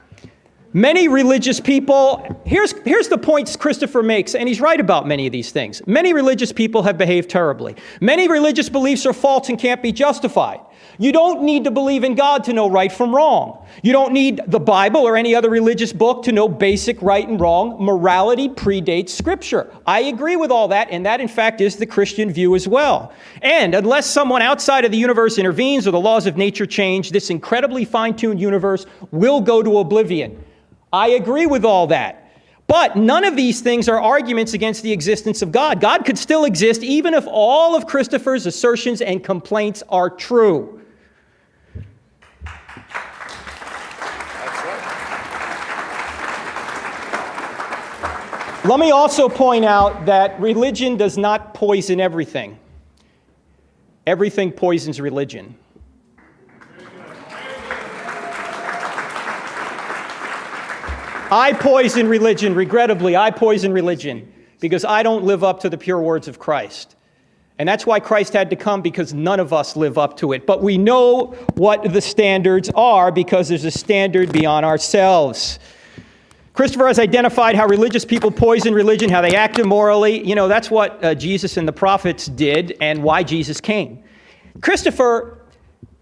Many religious people, here's the points Christopher makes, and he's right about many of these things. Many religious people have behaved terribly. Many religious beliefs are false and can't be justified. You don't need to believe in God to know right from wrong. You don't need the Bible or any other religious book to know basic right and wrong. Morality predates Scripture. I agree with all that, and that, in fact, is the Christian view as well. And unless someone outside of the universe intervenes or the laws of nature change, this incredibly fine-tuned universe will go to oblivion. I agree with all that. But none of these things are arguments against the existence of God. God could still exist even if all of Christopher's assertions and complaints are true. Let me also point out that religion does not poison everything. Everything poisons religion. I poison religion, regrettably, I poison religion because I don't live up to the pure words of Christ. And that's why Christ had to come, because none of us live up to it. But we know what the standards are because there's a standard beyond ourselves. Christopher has identified how religious people poison religion, how they act immorally. You know, that's what Jesus and the prophets did and why Jesus came. Christopher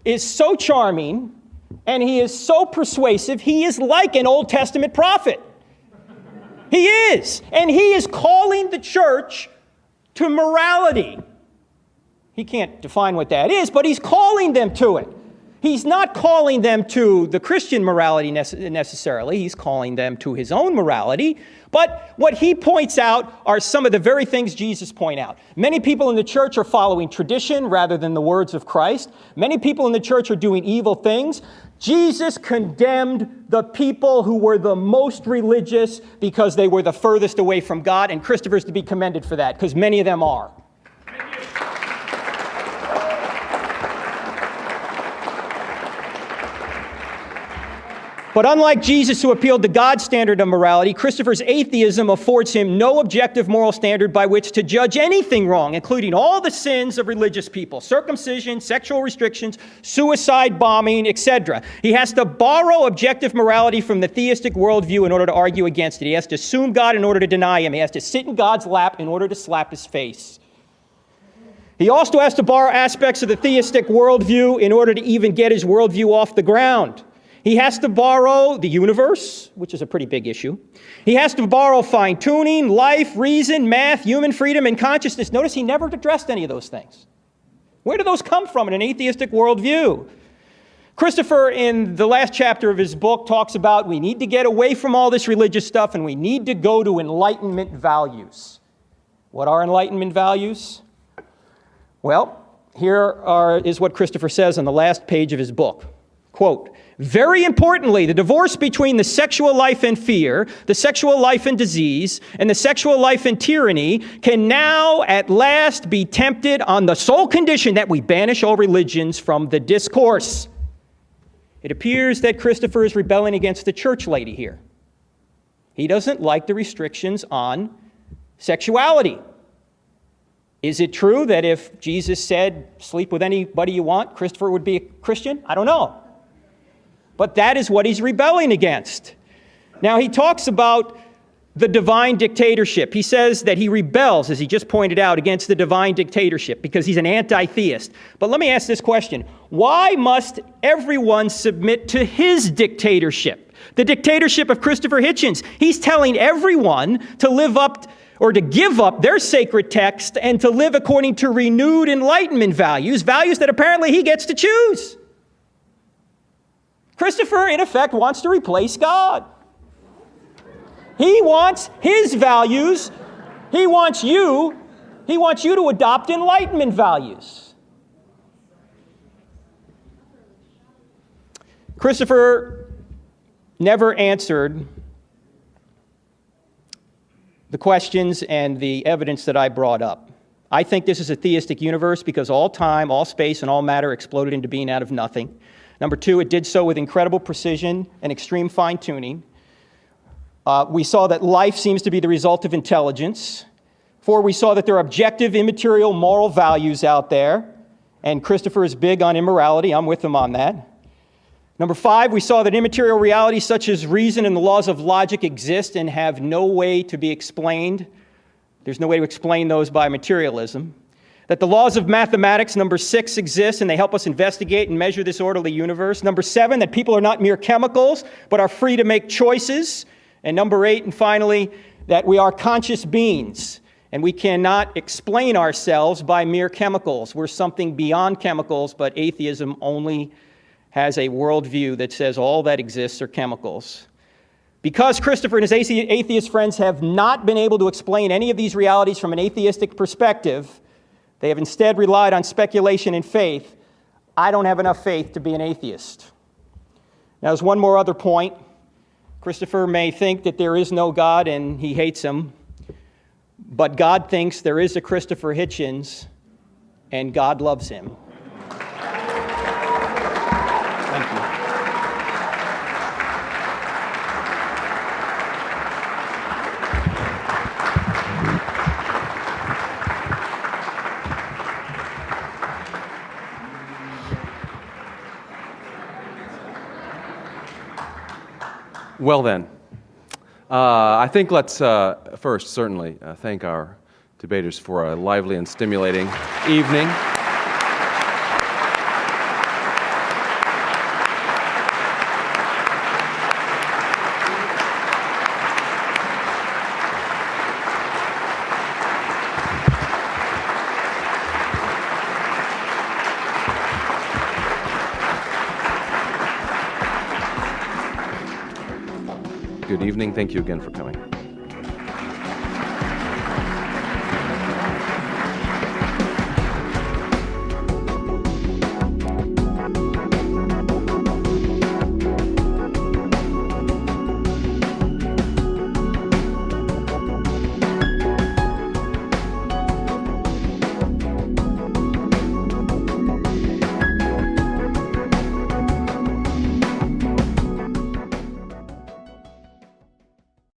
is so charming and he is so persuasive, he is like an Old Testament prophet. He is. And he is calling the church to morality. He can't define what that is, but he's calling them to it. He's not calling them to the Christian morality necessarily. He's calling them to his own morality. But what he points out are some of the very things Jesus pointed out. Many people in the church are following tradition rather than the words of Christ. Many people in the church are doing evil things. Jesus condemned the people who were the most religious because they were the furthest away from God, and Christopher's to be commended for that, because many of them are. But unlike Jesus, who appealed to God's standard of morality, Christopher's atheism affords him no objective moral standard by which to judge anything wrong, including all the sins of religious people: circumcision, sexual restrictions, suicide bombing, etc. He has to borrow objective morality from the theistic worldview in order to argue against it. He has to assume God in order to deny him. He has to sit in God's lap in order to slap his face. He also has to borrow aspects of the theistic worldview in order to even get his worldview off the ground. He has to borrow the universe, which is a pretty big issue. He has to borrow fine-tuning, life, reason, math, human freedom, and consciousness. Notice he never addressed any of those things. Where do those come from in an atheistic worldview? Christopher, in the last chapter of his book, talks about we need to get away from all this religious stuff and we need to go to Enlightenment values. What are Enlightenment values? Well, is what Christopher says on the last page of his book. Quote, "Very importantly, the divorce between the sexual life and fear, the sexual life and disease, and the sexual life and tyranny can now at last be tempted on the sole condition that we banish all religions from the discourse." It appears that Christopher is rebelling against the church lady here. He doesn't like the restrictions on sexuality. Is it true that if Jesus said, sleep with anybody you want, Christopher would be a Christian? I don't know. But that is what he's rebelling against. Now, he talks about the divine dictatorship. He says that he rebels, as he just pointed out, against the divine dictatorship because he's an anti-theist. But let me ask this question. Why must everyone submit to his dictatorship? The dictatorship of Christopher Hitchens. He's telling everyone to live up or to give up their sacred text and to live according to renewed Enlightenment values that apparently he gets to choose. Christopher, in effect, wants to replace God. He wants his values. He wants you to adopt Enlightenment values. Christopher never answered the questions and the evidence that I brought up. I think this is a theistic universe because all time, all space, and all matter exploded into being out of nothing. Number two, it did so with incredible precision and extreme fine-tuning. We saw that life seems to be the result of intelligence. 4, we saw that there are objective, immaterial, moral values out there. And Christopher is big on immorality. I'm with him on that. Number 5, we saw that immaterial realities such as reason and the laws of logic exist and have no way to be explained. There's no way to explain those by materialism. That the laws of mathematics, number 6, exist and they help us investigate and measure this orderly universe. Number 7, that people are not mere chemicals, but are free to make choices. And number 8, and finally, that we are conscious beings and we cannot explain ourselves by mere chemicals. We're something beyond chemicals, but atheism only has a worldview that says all that exists are chemicals. Because Christopher and his atheist friends have not been able to explain any of these realities from an atheistic perspective, they have instead relied on speculation and faith. I don't have enough faith to be an atheist. Now, there's one more other point. Christopher may think that there is no God and he hates him, but God thinks there is a Christopher Hitchens, and God loves him. Thank you. Well then, I think let's first certainly thank our debaters for a lively and stimulating evening. Good evening. Thank you again for coming.